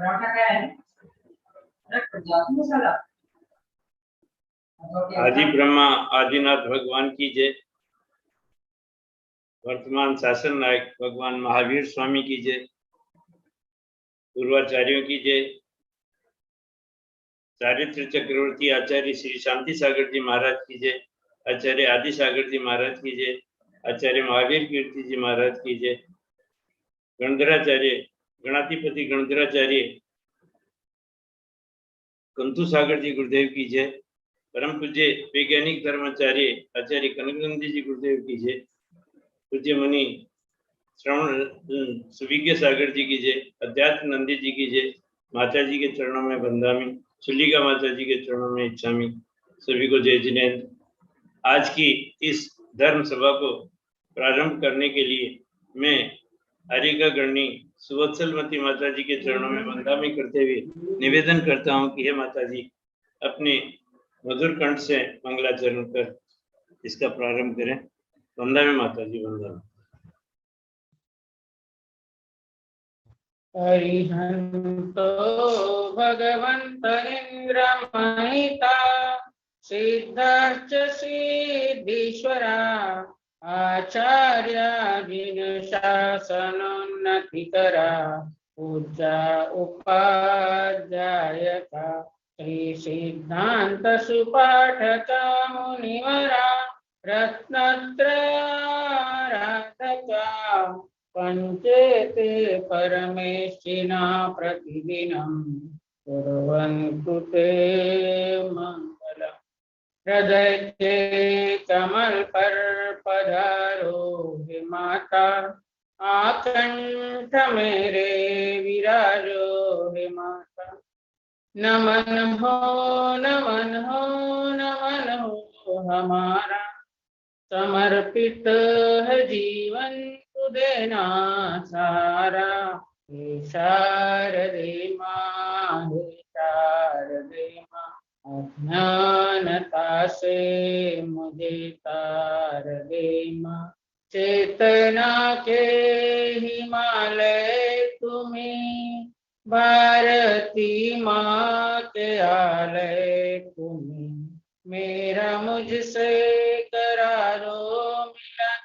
पराठा क्या है? पंजाबी मसाला। आदि ब्रह्मा आदिनाथ भगवान की जय। वर्तमान शासन नायक भगवान महावीर स्वामी की जय। पूर्वाचार्यों की जय। चारित्र चक्रवर्ती आचार्य श्री शांति सागर जी महाराज की जय। आचार्य आदि सागर जी महाराज की जय। आचार्य महावीर कीर्ति जी महाराज की जय। गणधराचार्य गणाधिपति गणधराचार्य कंतु सागर जी गुरुदेव की जय। परम पूज्य वैज्ञानिक धर्माचार्य आचार्य कनकनंदी जी गुरुदेव की जय। पूज्य मुनि श्रवण सुविज्ञ सागर जी की जय। अध्यात्म नंदी जी की जय। माता जी के चरणों में बंदामी। चुल्लिका माता जी के चरणों में इच्छामी। सभी को जय जिनेन्द्र। आज की इस धर्म सभा को प्रारंभ करने के लिए मैं हरिका गणी सुवत्सलमती माता जी के चरणों में वंदना करते हुए निवेदन करता हूं कि हे माता जी अपने मधुर कंठ से मंगलाचरण कर इसका प्रारंभ करें। वंदना में माता जी वंदना। अरिहंतो भगवंत इंद्र महिता सिद्धश्च सिद्धीश्वरा आचार्याधीन शासनोन्नतिकरा पूजा उपाध्यायका श्री सिद्धांत सुपाठका मुनिवरा रत्नत्रयाराधका पंचेते परमेष्ठिना प्रतिदिनं कुर्वन्तु ते मंगलम्। हृदय के कमल पर पधारो हे माता आकंठ मेरे विराजो हे माता। नमन हो नमन हो नमन हो हमारा समर्पित है जीवन तु देना सारा। हे शारदे माँ हे शारदे माँ अज्ञानता से मुझे तार दे माँ। चेतना के हिमालय तुम्हें भारती माँ के आलय तुम्हें। मेरा मुझसे करा दो मिलन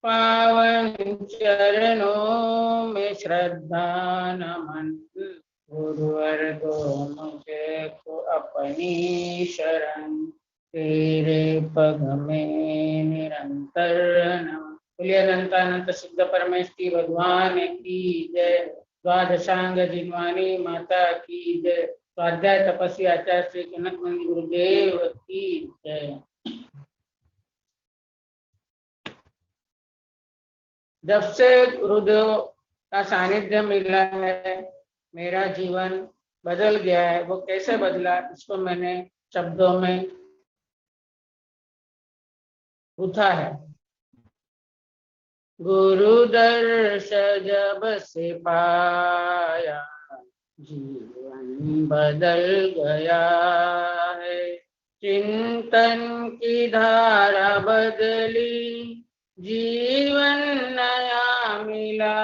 पावन चरणों में श्रद्धा नमन। गुरुवर दो मुझे को अपनी शरण तेरे पग में निरंतर नमन। बोलिए अनंतानंत सिद्ध परमेष्ठी भगवान की जय। द्वादशांग जिनवानी माता की जय। स्वाध्याय तपस्वी आचार्य श्री कनकनंदी गुरुदेव की जय। जब से गुरुदेव का सानिध्य मिला है मेरा जीवन बदल गया है। वो कैसे बदला इसको मैंने शब्दों में पूछा है। गुरु दर्श जब से पाया जीवन बदल गया है। चिंतन की धारा बदली जीवन नया मिला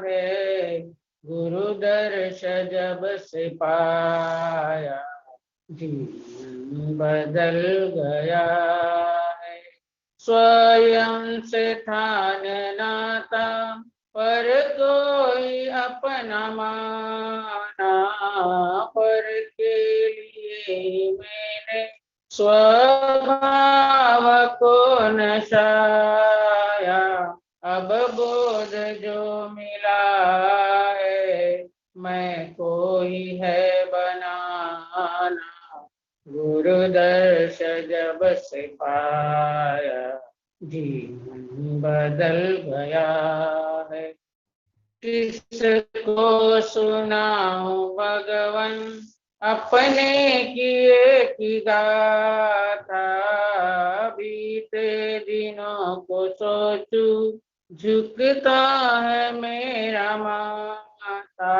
है। गुरु दर्श जब से पाया जीवन बदल गया है। स्वयं से था नाता पर कोई अपना माना। पर के लिए मैंने स्वभाव को नशाया। अब बोध जो मिला है मैं कोई है बनाना। गुरु दर्श जब से पाया जीवन बदल गया है। किसको सुनाऊं भगवन अपने किए की गाथा। बीते दिनों को सोचूं झुकता है मेरा माथा।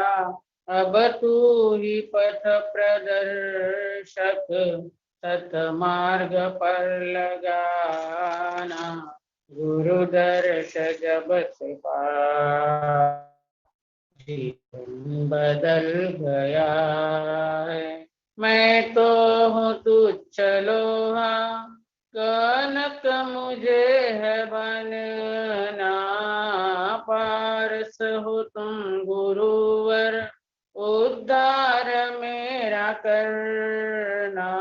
अब तू ही पथ प्रदर्शक सत मार्ग पर लगाना। गुरु दर्श जब से पाया जीवन बदल गया है। मैं तो हूँ तुच्छ लोहा, कनक मुझे है बनना, पारस हो तुम गुरुवर, उद्धार मेरा करना।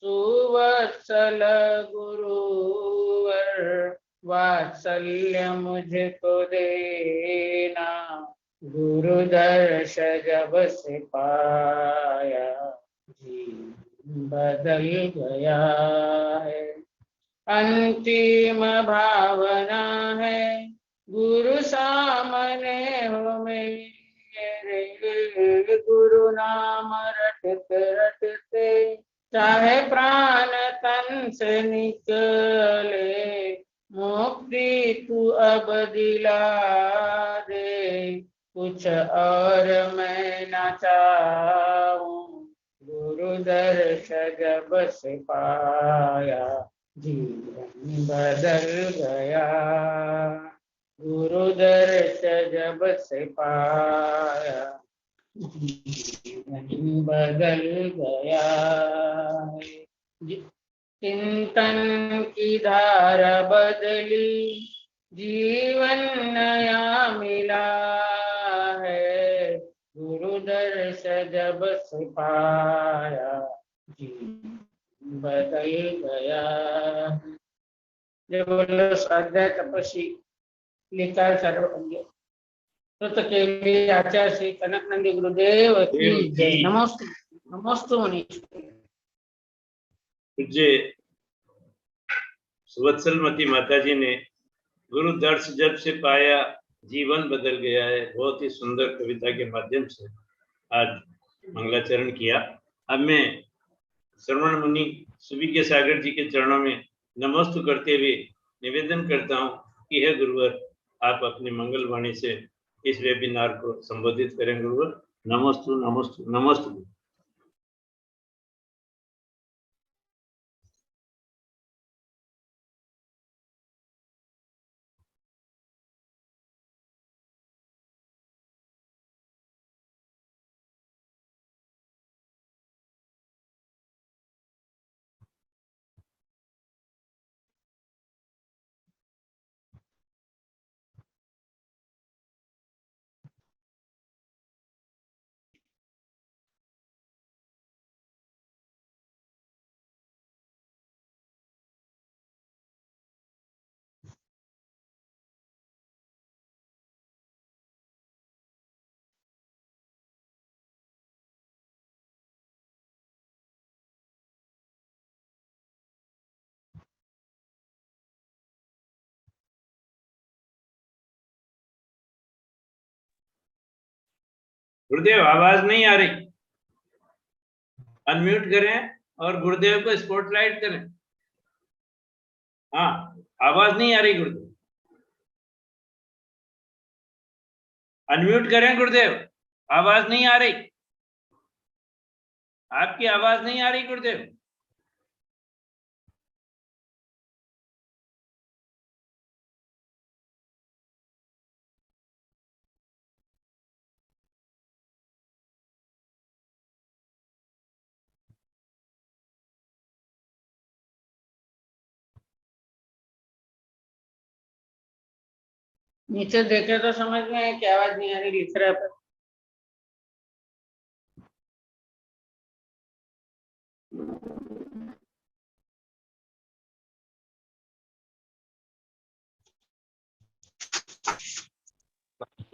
सुवत्सल गुरुवर, वात्सल्य मुझको देना, गुरु दर्श जब से पाया, जीवन बदल गया है। अंतिम भावना है, गुरु सामने हो मेरे, गुरु नाम रटते रटते चाहे प्राण तन से निकले, मुक्ति तू अब दिला दे, कुछ और मैं ना चाहूं, गुरु दर्श जब से पाया, जीवन बदल गया। गुरु दर्श जब से पाया, जीवन बदल गया। चिंतन की धारा बदली, जीवन नया मिला है, गुरु दर्श जब से पाया, जीवन बदल गया। जब बोलो स्वाध्याय तपस्वी लिखा सर्वज्ञ कृत के लिए आचार्य श्री कनकनंदी गुरुदेव की जय। नमोस्तु नमोस्तु मनीष। पूज्य सुवत्सलमती माता जी ने गुरु दर्श जब से पाया जीवन बदल गया है, बहुत ही सुंदर कविता के माध्यम से आज मंगलाचरण किया। अब मैं श्रवण मुनि सुविज्ञ सागर जी के चरणों में नमस्तु करते हुए निवेदन करता हूँ कि हे गुरुवर, आप अपनी मंगल वाणी से इस वेबिनार को संबोधित करें। गुरुवर नमस्तु नमस्तु नमस्तु। गुरुदेव आवाज नहीं आ रही, अनम्यूट करें और गुरुदेव को स्पॉटलाइट करें। हाँ, आवाज नहीं आ रही गुरुदेव, अनम्यूट करें गुरुदेव, आवाज नहीं आ रही, आपकी आवाज नहीं आ रही गुरुदेव। नीचे देखे तो समझ में है कि आवाज नहीं आ रही, लिख रहा है।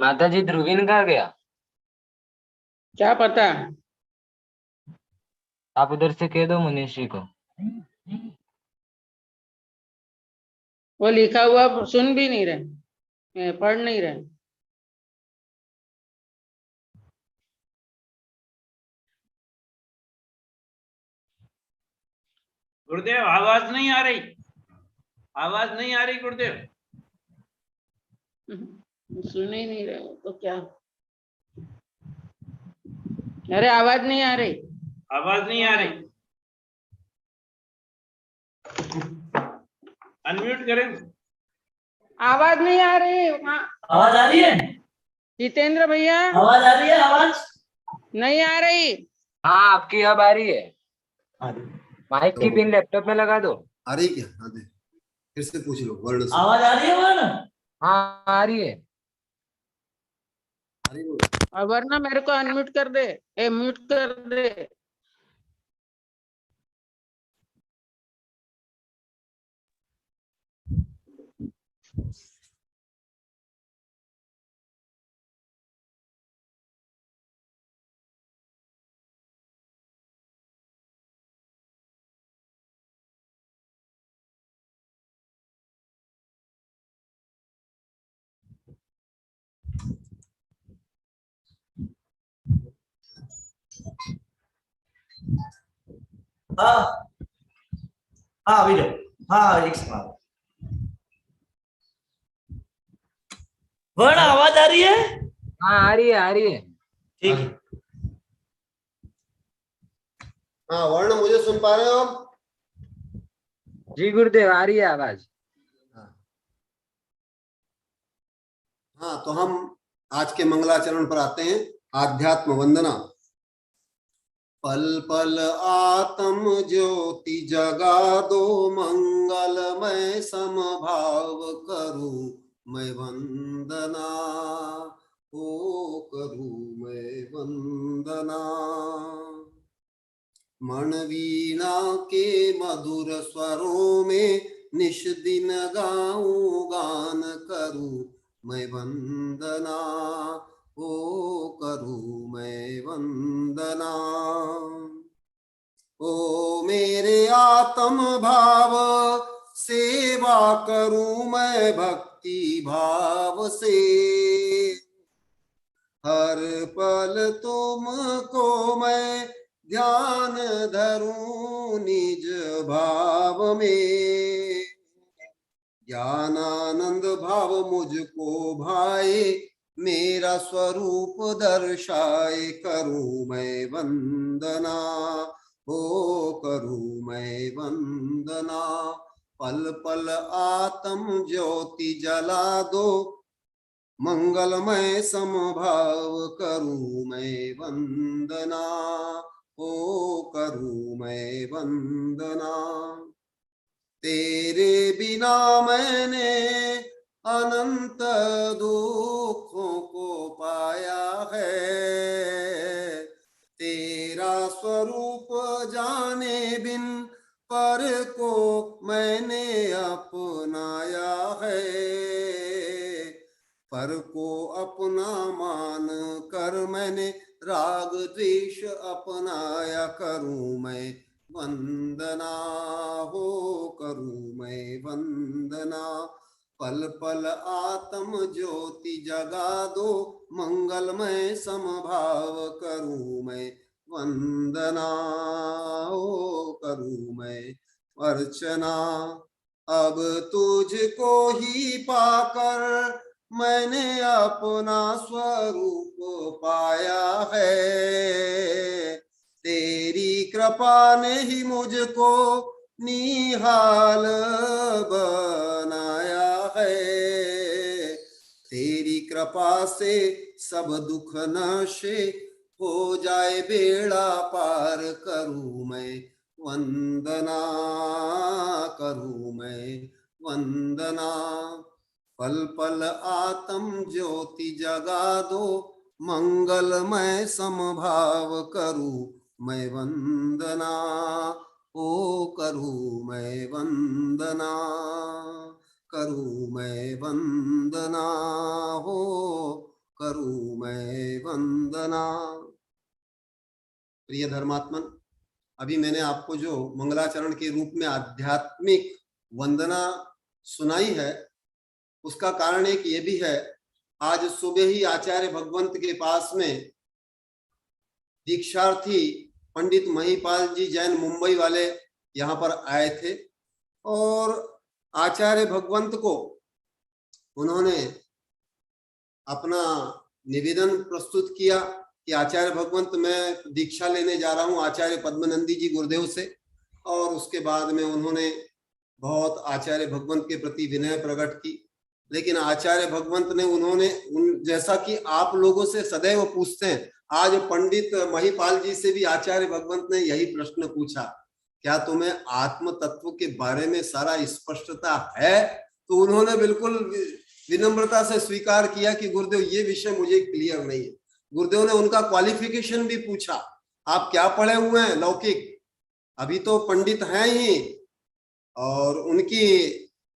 माता जी ध्रुवीन कहाँ गया? क्या पता, आप उधर से कह दो मुनीषी को। वो लिखा हुआ सुन भी नहीं रहे, पढ़ नहीं रहे। गुरुदेव आवाज नहीं आ रही, आवाज नहीं आ रही गुरुदेव। सुन ही नहीं रहे तो क्या। अरे आवाज नहीं आ रही, आवाज नहीं आ रही, अनम्यूट करें। आवाज नहीं आ रही। आवाज आ रही है? जितेंद्र भैया आवाज आ रही है? आवाज नहीं आ रही। हाँ आपकी अब आ रही है। आ रही माइक की पिन लैपटॉप में लगा दो। आ रही क्या? हाँ दे, फिर से पूछ लो वर्ण से। आवाज आ रही है वर्ण? हाँ आ रही है। आ रही बोल। और वरना मेरे को अनम्यूट कर दे, म्यूट कर दे। हाँ हाँ अभी जाओ। हाँ एक सवाल। वर्ण आवाज आ रही है? हाँ आ रही है आ रही है। ठीक है। हाँ वर्ण मुझे सुन पा रहे हो आप? जी गुरुदेव आ रही है आवाज। हाँ तो हम आज के मंगलाचरण पर आते हैं। आध्यात्म वंदना। पल पल आत्म ज्योति जगा दो, मंगलमय समभाव करूं मैं वंदना, ओ करूं मैं वंदना। मन वीणा के मधुर स्वरों में निश दिन गाऊं गान करूं मैं वंदना, ओ करूं मैं वंदना। ओ मेरे आत्म भाव सेवा करूं मैं भक्ति भाव से, हर पल तुमको मैं ध्यान धरूं निज भाव में। ज्ञानानंद भाव मुझको भाए, मेरा स्वरूप दर्शाए करूं मैं वंदना, हो करूं मैं वंदना। पल पल आत्म ज्योति जला दो, मंगलमय समभाव करूं मैं वंदना, ओ करूं मैं वंदना। तेरे बिना मैंने अनंत दुखों को पाया है, तेरा स्वरूप जाने बिन पर को मैंने अपनाया है। पर को अपना मान कर मैंने राग द्वेष अपनाया करूं मैं वंदना, हो करूं मैं वंदना। पल पल आत्म ज्योति जगा दो, मंगलमय समभाव करूं मैं वंदना, हो करूं मैं अर्चना। अब तुझको ही पाकर मैंने अपना स्वरूप पाया है, तेरी कृपा ने ही मुझको निहाल बनाया है। तेरी कृपा से सब दुख नशे हो जाए, बेड़ा पार करूं मैं वंदना, करूं मैं वंदना। पल पल आत्म ज्योति जगा दो, मंगलमय समभाव करूं मैं वंदना, ओ करूं मैं वंदना, करूं मैं वंदना, हो करूं मैं वंदना। प्रिय धर्मात्मन, अभी मैंने आपको जो मंगलाचरण के रूप में आध्यात्मिक वंदना सुनाई है, उसका कारण एक ये भी है, आज सुबह ही आचार्य भगवंत के पास में दीक्षार्थी पंडित महिपाल जी जैन मुंबई वाले यहाँ पर आए थे और आचार्य भगवंत को उन्होंने अपना निवेदन प्रस्तुत किया कि आचार्य भगवंत मैं दीक्षा लेने जा रहा हूँ आचार्य पद्मनंदी जी गुरुदेव से। और उसके बाद में उन्होंने बहुत आचार्य भगवंत के प्रति विनय प्रकट की, लेकिन आचार्य भगवंत ने उन्होंने जैसा कि आप लोगों से सदैव पूछते हैं, आज पंडित महिपाल जी से भी आचार्य भगवंत ने यही प्रश्न पूछा, क्या तुम्हें आत्म तत्व के बारे में सारा स्पष्टता है? तो उन्होंने बिल्कुल विनम्रता से स्वीकार किया कि गुरुदेव ये विषय मुझे क्लियर नहीं है। गुरुदेव ने उनका क्वालिफिकेशन भी पूछा, आप क्या पढ़े हुए हैं लौकिक? अभी तो पंडित हैं ही, और उनकी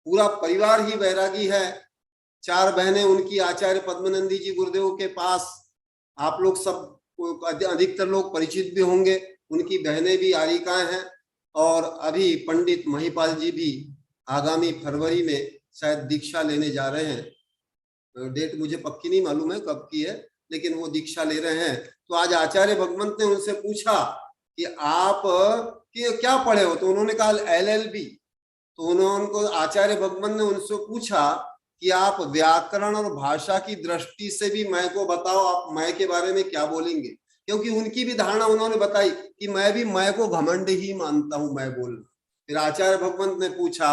पूरा परिवार ही वैरागी है। 4 बहनें उनकी आचार्य पद्मनंदी जी गुरुदेव के पास, आप लोग सब अधिकतर लोग परिचित भी होंगे, उनकी बहनें भी आरिकाएं हैं। और अभी पंडित महिपाल जी भी आगामी फरवरी में शायद दीक्षा लेने जा रहे हैं, डेट मुझे पक्की नहीं मालूम है कब की है, लेकिन वो दीक्षा ले रहे हैं। तो आज आचार्य भगवंत ने उनसे पूछा कि आप क्या पढ़े हो? तो उन्होंने कहा LLB। तो उनको आचार्य भगवंत ने उनसे पूछा कि आप व्याकरण और भाषा की दृष्टि से भी मैं को बताओ, आप मैं के बारे में क्या बोलेंगे? क्योंकि उनकी भी धारणा उन्होंने बताई कि मैं भी मैं को घमंड ही मानता हूं, मैं बोलना। फिर आचार्य भगवंत ने पूछा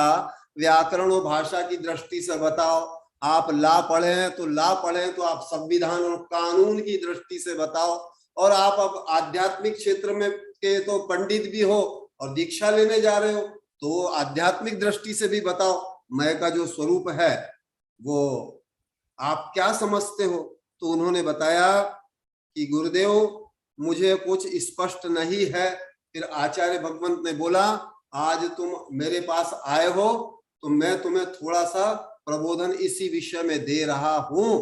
व्याकरण और भाषा की दृष्टि से बताओ, आप ला पढ़े हैं तो ला पढ़े हैं तो आप संविधान और कानून की दृष्टि से बताओ, और आप अब आध्यात्मिक क्षेत्र में के तो पंडित भी हो और दीक्षा लेने जा रहे हो, तो आध्यात्मिक दृष्टि से भी बताओ मैं का जो स्वरूप है वो आप क्या समझते हो? तो उन्होंने बताया कि गुरुदेव मुझे कुछ स्पष्ट नहीं है। फिर आचार्य भगवंत ने बोला आज तुम मेरे पास आए हो तो मैं तुम्हें थोड़ा सा प्रबोधन इसी विषय में दे रहा हूं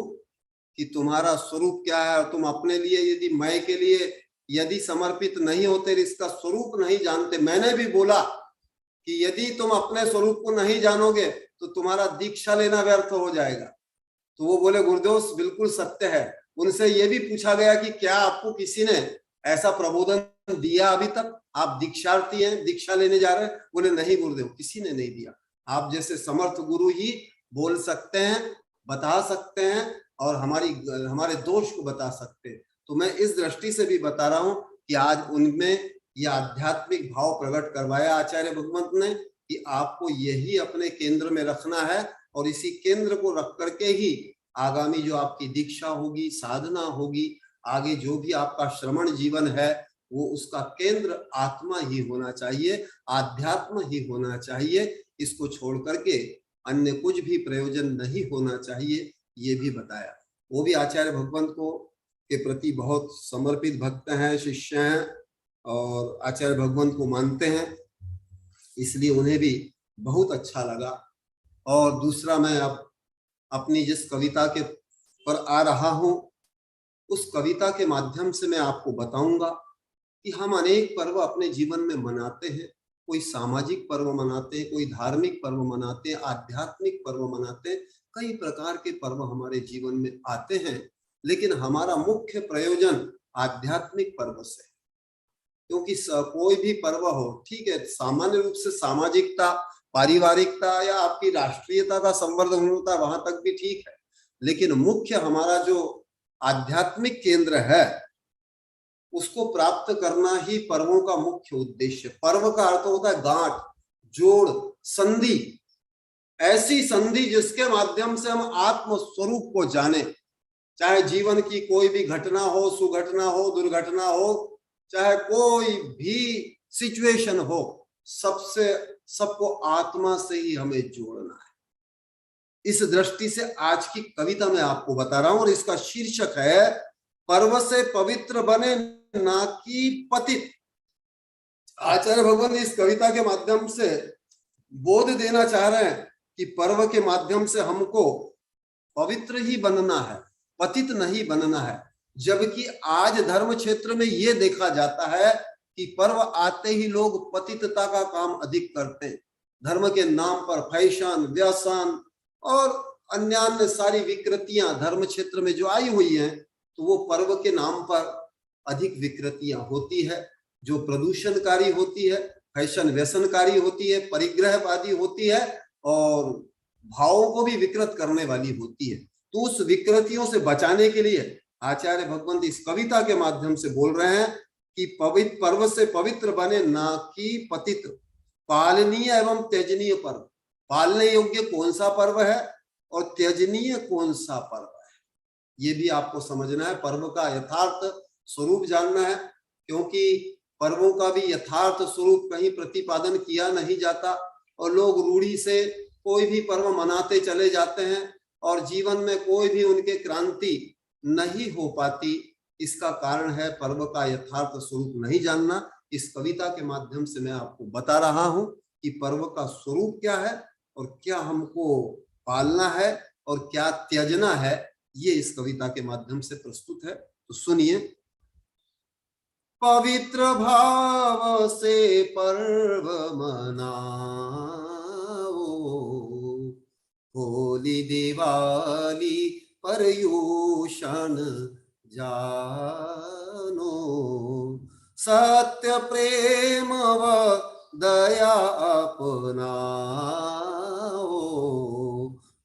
कि तुम्हारा स्वरूप क्या है। तुम अपने लिए यदि मैं के लिए यदि समर्पित नहीं होते, इसका स्वरूप नहीं जानते, मैंने भी बोला कि यदि तुम अपने स्वरूप को नहीं जानोगे तो तुम्हारा दीक्षा लेना व्यर्थ हो जाएगा। तो वो बोले गुरुदेव बिल्कुल सत्य है। उनसे ये भी पूछा गया कि क्या आपको किसी ने ऐसा प्रबोधन दिया अभी तक? आप दीक्षार्थी हैं, दीक्षा लेने जा रहे हैं? बोले नहीं गुरुदेव, किसी ने नहीं दिया। आप जैसे समर्थ गुरु ही बोल सकते हैं, बता सकते हैं और हमारे दोष को बता सकते हैं। तो मैं इस दृष्टि से भी बता रहा हूं कि आज उनमें यह आध्यात्मिक भाव प्रकट करवाया आचार्य भगवंत ने कि आपको यही अपने केंद्र में रखना है, और इसी केंद्र को रख करके ही आगामी जो आपकी दीक्षा होगी, साधना होगी, आगे जो भी आपका श्रमण जीवन है वो उसका केंद्र आत्मा ही होना चाहिए, आध्यात्म ही होना चाहिए। इसको छोड़ करके अन्य कुछ भी प्रयोजन नहीं होना चाहिए, ये भी बताया। वो भी आचार्य भगवंत को के प्रति बहुत समर्पित भक्त हैं, शिष्य हैं और आचार्य भगवंत को मानते हैं, इसलिए उन्हें भी बहुत अच्छा लगा। और दूसरा, मैं अब अपनी जिस कविता के पर आ रहा हूं उस कविता के माध्यम से मैं आपको बताऊंगा कि हम अनेक पर्व अपने जीवन में मनाते हैं। कोई सामाजिक पर्व मनाते हैं, कोई धार्मिक पर्व मनाते हैं, आध्यात्मिक पर्व मनाते हैं, कई प्रकार के पर्व हमारे जीवन में आते हैं, लेकिन हमारा मुख्य प्रयोजन आध्यात्मिक पर्व से, क्योंकि कोई भी पर्व हो, ठीक है, सामान्य रूप से सामाजिकता, पारिवारिकता या आपकी राष्ट्रीयता का संवर्धन होता है, वहां तक भी ठीक है, लेकिन मुख्य हमारा जो आध्यात्मिक केंद्र है उसको प्राप्त करना ही पर्वों का मुख्य उद्देश्य। पर्व का अर्थ होता है गांठ, जोड़, संधि, ऐसी संधि जिसके माध्यम से हम आत्म स्वरूप को जाने। चाहे जीवन की कोई भी घटना हो, सुघटना हो, दुर्घटना हो, चाहे कोई भी सिचुएशन हो, सबको आत्मा से ही हमें जोड़ना है। इस दृष्टि से आज की कविता मैं आपको बता रहा हूं और इसका शीर्षक है पर्व से पवित्र बने ना कि पतित। आचार्य भगवान इस कविता के माध्यम से बोध देना चाह रहे हैं कि पर्व के माध्यम से हमको पवित्र ही बनना है, पतित नहीं बनना है। जबकि आज धर्म क्षेत्र में ये देखा जाता है कि पर्व आते ही लोग पतितता का काम अधिक करते हैं। धर्म के नाम पर फैशन, व्यसन और अन्य सारी विकृतियां धर्म क्षेत्र में जो आई हुई हैं, तो वो पर्व के नाम पर अधिक विकृतियां होती है, जो प्रदूषणकारी होती है, फैशन व्यसनकारी होती है, परिग्रहवादी होती है और भावों को भी विकृत करने वाली होती है। तो उस विकृतियों से बचाने के लिए आचार्य भगवंत इस कविता के माध्यम से बोल रहे हैं कि पवित्र पर्व से पवित्र बने ना कि पतित। पालनीय एवं त्यजनीय पर्व, पालने योग्य कौन सा पर्व है और त्यजनीय कौन सा पर्व है, ये भी आपको समझना है। पर्व का यथार्थ स्वरूप जानना है, क्योंकि पर्वों का भी यथार्थ स्वरूप कहीं प्रतिपादन किया नहीं जाता और लोग रूढ़ी से कोई भी पर्व मनाते चले जाते हैं और जीवन में कोई भी उनके क्रांति नहीं हो पाती। इसका कारण है पर्व का यथार्थ स्वरूप नहीं जानना। इस कविता के माध्यम से मैं आपको बता रहा हूं कि पर्व का स्वरूप क्या है और क्या हमको पालना है और क्या त्याजना है, ये इस कविता के माध्यम से प्रस्तुत है। तो सुनिए। पवित्र भाव से पर्व मनाओ, होली दिवाली पर्यूषण जानो, सत्य प्रेम व दया अपनाओ,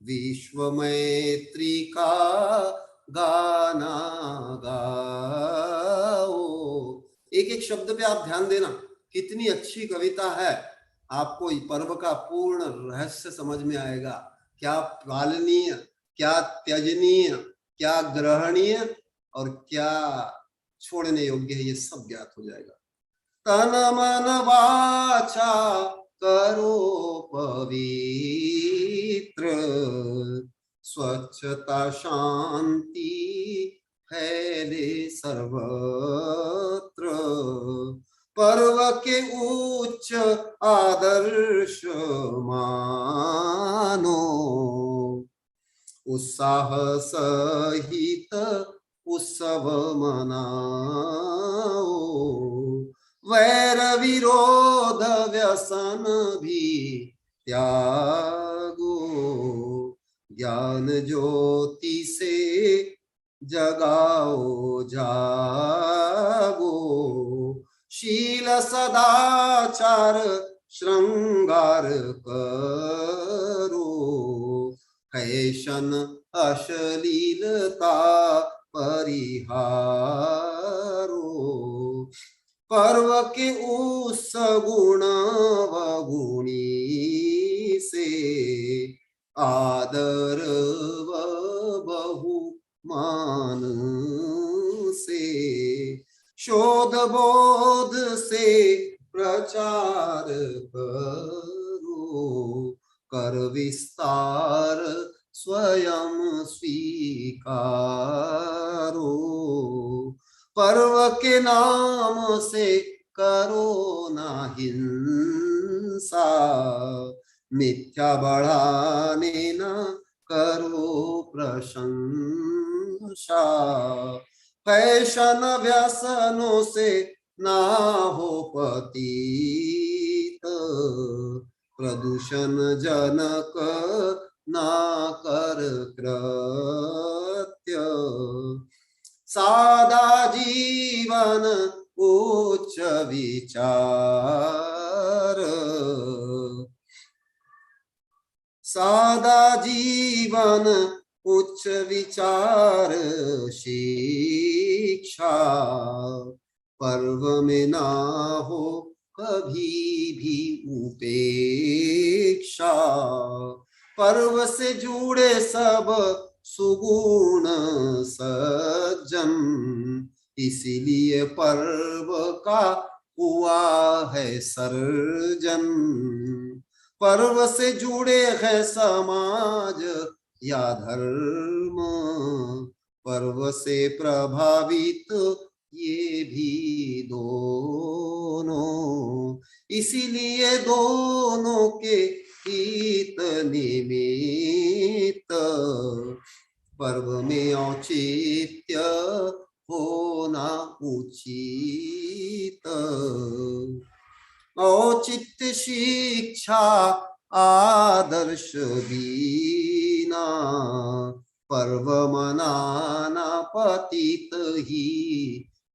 विश्व मैत्री का गाना गाओ। एक एक शब्द पे आप ध्यान देना, कितनी अच्छी कविता है। आपको पर्व का पूर्ण रहस्य समझ में आएगा, क्या पालनीय, क्या त्यजनीय, क्या ग्रहणीय और क्या छोड़ने योग्य है, ये सब ज्ञात हो जाएगा। तन मन वाचा करो पवित्र, स्वच्छता शांति फैले सर्वत्र, पर्व के उच्च आदर्श मानो, उत्साह सहित उत्सव मनाओ, वैर विरोध व्यसन भी त्यागो, ज्ञान ज्योति से जगाओ जागो, शील सदाचार श्रृंगार करो, फैशन अश्लीलता परिहारो, पर्व के उस गुण वगुणी से आदर व बहुमान से, शोध बोध से प्रचार करो, कर विस्तार स्वयं स्वीकारो, पर्व के नाम से करो ना हिंसा, मिथ्या बढ़ाने न करो प्रशंसा, फैशन व्यसनों से ना हो पतित, प्रदूषण जनक ना कर कृत्य, सादा जीवन उच्च विचार, सादा जीवन उच्च विचार शिक्षा, पर्व में ना हो कभी भी उपेक्षा, पर्व से जुड़े सब सुगुण सज्जन, इसीलिए पर्व का हुआ है सर्जन, पर्व से जुड़े हैं समाज या धर्म, पर्व से प्रभावित ये भी दोनों, इसीलिए दोनों के हित निमित्त, पर्व में औचित्य होना उचित, औचित्य शिक्षा आदर्श बीना, पर्व मनाना पतित ही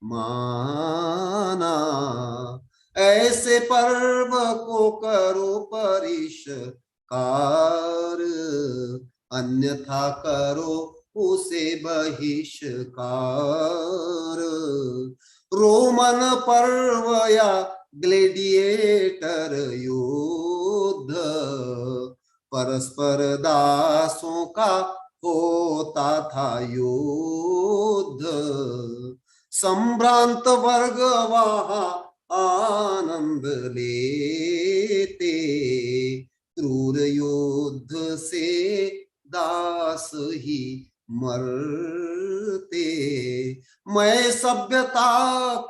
माना, ऐसे पर्व को करो परिष्कार, अन्यथा करो उसे बहिष्कार, रोमन पर्व या ग्लेडिएटर युद्ध, परस्पर दासों का हो होता था युद्ध, संभ्रांत वर्ग वहां आनंद लेते, क्रूर युद्ध से दास ही मरते। मैं सभ्यता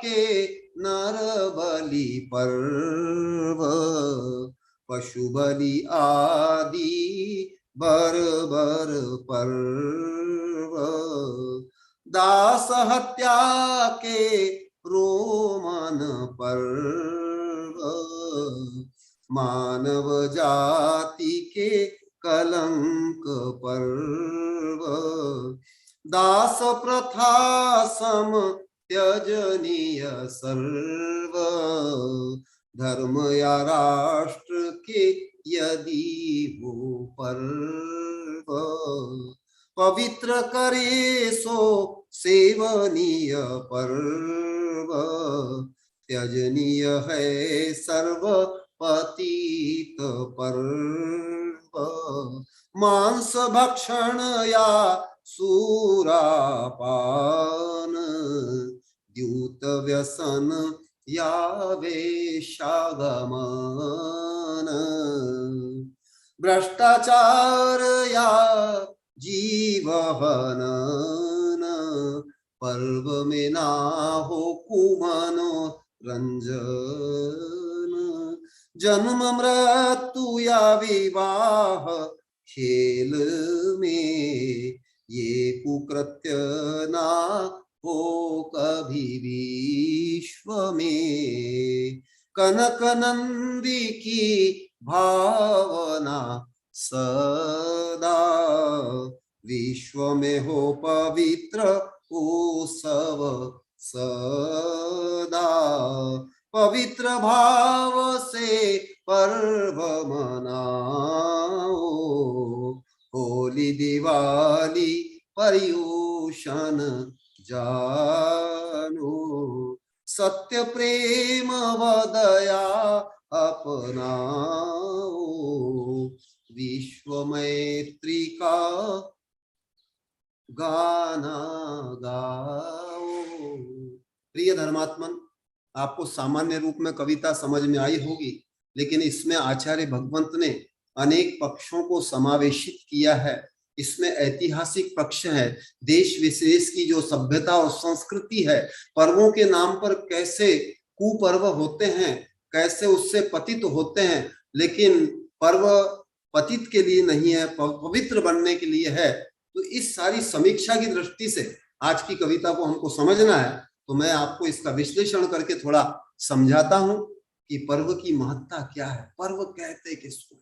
के नर बलि पर्व, पशु बलि आदि बर्बर पर्व, दास हत्या के रोमन पर्व, मानव जाति के कलंक पर्व, दास प्रथा सम त्यजनीय सर्व, धर्म या राष्ट्र के यदि वो पर्व, पवित्र करे सो सेवनीय पर्व, त्यजनीय है सर्व पतित पर्व, मांस भक्षण या सुरापान, द्यूत व्यसन या वेश्यागमन, भ्रष्टाचार या जीव हनन, पर्व में ना हो कुमनो रंजन, जन्म मृत्यु या विवाह खेल में, ये कुकृत्य ना हो कभी विश्व में, कनक नंदी की भावना सदा, विश्व में हो पवित्र उत्सव सदा, पवित्र भाव से पर्व मनाओ, होली दिवाली पर्यूषण जानो, सत्य प्रेम व दया अपनाओ, विश्व मैत्री का गाना गाओ। प्रिय धर्मात्मन, आपको सामान्य रूप में कविता समझ में आई होगी, लेकिन इसमें आचार्य भगवंत ने अनेक पक्षों को समावेशित किया है। इसमें ऐतिहासिक पक्ष है, देश विशेष की जो सभ्यता और संस्कृति है, पर्वों के नाम पर कैसे कुपर्व होते हैं, कैसे उससे पतित होते हैं, लेकिन पर्व पतित के लिए नहीं है, पवित्र बनने के लिए है। तो इस सारी समीक्षा की दृष्टि से आज की कविता को हमको समझना है, तो मैं आपको इसका विश्लेषण करके थोड़ा समझाता हूं कि पर्व की महत्ता क्या है, पर्व कहते किसको।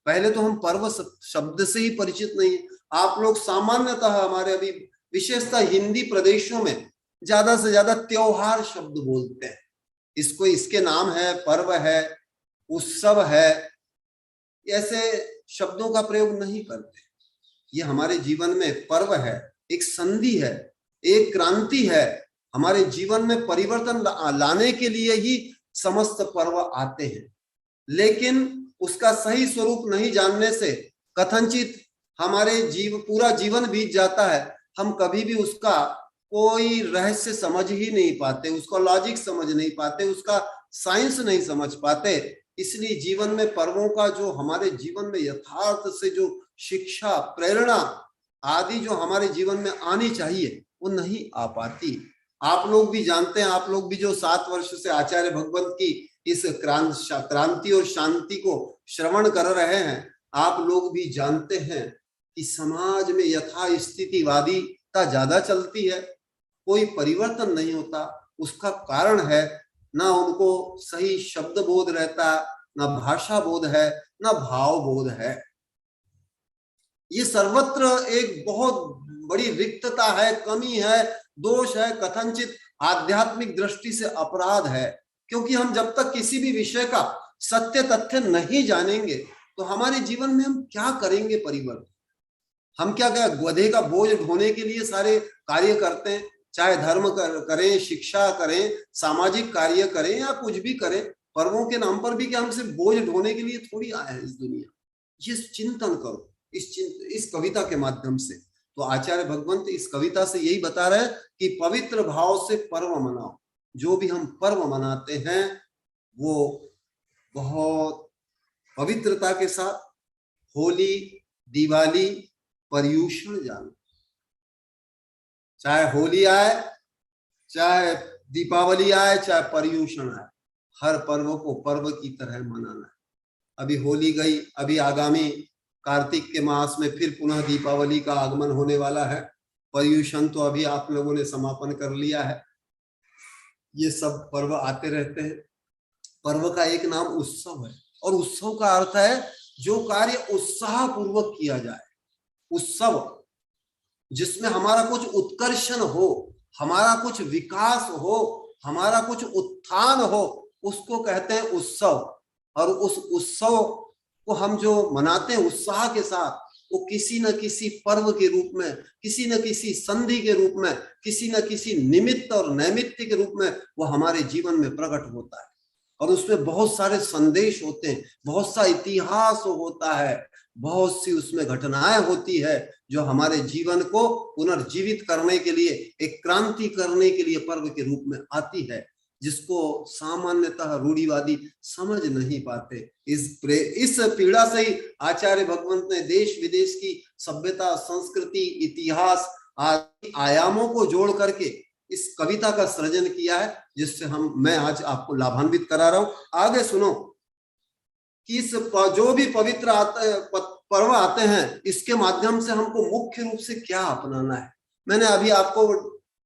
पहले तो हम पर्व शब्द से ही परिचित नहीं। आप लोग सामान्यतः हमारे अभी विशेषतः हिंदी प्रदेशों में ज्यादा से ज्यादा त्योहार शब्द बोलते हैं, इसको इसके नाम है, पर्व है, उत्सव है, ऐसे शब्दों का प्रयोग नहीं करते। ये हमारे जीवन में पर्व है, एक संधि है, एक क्रांति है, हमारे जीवन में परिवर्तन लाने के लिए ही समस्त पर्व आते हैं। लेकिन उसका सही स्वरूप नहीं जानने से कथनचित हमारे पूरा जीवन बीत जाता है, हम कभी भी उसका कोई रहस्य समझ ही नहीं पाते, उसका लॉजिक समझ नहीं पाते, उसका साइंस नहीं समझ पाते। इसलिए जीवन में पर्वों का जो हमारे जीवन में यथार्थ से जो शिक्षा, प्रेरणा आदि जो हमारे जीवन में आनी चाहिए, वो नहीं आ पाती। आप लोग भी जानते हैं, आप लोग भी जो 7 वर्ष से आचार्य भगवंत की इस क्रांति और शांति को श्रवण कर रहे हैं, आप लोग भी जानते हैं कि समाज में यथा स्थितिवादिता ज्यादा चलती है, कोई परिवर्तन नहीं होता। उसका कारण है ना उनको सही शब्द बोध रहता, ना भाषा बोध है, ना भाव बोध है। ये सर्वत्र एक बहुत बड़ी रिक्तता है, कमी है, दोष है, कथनचित आध्यात्मिक दृष्टि से अपराध है। क्योंकि हम जब तक किसी भी विषय का सत्य तथ्य नहीं जानेंगे तो हमारे जीवन में हम क्या करेंगे परिवर्तन। हम क्या गधे का बोझ ढोने के लिए सारे कार्य करते हैं, चाहे धर्म करें, शिक्षा करें, सामाजिक कार्य करें या कुछ भी करें, पर्वों के नाम पर भी क्या हमसे बोझ ढोने के लिए थोड़ी आए हैं इस दुनिया। ये चिंतन करो इस कविता के माध्यम से। तो आचार्य भगवंत इस कविता से यही बता रहे हैं कि पवित्र भाव से पर्व मनाओ। जो भी हम पर्व मनाते हैं वो बहुत पवित्रता के साथ, होली, दिवाली, पर्युषण जानो। चाहे होली आए, चाहे दीपावली आए, चाहे पर्युषण आए, हर पर्व को पर्व की तरह मनाना है। अभी होली गई, अभी आगामी कार्तिक के मास में फिर पुनः दीपावली का आगमन होने वाला है। पर्युषण तो अभी आप लोगों ने समापन कर लिया है। ये सब पर्व आते रहते हैं। पर्व का एक नाम उत्सव है, और उत्सव का अर्थ है जो कार्य उत्साह पूर्वक किया जाए। उत्सव जिसमें हमारा कुछ उत्कर्षण हो, हमारा कुछ विकास हो, हमारा कुछ उत्थान हो, उसको कहते हैं उत्सव। और उस उत्सव को हम जो मनाते हैं उत्साह के साथ, वो किसी न किसी पर्व के रूप में, किसी न किसी संधि के रूप में, किसी न किसी निमित्त और नैमित्त के रूप में वो हमारे जीवन में प्रकट होता है। और उसमें बहुत सारे संदेश होते हैं, बहुत सा इतिहास होता है, बहुत सी उसमें घटनाएं होती है जो हमारे जीवन को पुनर्जीवित करने के लिए, एक क्रांति करने के लिए पर्व के रूप में आती है, जिसको सामान्यतः रूढ़िवादी समझ नहीं पाते। इस पीड़ा से ही आचार्य भगवंत ने देश विदेश की सभ्यता, संस्कृति, इतिहास आदि आयामों को जोड़ करके इस कविता का सृजन किया है, जिससे मैं आज आपको लाभान्वित करा रहा हूं। आगे सुनो कि इस जो भी पवित्र पर्व आते हैं, इसके माध्यम से हमको मुख्य रूप से क्या अपनाना है। मैंने अभी आपको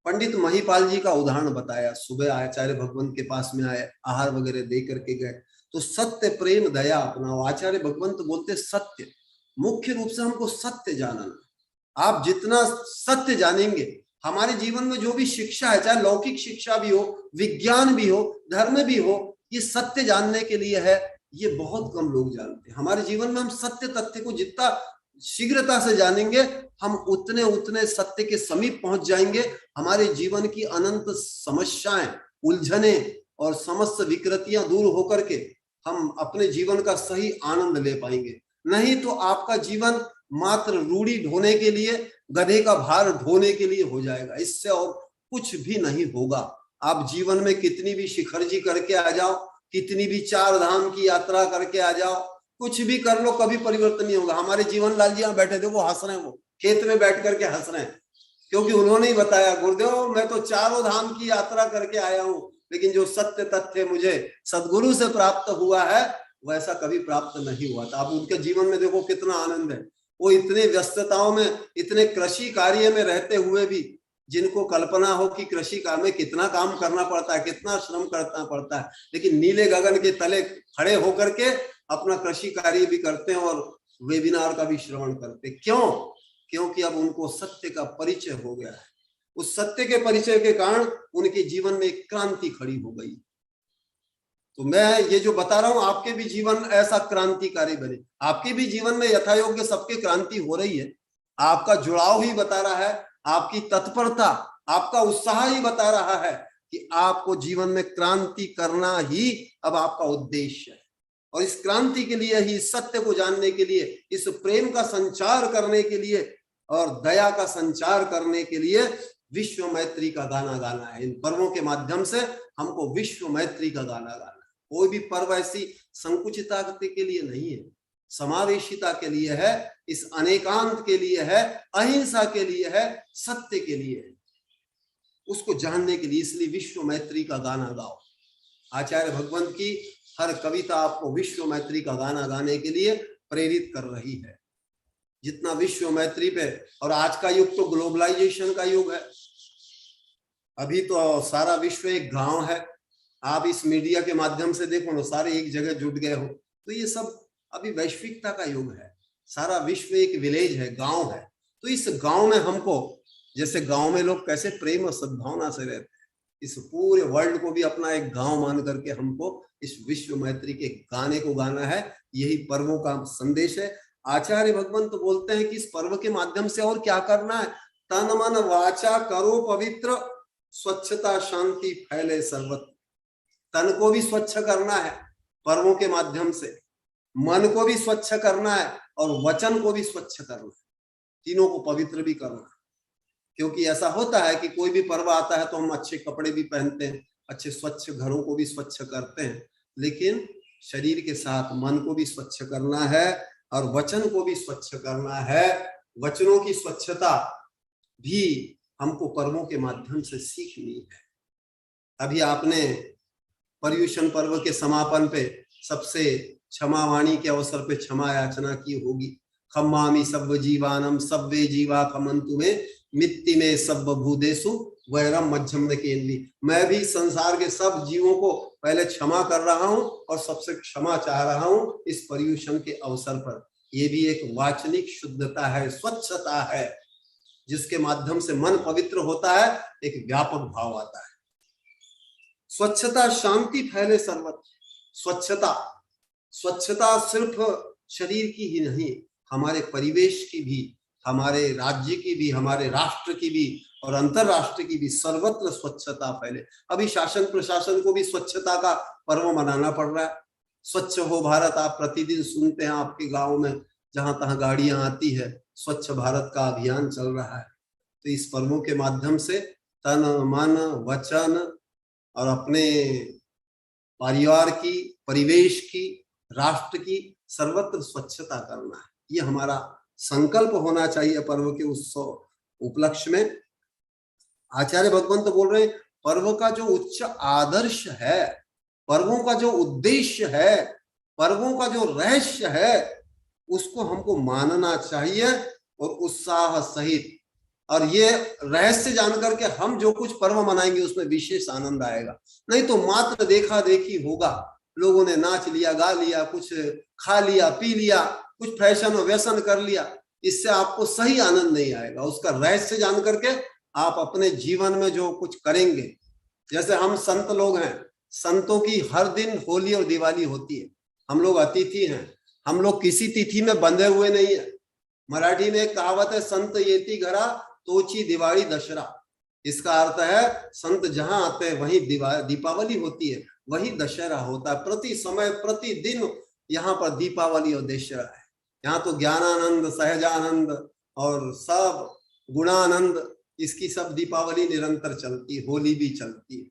पंडित महिपाल जी का उदाहरण बताया। सुबह आचार्य भगवंत के पास में आए, आहार वगैरह दे करके गए, तो सत्य, प्रेम, दया अपनाओ। आचार्य भगवंत बोलते सत्य, मुख्य रूप से हमको सत्य जानना। आप जितना सत्य जानेंगे, हमारे जीवन में जो भी शिक्षा है, चाहे लौकिक शिक्षा भी हो, विज्ञान भी हो, धर्म भी हो, ये सत्य जानने के लिए है। ये बहुत कम लोग जानते हैं। हमारे जीवन में हम सत्य तथ्य को जितना शीघ्रता से जानेंगे, हम उतने सत्य के समीप पहुंच जाएंगे। हमारे जीवन की अनंत समस्याएं, उलझने और समस्त विकृतियां दूर होकर के हम अपने जीवन का सही आनंद ले पाएंगे। नहीं तो आपका जीवन मात्र रूढ़ी ढोने के लिए, गधे का भार ढोने के लिए हो जाएगा। इससे और कुछ भी नहीं होगा। आप जीवन में कितनी भी शिखरजी करके आ जाओ, कितनी भी 4 धाम की यात्रा करके आ जाओ, कुछ भी कर लो, कभी परिवर्तन नहीं होगा। हमारे जीवन लाल जी यहाँ बैठे थे, वो हंस रहे हैं, वो खेत में बैठ करके हंस रहे हैं, क्योंकि उन्होंने ही बताया, गुरुदेव मैं तो 4 धाम की यात्रा करके आया हूँ, लेकिन जो सत्य तथ्य मुझे सदगुरु से प्राप्त हुआ है वैसा कभी प्राप्त नहीं हुआ था। अब उनके जीवन में देखो कितना आनंद है। वो इतने व्यस्तताओं में, इतने कृषि कार्य में रहते हुए भी, जिनको कल्पना हो कि कृषि काम में कितना काम करना पड़ता है, कितना श्रम करना पड़ता है, लेकिन नीले गगन के तले खड़े होकर के अपना कृषि कार्य भी करते हैं और वेबिनार का भी श्रवण करते। क्यों? क्योंकि अब उनको सत्य का परिचय हो गया है। उस सत्य के परिचय के कारण उनके जीवन में एक क्रांति खड़ी हो गई। तो मैं ये जो बता रहा हूं, आपके भी जीवन ऐसा क्रांतिकारी बने। आपके भी जीवन में यथायोग्य सबके क्रांति हो रही है। आपका जुड़ाव ही बता रहा है, आपकी तत्परता, आपका उत्साह ही बता रहा है कि आपको जीवन में क्रांति करना ही अब आपका उद्देश्य है। और इस क्रांति के लिए ही, सत्य को जानने के लिए, इस प्रेम का संचार करने के लिए और दया का संचार करने के लिए विश्व मैत्री का गाना गाना है। इन पर्वों के माध्यम से हमको विश्व मैत्री का गाना गाना है। कोई भी पर्व ऐसी संकुचितता के लिए नहीं है, समावेशिता के लिए है, इस अनेकांत के लिए है, अहिंसा के लिए है, सत्य के लिए है, उसको जानने के लिए। इसलिए विश्व मैत्री का गाना गाओ। आचार्य भगवंत की हर कविता आपको विश्व मैत्री का गाना गाने के लिए प्रेरित कर रही है। जितना विश्व मैत्री पे, और आज का युग तो ग्लोबलाइजेशन का युग है। अभी तो सारा विश्व एक गांव है। आप इस मीडिया के माध्यम से देखो ना, सारे एक जगह जुट गए हो। तो ये सब अभी वैश्विकता का युग है। सारा विश्व एक विलेज है, गांव है। तो इस गांव में हमको, जैसे गांव में लोग कैसे प्रेम और सद्भावना से रहते हैं, इस पूरे वर्ल्ड को भी अपना एक गांव मान करके हमको इस विश्व मैत्री के गाने को गाना है। यही पर्वों का संदेश है। आचार्य भगवंत बोलते हैं कि इस पर्व के माध्यम से और क्या करना है। तन मन वाचा करो पवित्र, स्वच्छता शांति फैले सर्वत्र। तन को भी स्वच्छ करना है पर्वों के माध्यम से, मन को भी स्वच्छ करना है और वचन को भी स्वच्छ करना है, तीनों को पवित्र भी करना। क्योंकि ऐसा होता है कि कोई भी पर्व आता है तो हम अच्छे कपड़े भी पहनते हैं, अच्छे स्वच्छ घरों को भी स्वच्छ करते हैं, लेकिन शरीर के साथ मन को भी स्वच्छ करना है और वचन को भी स्वच्छ करना है। वचनों की स्वच्छता भी हमको पर्वों के माध्यम से सीखनी है। अभी आपने पर्युषण पर्व के समापन पे सबसे क्षमावाणी के अवसर पे क्षमा याचना की होगी। खम्मामि सब्ब जीवानम सब्बे जीवा खमंतु में मित्ति में सब्ब भूदेषु वैरम मध्यम न केन्वी। मैं भी संसार के सब जीवों को पहले क्षमा कर रहा हूं और सबसे क्षमा चाह रहा हूं इस पर्युषण के अवसर पर। ये भी एक वाचनिक शुद्धता है, स्वच्छता है, जिसके माध्यम से मन पवित्र होता है, एक व्यापक भाव आता है। स्वच्छता शांति फैले सर्वत्र। स्वच्छता सिर्फ शरीर की ही नहीं, हमारे परिवेश की भी, हमारे राज्य की भी, हमारे राष्ट्र की भी और अंतरराष्ट्र की भी, सर्वत्र स्वच्छता फैले। अभी शासन प्रशासन को भी स्वच्छता का पर्व मनाना पड़ रहा है। स्वच्छ हो भारत, आप प्रतिदिन सुनते हैं आपके गांव में जहां तहां गाड़ियां आती है, स्वच्छ भारत का अभियान चल रहा है। तो इस पर्वों के माध्यम से तन मन वचन और अपने परिवार की, परिवेश की, राष्ट्र की सर्वत्र स्वच्छता करना है, ये हमारा संकल्प होना चाहिए पर्व के उत्सव उपलक्ष्य में। आचार्य भगवंत तो बोल रहे हैं पर्व का जो उच्च आदर्श है, पर्वों का जो उद्देश्य है, पर्वों का जो रहस्य है, उसको हमको मानना चाहिए और उत्साह सहित। और ये रहस्य जानकर के हम जो कुछ पर्व मनाएंगे उसमें विशेष आनंद आएगा। नहीं तो मात्र देखा देखी होगा, लोगों ने नाच लिया, गा लिया, कुछ खा लिया, पी लिया, कुछ फैशन और व्यसन कर लिया, इससे आपको सही आनंद नहीं आएगा। उसका रहस्य जान करके आप अपने जीवन में जो कुछ करेंगे, जैसे हम संत लोग हैं, संतों की हर दिन होली और दिवाली होती है। हम लोग अतिथि हैं, हम लोग किसी तिथि में बंधे हुए नहीं है। मराठी में एक कहावत है, संत येती घरा तोची दिवाली दशरा। इसका अर्थ है संत जहां आते हैं वहीं दीपावली होती है, वही दशहरा होता है। प्रति समय प्रतिदिन यहाँ पर दीपावली और दशहरा है। यहाँ तो ज्ञानानंद, सहजानंद और सब गुणानंद, इसकी सब दीपावली निरंतर चलती है, होली भी चलती है।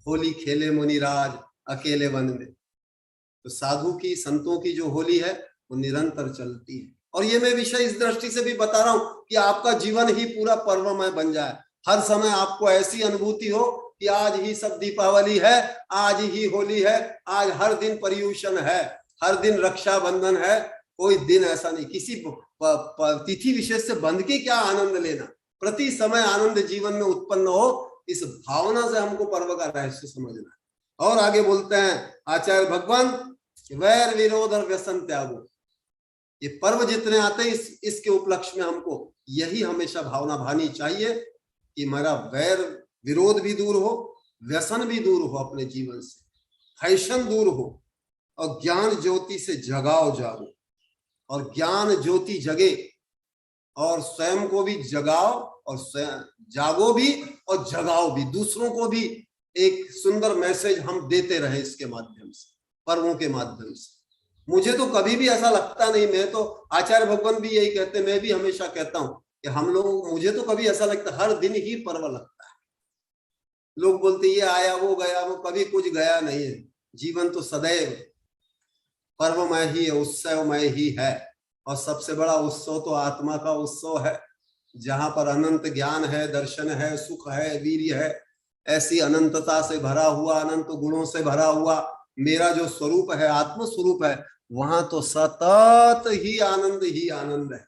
होली खेले मुनिराज अकेले वन में, तो साधु की, संतों की जो होली है वो निरंतर चलती है। और ये मैं विषय इस दृष्टि से भी बता रहा हूं कि आपका जीवन ही पूरा पर्वमय बन जाए। हर समय आपको ऐसी अनुभूति हो कि आज ही सब दीपावली है, आज ही होली है, आज हर दिन पर्युषण है, हर दिन रक्षाबंधन है। कोई दिन ऐसा नहीं, किसी तिथि विशेष से बंध के क्या आनंद लेना, प्रति समय आनंद जीवन में उत्पन्न हो, इस भावना से हमको पर्व का रहस्य समझना है। और आगे बोलते हैं आचार्य भगवान, वैर विरोध और व्यसन त्यागो। ये पर्व जितने आते हैं इसके उपलक्ष्य में हमको यही हमेशा भावना भानी चाहिए कि मेरा वैर विरोध भी दूर हो, व्यसन भी दूर हो, अपने जीवन से फैशन दूर हो, और ज्ञान ज्योति से जगाओ जागो, और ज्ञान ज्योति जगे और स्वयं को भी जगाओ और स्वयं जागो भी और जगाओ भी, दूसरों को भी एक सुंदर मैसेज हम देते रहे इसके माध्यम से, पर्वों के माध्यम से। मुझे तो कभी भी ऐसा लगता नहीं, मैं तो आचार्य भगवान भी यही कहते, मैं भी हमेशा कहता हूं कि हम लोग, मुझे तो कभी ऐसा लगता हर दिन ही पर्व लगता है। लोग बोलते ये आया वो गया, वो कभी कुछ गया नहीं है। जीवन तो सदैव पर्वमय ही है, उत्सवमय ही है। और सबसे बड़ा उत्सव तो आत्मा का उत्सव है, जहां पर अनंत ज्ञान है, दर्शन है, सुख है, वीर्य है, ऐसी अनंतता से भरा हुआ, अनंत गुणों से भरा हुआ मेरा जो स्वरूप है, आत्म स्वरूप है, वहां तो सतत ही आनंद है।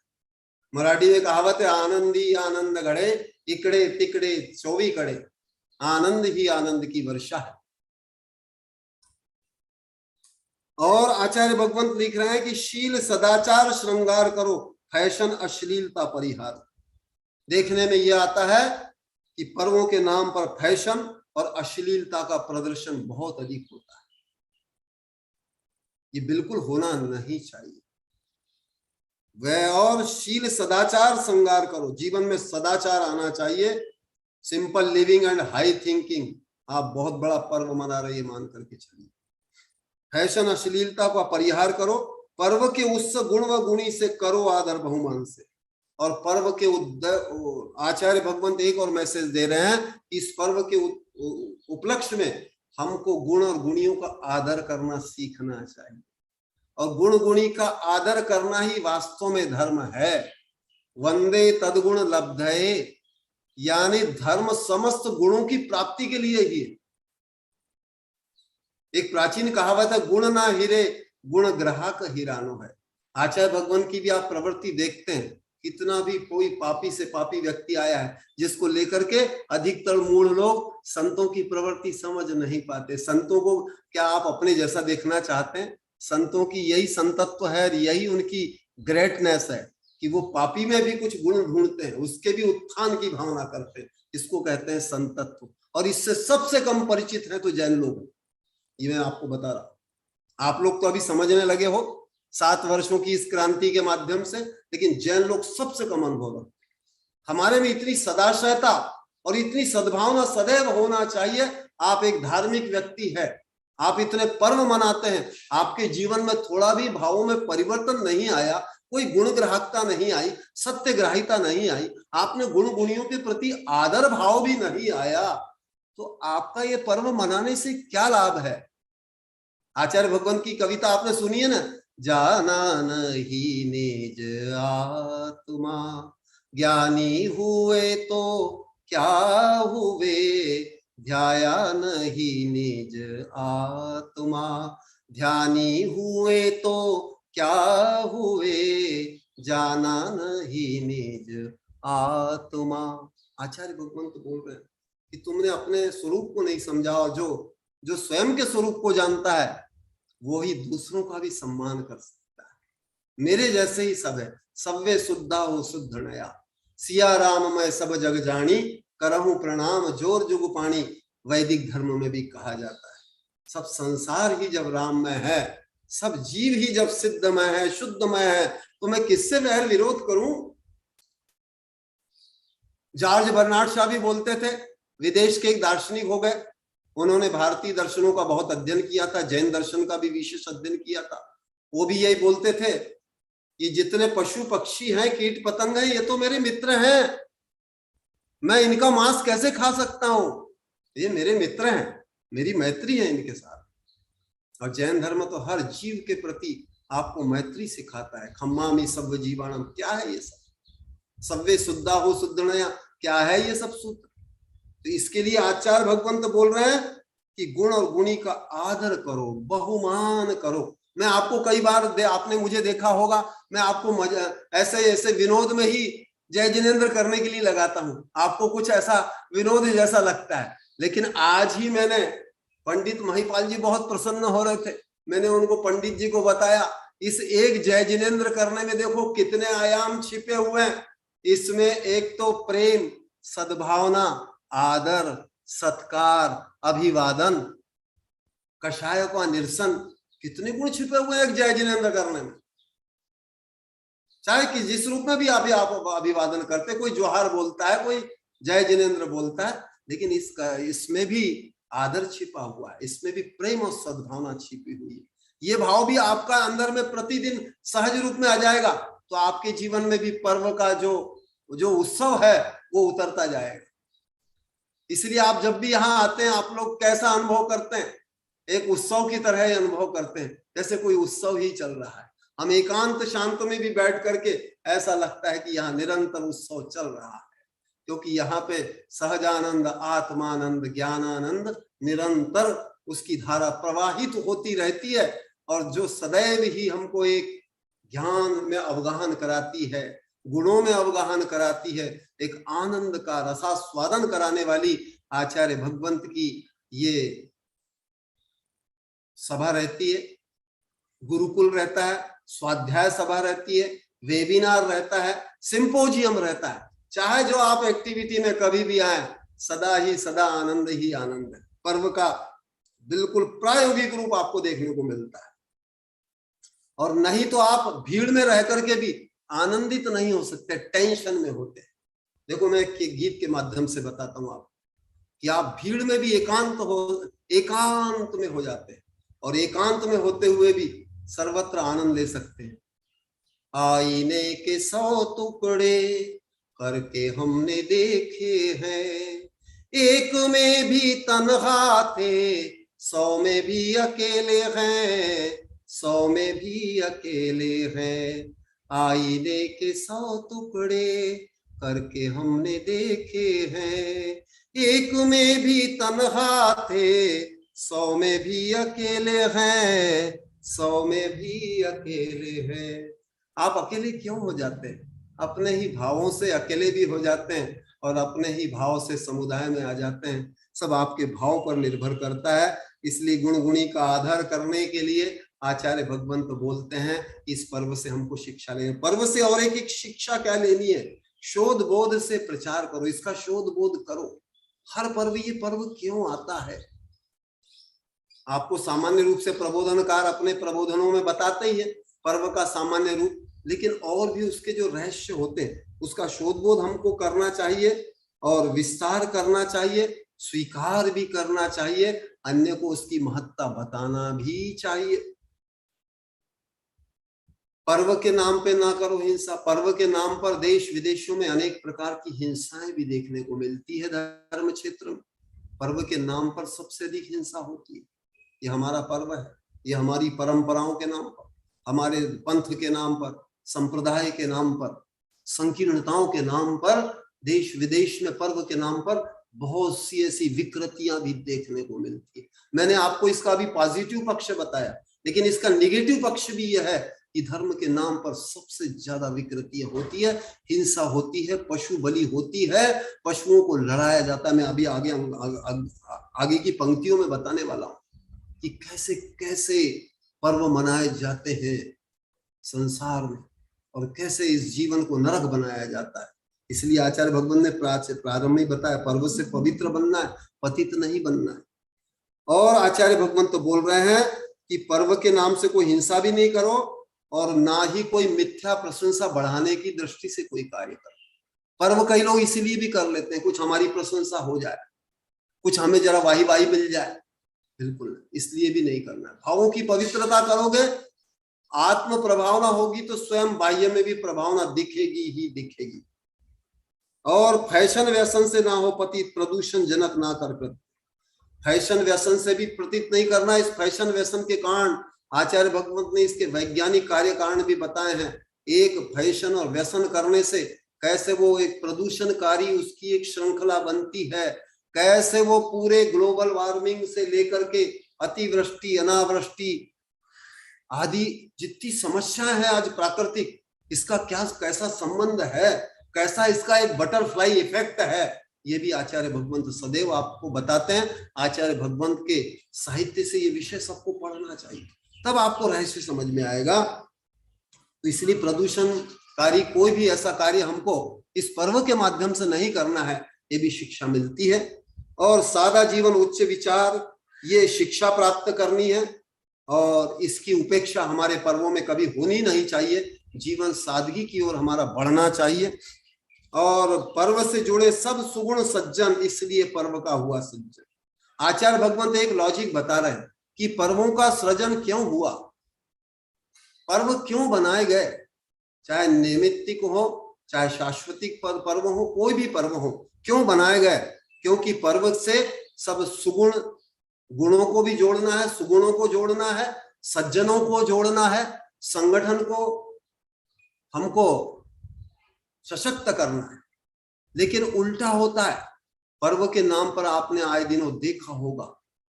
मराठी में कहावत है, आनंदी आनंद घड़े इकड़े तिकड़े चौवी कड़े, आनंद ही आनंद की वर्षा है। और आचार्य भगवंत लिख रहे हैं कि शील सदाचार श्रृंगार करो, फैशन अश्लीलता परिहार। देखने में यह आता है कि पर्वों के नाम पर फैशन और अश्लीलता का प्रदर्शन बहुत अधिक होता है। ये बिल्कुल होना नहीं चाहिए। वह और शील सदाचार श्रृंगार करो, जीवन में सदाचार आना चाहिए। Simple living and high thinking, आप बहुत बड़ा पर्व मना रहे मान करके चलिए। फैशन अश्लीलता का परिहार करो, पर्व के उस गुण व गुणी से करो आदर बहुमान से। और पर्व के आचार्य भगवंत एक और मैसेज दे रहे हैं कि इस पर्व के उपलक्ष्य में हमको गुण और गुणियों का आदर करना सीखना चाहिए, और गुण गुणी का आदर करना ही वास्तव में धर्म है। वंदे तदगुण लब्धये, यानी धर्म समस्त गुणों की प्राप्ति के लिए ही है। एक प्राचीन कहावत है, गुण ना हीरे गुण ग्राहक हीरानो है। आचार्य भगवान की भी आप प्रवृत्ति देखते हैं, कितना भी कोई पापी से पापी व्यक्ति आया है जिसको लेकर के अधिकतर मूढ़ लोग संतों की प्रवृत्ति समझ नहीं पाते। संतों को क्या आप अपने जैसा देखना चाहते हैं? संतों की यही संतत्व है, यही उनकी ग्रेटनेस है कि वो पापी में भी कुछ गुण ढूंढते हैं, उसके भी उत्थान की भावना करते हैं। इसको कहते हैं संतत्व। और इससे सबसे कम परिचित है तो जैन लोग, ये मैं आपको बता रहा हूं। आप लोग तो अभी समझने लगे हो 7 वर्षों की इस क्रांति के माध्यम से, लेकिन जैन लोग सबसे कम अनुभव रखते। हमारे में इतनी सदाशयता और इतनी सद्भावना सदैव होना चाहिए। आप एक धार्मिक व्यक्ति है, आप इतने पर्व मनाते हैं, आपके जीवन में थोड़ा भी भावों में परिवर्तन नहीं आया, कोई गुण ग्राहकता नहीं आई, सत्यग्राहिता नहीं आई, आपने गुण गुणियों के प्रति आदर भाव भी नहीं आया, तो आपका ये पर्व मनाने से क्या लाभ है? आचार्य भगवान की कविता आपने सुनी है ना, जाना नहीं निज आत्मा, ज्ञानी हुए तो क्या हुए, ध्याया नहीं निज आत्मा, ध्यानी हुए तो क्या हुए, जाना नहीं निज आत्मा। आचार्य भगवान तो बोल रहे हैं कि तुमने अपने स्वरूप को नहीं समझा, और जो स्वयं के स्वरूप को जानता है वो ही दूसरों का भी सम्मान कर सकता है। मेरे जैसे ही सब है, सब्वे शुद्धा हो शुद्ध नया, सिया राम मैं सब जग जानी, करहूं प्रणाम जोर जुग पानी, वैदिक धर्म में भी कहा जाता है। सब संसार ही जब राम में है, सब जीव ही जब सिद्धमय है, शुद्धमय है, तो मैं किससे वैर विरोध करूं? जॉर्ज बर्नार्ड शॉ भी बोलते थे, विदेश के एक दार्शनिक हो गए, उन्होंने भारतीय दर्शनों का बहुत अध्ययन किया था, जैन दर्शन का भी विशेष अध्ययन किया था। वो भी यही बोलते थे कि जितने पशु पक्षी हैं, कीट पतंग हैं, ये तो मेरे मित्र हैं, मैं इनका मांस कैसे खा सकता हूं? ये मेरे मित्र हैं, मेरी मैत्री है इनके साथ। और जैन धर्म तो हर जीव के प्रति आपको मैत्री सिखाता है। खम्मामि सब्ब जीवाणम, क्या है ये सब? सब्वे शुद्धा हो शुद्ध नया, क्या है ये सब सूत्र? तो इसके लिए आचार्य भगवंत बोल रहे हैं कि गुण और गुणी का आदर करो, बहुमान करो। मैं आपको कई बार आपने मुझे देखा होगा, मैं आपको ऐसे विनोद में ही जय जिनेंद्र करने के लिए लगाता हूं, आपको कुछ ऐसा विनोद जैसा लगता है। लेकिन आज ही मैंने पंडित महिपाल जी बहुत प्रसन्न हो रहे थे, मैंने उनको पंडित जी को बताया, इस एक जय जिनेंद्र करने में देखो कितने आयाम छिपे हुए हैं। इसमें एक तो प्रेम, सद्भावना, आदर, सत्कार, अभिवादन, कषाय का निरसन, कितने गुण छिपे हुए हैं एक जय जिनेंद्र करने में। चाहे कि जिस रूप में भी आप अभिवादन करते, कोई जोहार बोलता है, कोई जय जिनेंद्र बोलता है, लेकिन इसमें भी आदर छिपा हुआ है, इसमें भी प्रेम और सद्भावना छिपी हुई है। ये भाव भी आपका अंदर में प्रतिदिन सहज रूप में आ जाएगा, तो आपके जीवन में भी पर्व का जो उत्सव है वो उतरता जाएगा। इसलिए आप जब भी यहाँ आते हैं, आप लोग कैसा अनुभव करते हैं? एक उत्सव की तरह ही अनुभव करते हैं, जैसे कोई उत्सव ही चल रहा है। हम एकांत शांत में भी बैठ करके ऐसा लगता है कि यहाँ निरंतर उत्सव चल रहा है, क्योंकि यहाँ पे सहजानंद, आत्मानंद, ज्ञानानंद निरंतर उसकी धारा प्रवाहित होती रहती है, और जो सदैव ही हमको एक ज्ञान में अवगाहन कराती है, गुणों में अवगाहन कराती है, एक आनंद का रसास्वादन कराने वाली आचार्य भगवंत की ये सभा रहती है। गुरुकुल रहता है, स्वाध्याय सभा रहती है, वेबिनार रहता है, सिंपोजियम रहता है। चाहे जो आप एक्टिविटी में कभी भी आए, सदा ही सदा आनंद ही आनंद है। पर्व का बिल्कुल प्रायोगिक रूप आपको देखने को मिलता है। और नहीं तो आप भीड़ में रह करके भी आनंदित नहीं हो सकते, टेंशन में होते हैं। देखो मैं एक गीत के माध्यम से बताता हूं आपको कि आप भीड़ में भी एकांत में हो जाते हैं, और एकांत में होते हुए भी सर्वत्र आनंद ले सकते हैं। आईने के 100 टुकड़े करके हमने देखे हैं, एक में भी तन्हा थे 100 में भी अकेले हैं, 100 में भी अकेले हैं। आईने के 100 टुकड़े करके हमने देखे हैं, एक में भी तन्हा थे 100 में भी अकेले हैं, 100 में भी अकेले हैं। आप अकेले क्यों हो जाते हैं? अपने ही भावों से अकेले भी हो जाते हैं और अपने ही भाव से समुदाय में आ जाते हैं। सब आपके भाव पर निर्भर करता है। इसलिए गुण गुणी का आधार करने के लिए आचार्य भगवंत बोलते हैं इस पर्व से हमको शिक्षा लेनी। पर्व से और एक शिक्षा क्या लेनी है? शोध बोध से प्रचार करो, इसका शोध बोध करो। हर पर्व, ये पर्व क्यों आता है? आपको सामान्य रूप से प्रबोधनकार अपने प्रबोधनों में बताते ही है पर्व का सामान्य रूप, लेकिन और भी उसके जो रहस्य होते हैं उसका शोध बोध हमको करना चाहिए और विस्तार करना चाहिए, स्वीकार भी करना चाहिए, अन्य को उसकी महत्ता बताना भी चाहिए। पर्व के नाम पे ना करो हिंसा। पर्व के नाम पर देश विदेशों में अनेक प्रकार की हिंसाएं भी देखने को मिलती है। धर्म क्षेत्र में पर्व के नाम पर सबसे अधिक हिंसा होती है। ये हमारा पर्व है, ये हमारी परंपराओं के नाम पर, हमारे पंथ के नाम पर, संप्रदाय के नाम पर, संकीर्णताओं के नाम पर, देश विदेश में पर्व के नाम पर बहुत सी ऐसी विकृतियां भी देखने को मिलती है। मैंने आपको इसका भी पॉजिटिव पक्ष बताया, लेकिन इसका निगेटिव पक्ष भी यह है कि धर्म के नाम पर सबसे ज्यादा विकृतियां होती है, हिंसा होती है, पशु बलि होती है, पशुओं को लड़ाया जाता है। मैं अभी आगे की पंक्तियों में बताने वाला हूं कि कैसे कैसे पर्व मनाए जाते हैं संसार में और कैसे इस जीवन को नरक बनाया जाता है। इसलिए आचार्य भगवान ने प्रारंभ में बताया पर्व से पवित्र बनना है, पतित नहीं बनना है। और आचार्य भगवान तो बोल रहे हैं कि पर्व के नाम से कोई हिंसा भी नहीं करो और ना ही कोई मिथ्या प्रशंसा बढ़ाने की दृष्टि से कोई कार्य करो। पर्व कई लोग इसीलिए भी कर लेते हैं कुछ हमारी प्रशंसा हो जाए, कुछ हमें जरा वाही वाही मिल जाए, बिल्कुल इसलिए भी नहीं करना। भावों की पवित्रता करोगे, आत्म प्रभावना होगी तो स्वयं बाह्य में भी प्रभावना दिखेगी ही दिखेगी। और फैशन व्यसन से ना हो पतित, प्रदूषण जनक ना कर। फैशन व्यसन से भी प्रतीत नहीं करना। इस फैशन व्यसन के कारण आचार्य भगवंत ने इसके वैज्ञानिक कार्य कारण भी बताए हैं। एक फैशन और व्यसन करने से कैसे वो एक प्रदूषणकारी उसकी एक श्रृंखला बनती है, कैसे वो पूरे ग्लोबल वार्मिंग से लेकर के अतिवृष्टि, अनावृष्टि आदि जितनी समस्याएं हैं आज प्राकृतिक, इसका क्या कैसा संबंध है, कैसा इसका एक बटरफ्लाई इफेक्ट है, ये भी आचार्य भगवंत सदैव आपको बताते हैं। आचार्य भगवंत के साहित्य से ये विषय सबको पढ़ना चाहिए, तब आपको रहस्य समझ में आएगा। तो इसलिए प्रदूषणकारी कोई भी ऐसा कार्य हमको इस पर्व के माध्यम से नहीं करना है, ये भी शिक्षा मिलती है। और सादा जीवन उच्च विचार, ये शिक्षा प्राप्त करनी है और इसकी उपेक्षा हमारे पर्वों में कभी होनी नहीं चाहिए। जीवन सादगी की ओर हमारा बढ़ना चाहिए। और पर्व से जुड़े सब सुगुण सज्जन, इसलिए पर्व का हुआ सज्जन। आचार्य भगवंत एक लॉजिक बता रहे हैं कि पर्वों का सृजन क्यों हुआ, पर्व क्यों बनाए गए, चाहे नैमित्तिक हो चाहे शाश्वतिक पर्व हो, कोई भी पर्व हो, क्यों बनाए गए? क्योंकि पर्व से सब सुगुण गुणों को भी जोड़ना है, सुगुणों को जोड़ना है, सज्जनों को जोड़ना है, संगठन को हमको सशक्त करना है। लेकिन उल्टा होता है। पर्व के नाम पर आपने आए दिनों देखा होगा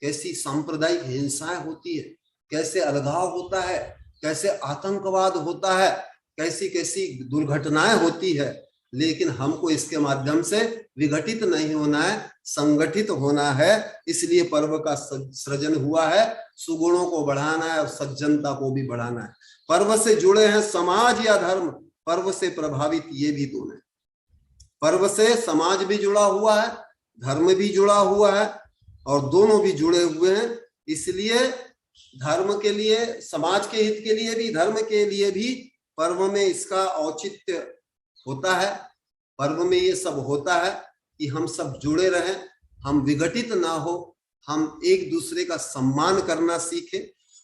कैसी सांप्रदायिक हिंसाएं होती है, कैसे अलगाव होता है, कैसे आतंकवाद होता है, कैसी कैसी दुर्घटनाएं होती है। लेकिन हमको इसके माध्यम से विघटित नहीं होना है, संगठित होना है। इसलिए पर्व का सृजन हुआ है, सुगुणों को बढ़ाना है और सज्जनता को भी बढ़ाना है। पर्व से जुड़े हैं समाज या धर्म, पर्व से प्रभावित ये भी दोनों। पर्व से समाज भी जुड़ा हुआ है, धर्म भी जुड़ा हुआ है और दोनों भी जुड़े हुए हैं। इसलिए धर्म के लिए, समाज के हित के लिए भी, धर्म के लिए भी पर्व में इसका औचित्य होता है। पर्व में ये सब होता है कि हम सब जुड़े रहें, हम विघटित ना हो, हम एक दूसरे का सम्मान करना सीखें।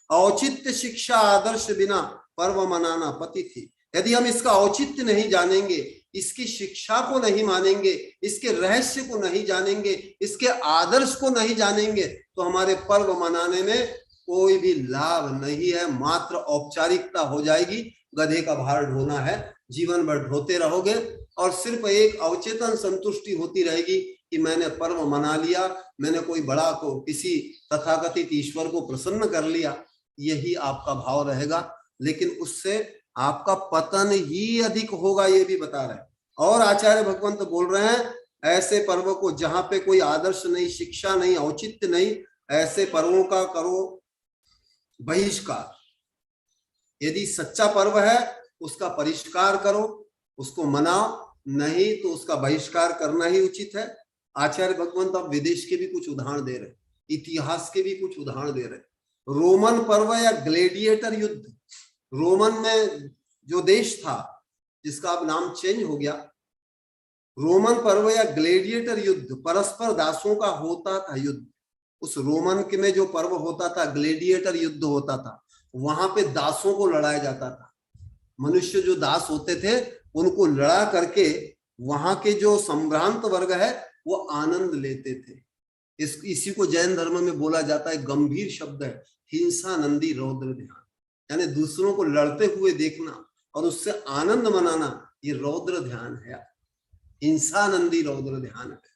औचित्य शिक्षा आदर्श बिना पर्व मनाना पति थी। यदि हम इसका औचित्य नहीं जानेंगे, इसकी शिक्षा को नहीं मानेंगे, इसके रहस्य को नहीं जानेंगे, इसके आदर्श को नहीं जानेंगे, तो हमारे पर्व मनाने में कोई भी लाभ नहीं है, मात्र औपचारिकता हो जाएगी, गधे का भार ढोना है, जीवन भर ढोते रहोगे और सिर्फ एक अवचेतन संतुष्टि होती रहेगी कि मैंने पर्व मना लिया, मैंने कोई बड़ा को किसी तथाकथित ईश्वर को प्रसन्न कर लिया, यही आपका भाव रहेगा। लेकिन उससे आपका पतन ही अधिक होगा, ये भी बता रहे हैं। और आचार्य भगवंत बोल रहे हैं ऐसे पर्व को जहां पे कोई आदर्श नहीं, शिक्षा नहीं, औचित्य नहीं, ऐसे पर्वों का करो बहिष्कार। यदि सच्चा पर्व है उसका परिष्कार करो, उसको मनाओ, नहीं तो उसका बहिष्कार करना ही उचित है। आचार्य भगवंत अब विदेश के भी कुछ उदाहरण दे रहे, इतिहास के भी कुछ उदाहरण दे रहे। रोमन पर्व या ग्लेडिएटर युद्ध, रोमन में जो देश था जिसका अब नाम चेंज हो गया, रोमन पर्व या ग्लेडिएटर युद्ध, परस्पर दासों का होता था युद्ध। उस रोमन के में जो पर्व होता था, ग्लेडिएटर युद्ध होता था, वहां पे दासों को लड़ाया जाता था। मनुष्य जो दास होते थे उनको लड़ा करके वहां के जो संभ्रांत वर्ग है वो आनंद लेते थे। इसी को जैन धर्म में बोला जाता है, गंभीर शब्द है, हिंसा नंदी रौद्र ध्यान, यानी दूसरों को लड़ते हुए देखना और उससे आनंद मनाना, ये रौद्र ध्यान है, हिंसा नंदी रौद्र ध्यान है।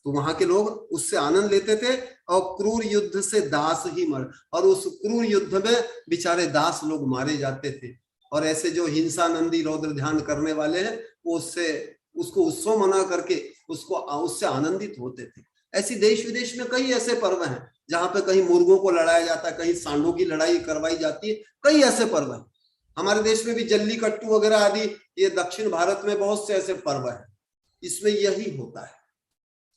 तो वहां के लोग उससे आनंद लेते थे और क्रूर युद्ध से दास ही मर, और उस क्रूर युद्ध में बेचारे दास लोग मारे जाते थे। और ऐसे जो हिंसा नंदी रौद्र ध्यान करने वाले हैं वो उसको उत्सव मना करके उससे आनंदित होते थे। ऐसी देश विदेश में कई ऐसे पर्व हैं जहां पे कहीं मुर्गों को लड़ाया जाता है, कहीं सांडों की लड़ाई करवाई जाती है, कई ऐसे पर्व हैं। हमारे देश में भी जल्लीकट्टू वगैरह आदि, ये दक्षिण भारत में बहुत से ऐसे पर्व हैं, इसमें यही होता है।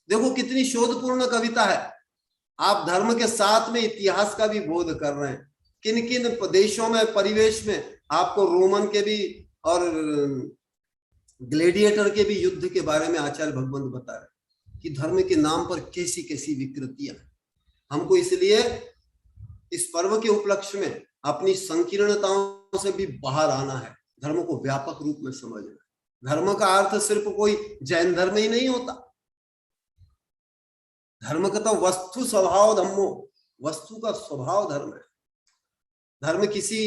देखो कितनी शोधपूर्ण कविता है। आप धर्म के साथ में इतिहास का भी बोध कर रहे हैं। किन किन देशों में, परिवेश में आपको रोमन के भी और ग्लेडिएटर के भी युद्ध के बारे में आचार्य भगवंत बता रहे कि धर्म के नाम पर कैसी कैसी विकृतियां। हमको इसलिए इस पर्व के उपलक्ष्य में अपनी संकीर्णताओं से भी बाहर आना है, धर्म को व्यापक रूप में समझना। धर्म का अर्थ सिर्फ कोई जैन धर्म ही नहीं होता। धर्म का तो वस्तु स्वभाव धम्मो, वस्तु का स्वभाव धर्म है। धर्म किसी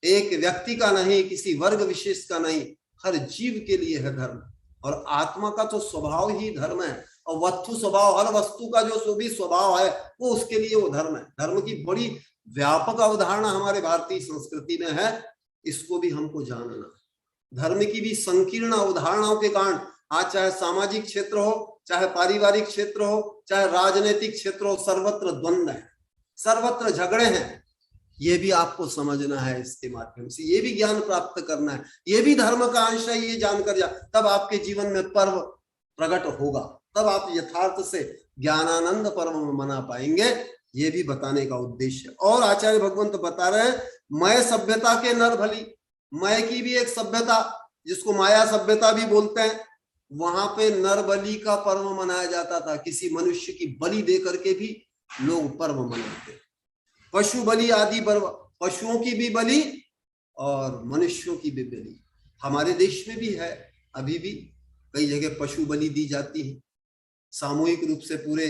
एक व्यक्ति का नहीं, किसी वर्ग विशेष का नहीं, हर जीव के लिए है धर्म। और आत्मा का तो स्वभाव ही धर्म है, और वस्तु स्वभाव, हर वस्तु का जो भी स्वभाव है वो उसके लिए वो धर्म है। धर्म की बड़ी व्यापक अवधारणा हमारे भारतीय संस्कृति में है, इसको भी हमको जानना। धर्म की भी संकीर्ण अवधारणाओं के कारण आज चाहे सामाजिक क्षेत्र हो, चाहे पारिवारिक क्षेत्र हो, चाहे राजनीतिक क्षेत्र हो, सर्वत्र द्वंद्व है, सर्वत्र झगड़े हैं। ये भी आपको समझना है, इसके माध्यम से ये भी ज्ञान प्राप्त करना है, ये भी धर्म का अंश है। ये जानकर जा, तब आपके जीवन में पर्व प्रकट होगा, तब आप यथार्थ से ज्ञानानंद पर्व मना पाएंगे। ये भी बताने का उद्देश्य। और आचार्य भगवंत बता रहे हैं, मय सभ्यता के नर भली, मय की भी एक सभ्यता जिसको माया सभ्यता भी बोलते हैं, वहां पे नर बलि का पर्व मनाया जाता था। किसी मनुष्य की बलि दे करके भी लोग पर्व मनाते। पशु बलि आदि पर्व, पशुओं की भी बलि और मनुष्यों की भी बलि हमारे देश में भी है। अभी भी कई जगह पशु बलि दी जाती है, सामूहिक रूप से पूरे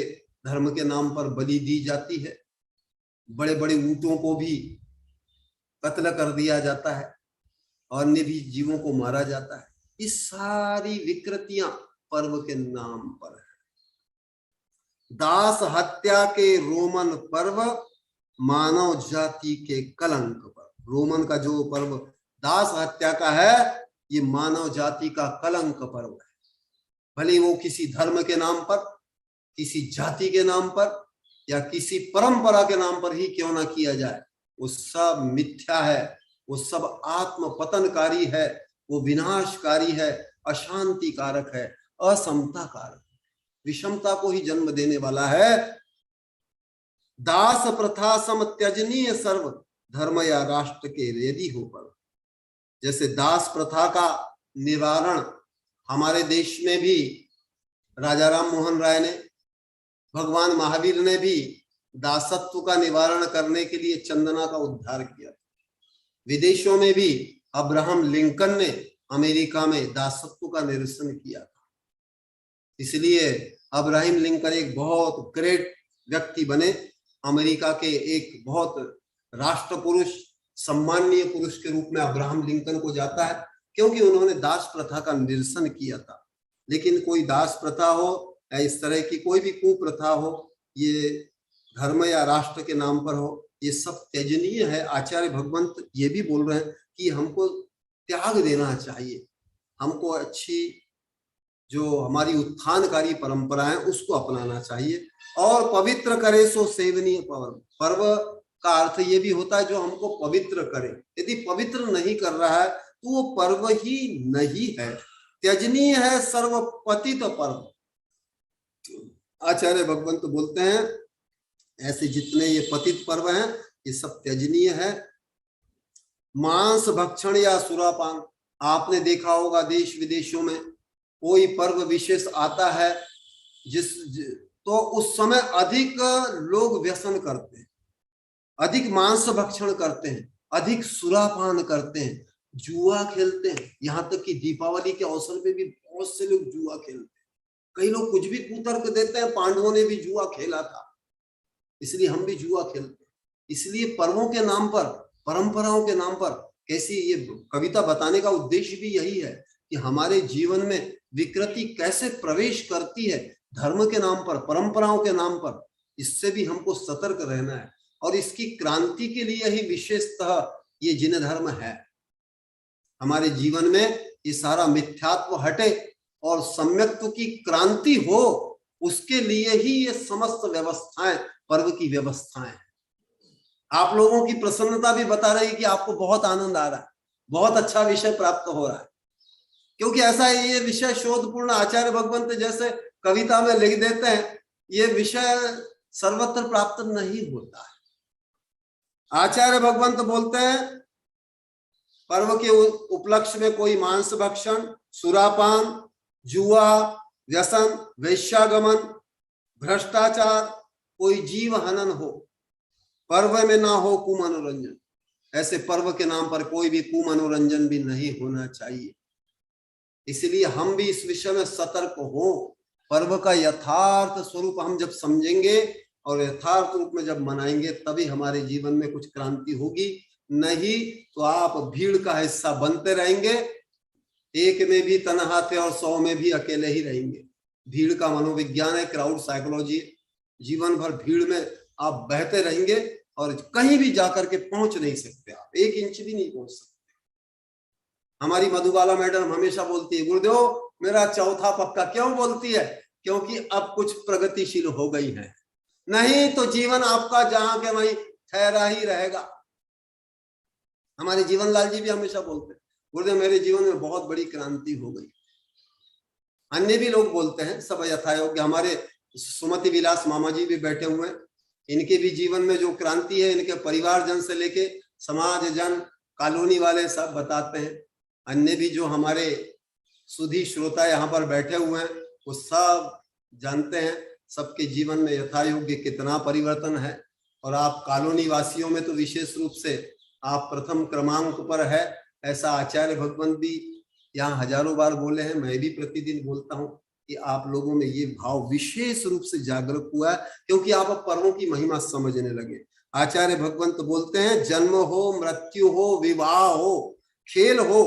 धर्म के नाम पर बलि दी जाती है। बड़े बड़े ऊंटों को भी कत्ल कर दिया जाता है और अन्य भी जीवों को मारा जाता है। इस सारी विकृतियां पर्व के नाम पर है। दास हत्या के रोमन पर्व मानव जाति के कलंक पर। रोमन का जो पर्व दास हत्या का है, ये मानव जाति का कलंक पर्व है। भले वो किसी धर्म के नाम पर, किसी जाति के नाम पर या किसी परंपरा के नाम पर ही क्यों ना किया जाए, वो सब मिथ्या है, वो सब आत्म पतनकारी है, वो विनाशकारी है, अशांति कारक है, असमता कारक, विषमता को ही जन्म देने वाला है। दास प्रथा सम त्यजनीय सर्व धर्म या राष्ट्र के यदि हो पर। जैसे दास प्रथा का निवारण हमारे देश में भी राजा राम मोहन राय ने, भगवान महावीर ने भी दासत्व का निवारण करने के लिए चंदना का उद्धार किया। विदेशों में भी अब्राहम लिंकन ने अमेरिका में दासत्व का निरसन किया था। इसलिए अब्राहम लिंकन एक बहुत ग्रेट व्यक्ति बने, अमेरिका के एक बहुत राष्ट्र पुरुष, सम्माननीय पुरुष के रूप में अब्राहम लिंकन को जाता है, क्योंकि उन्होंने दास प्रथा का निरसन किया था। लेकिन कोई दास प्रथा हो या इस तरह की कोई भी कुप्रथा हो, ये धर्म या राष्ट्र के नाम पर हो, ये सब त्यजनीय है। आचार्य भगवंत ये भी बोल रहे हैं कि हमको त्याग देना चाहिए, हमको अच्छी जो हमारी उत्थानकारी परंपरा है उसको अपनाना चाहिए। और पवित्र करे सो सेवनीय पर्व, पर्व का अर्थ ये भी होता है जो हमको पवित्र करे। यदि पवित्र नहीं कर रहा है तो वो पर्व ही नहीं है, त्यजनीय है सर्वपतित पर्व। आचार्य भगवंत बोलते हैं ऐसे जितने ये पतित पर्व हैं ये सब त्यजनीय है। मांस भक्षण या सुरापान, आपने देखा होगा देश विदेशों में कोई पर्व विशेष आता है तो उस समय अधिक लोग व्यसन करते हैं, अधिक मांस भक्षण करते हैं, अधिक सुरापान करते हैं, जुआ खेलते हैं। यहाँ तक कि दीपावली के अवसर पे भी बहुत से लोग जुआ खेलते हैं। कई लोग कुछ भी कुतर्क देते हैं, पांडवों ने भी जुआ खेला था इसलिए हम भी जुआ खेलते हैं। इसलिए पर्वों के नाम पर, परंपराओं के नाम पर, कैसी ये कविता बताने का उद्देश्य भी यही है कि हमारे जीवन में विकृति कैसे प्रवेश करती है धर्म के नाम पर, परंपराओं के नाम पर, इससे भी हमको सतर्क रहना है। और इसकी क्रांति के लिए ही विशेषतः ये जिन धर्म है। हमारे जीवन में ये सारा मिथ्यात्व हटे और सम्यक्त्व की क्रांति हो, उसके लिए ही ये समस्त व्यवस्थाएं, पर्व की व्यवस्थाएं। आप लोगों की प्रसन्नता भी बता रही कि आपको बहुत आनंद आ रहा है, बहुत अच्छा विषय प्राप्त हो रहा है, क्योंकि ऐसा है ये विषय शोधपूर्ण। आचार्य भगवंत जैसे कविता में लिख देते हैं, ये विषय सर्वत्र प्राप्त नहीं होता है। आचार्य भगवंत बोलते हैं पर्व के उपलक्ष्य में कोई मांस भक्षण, सुरापान, जुआ, व्यसन, वैश्यागमन, भ्रष्टाचार, कोई जीव हनन हो, पर्व में ना हो कुमनोरंजन। ऐसे पर्व के नाम पर कोई भी कुमनोरंजन भी नहीं होना चाहिए। इसलिए हम भी इस विषय में सतर्क हो। पर्व का यथार्थ स्वरूप हम जब समझेंगे और यथार्थ रूप में जब मनाएंगे तभी हमारे जीवन में कुछ क्रांति होगी। नहीं तो आप भीड़ का हिस्सा बनते रहेंगे, एक में भी तन्हा थे और 100 में भी अकेले ही रहेंगे। भीड़ का मनोविज्ञान है, क्राउड साइकोलॉजी। जीवन भर भीड़ में आप बहते रहेंगे और कहीं भी जाकर के पहुंच नहीं सकते, आप 1 इंच भी नहीं पहुंच सकते। हमारी मधुबाला मैडम हमेशा बोलती है, गुरुदेव मेरा चौथा पक्का। क्यों बोलती है? क्योंकि अब कुछ प्रगतिशील हो गई है, नहीं तो जीवन आपका जहां के वहीं ठहरा ही रहेगा। हमारे जीवन लाल जी भी हमेशा बोलते हैं, गुरुदेव मेरे जीवन में बहुत बड़ी क्रांति हो गई। अन्य भी लोग बोलते हैं, सब यथायोग्य। हमारे सुमति विलास मामा जी भी बैठे हुए हैं, इनके भी जीवन में जो क्रांति है, इनके परिवार जन से लेके समाज जन, कॉलोनी वाले सब बताते हैं। अन्य भी जो हमारे सुधी श्रोता यहाँ पर बैठे हुए हैं वो सब जानते हैं, सबके जीवन में यथायोग्य कितना परिवर्तन है। और आप कॉलोनी वासियों में तो विशेष रूप से आप प्रथम क्रमांक पर है, ऐसा आचार्य भगवंत भी यहाँ हजारों बार बोले हैं। मैं भी प्रतिदिन बोलता हूँ कि आप लोगों में ये भाव विशेष रूप से जागरूक हुआ है, क्योंकि आप अब पर्वों की महिमा समझने लगे। आचार्य भगवंत बोलते हैं, जन्म हो, मृत्यु हो, विवाह हो, खेल हो,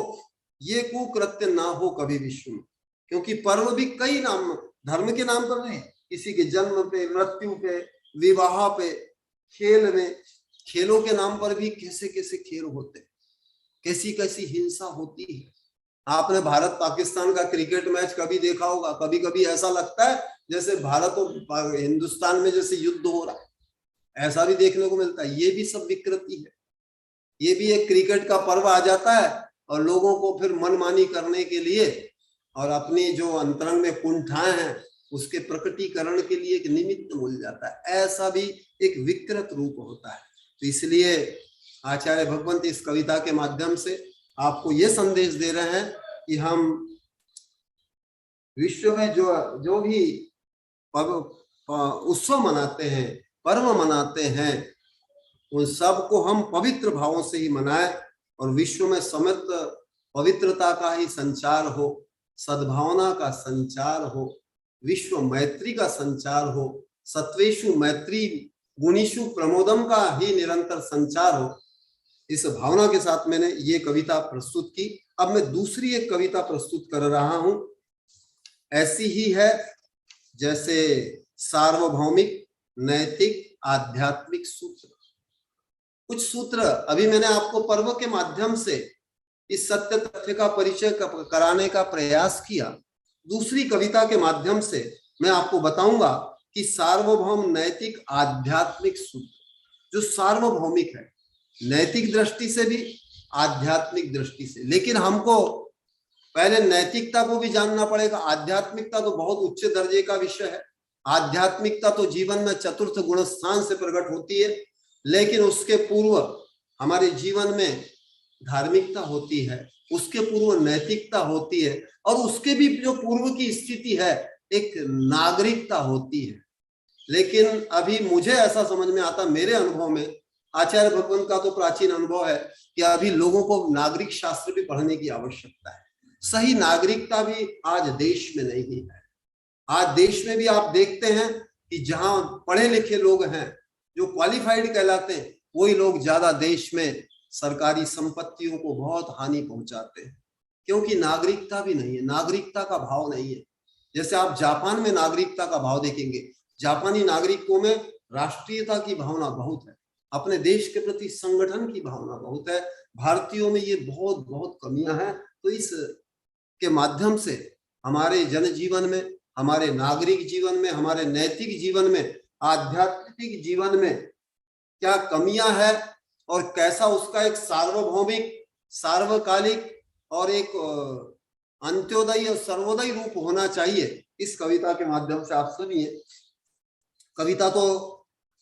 ये कुकृत्य ना हो कभी विश्व में। क्योंकि पर्व भी कई नाम, धर्म के नाम पर नहीं, किसी के जन्म पे, मृत्यु पे, विवाह पे, खेल में, खेलों के नाम पर भी कैसे कैसे खेल होते, कैसी कैसी हिंसा होती है। आपने भारत पाकिस्तान का क्रिकेट मैच कभी देखा होगा? कभी कभी ऐसा लगता है जैसे भारत और हिंदुस्तान में जैसे युद्ध हो रहा है, ऐसा भी देखने को मिलता है। ये भी सब विकृति है। ये भी एक क्रिकेट का पर्व आ जाता है और लोगों को फिर मनमानी करने के लिए और अपनी जो अंतरंग में कुंठाएं हैं उसके प्रकटीकरण के लिए एक निमित्त मिल जाता है। ऐसा भी एक विकृत रूप होता है। तो इसलिए आचार्य भगवंत इस कविता के माध्यम से आपको ये संदेश दे रहे हैं कि हम विश्व में जो भी उत्सव मनाते हैं, पर्व मनाते हैं, उन सब को हम पवित्र भावों से ही मनाएं और विश्व में समस्त पवित्रता का ही संचार हो, सद्भावना का संचार हो, विश्व मैत्री का संचार हो, सत्वेषु मैत्री गुणीषु प्रमोदम का ही निरंतर संचार हो। इस भावना के साथ मैंने ये कविता प्रस्तुत की। अब मैं दूसरी एक कविता प्रस्तुत कर रहा हूं, ऐसी ही है जैसे सार्वभौमिक नैतिक आध्यात्मिक सूत्र। कुछ सूत्र अभी मैंने आपको पर्व के माध्यम से इस सत्य तथ्य का परिचय कराने का प्रयास किया। दूसरी कविता के माध्यम से मैं आपको बताऊंगा कि सार्वभौम नैतिक आध्यात्मिक सूत्र जो सार्वभौमिक है, नैतिक दृष्टि से भी आध्यात्मिक दृष्टि से। लेकिन हमको पहले नैतिकता को भी जानना पड़ेगा। आध्यात्मिकता तो बहुत उच्च दर्जे का विषय है। आध्यात्मिकता तो जीवन में चतुर्थ गुण स्थान से प्रकट होती है, लेकिन उसके पूर्व हमारे जीवन में धार्मिकता होती है, उसके पूर्व नैतिकता होती है, और उसके भी जो पूर्व की स्थिति है एक नागरिकता होती है। लेकिन अभी मुझे ऐसा समझ में आता, मेरे अनुभव में, आचार्य भगवंत का तो प्राचीन अनुभव है कि अभी लोगों को नागरिक शास्त्र भी पढ़ने की आवश्यकता है। सही नागरिकता भी आज देश में नहीं है। आज देश में भी आप देखते हैं कि जहां पढ़े लिखे लोग हैं, जो क्वालिफाइड कहलाते हैं, वही लोग ज्यादा देश में सरकारी संपत्तियों को बहुत हानि पहुंचाते हैं, क्योंकि नागरिकता भी नहीं है, नागरिकता का भाव नहीं है। जैसे आप जापान में नागरिकता का भाव देखेंगे, जापानी नागरिकों में राष्ट्रीयता की भावना बहुत है, अपने देश के प्रति संगठन की भावना बहुत है। भारतीयों में ये बहुत बहुत कमियां हैं। तो इस के माध्यम से हमारे जनजीवन में, हमारे नागरिक जीवन में, हमारे नैतिक जीवन में, आध्यात्मिक जीवन में क्या कमियां है और कैसा उसका एक सार्वभौमिक, सार्वकालिक और एक अंत्योदय और सर्वोदय रूप होना चाहिए, इस कविता के माध्यम से आप सुनिए। कविता तो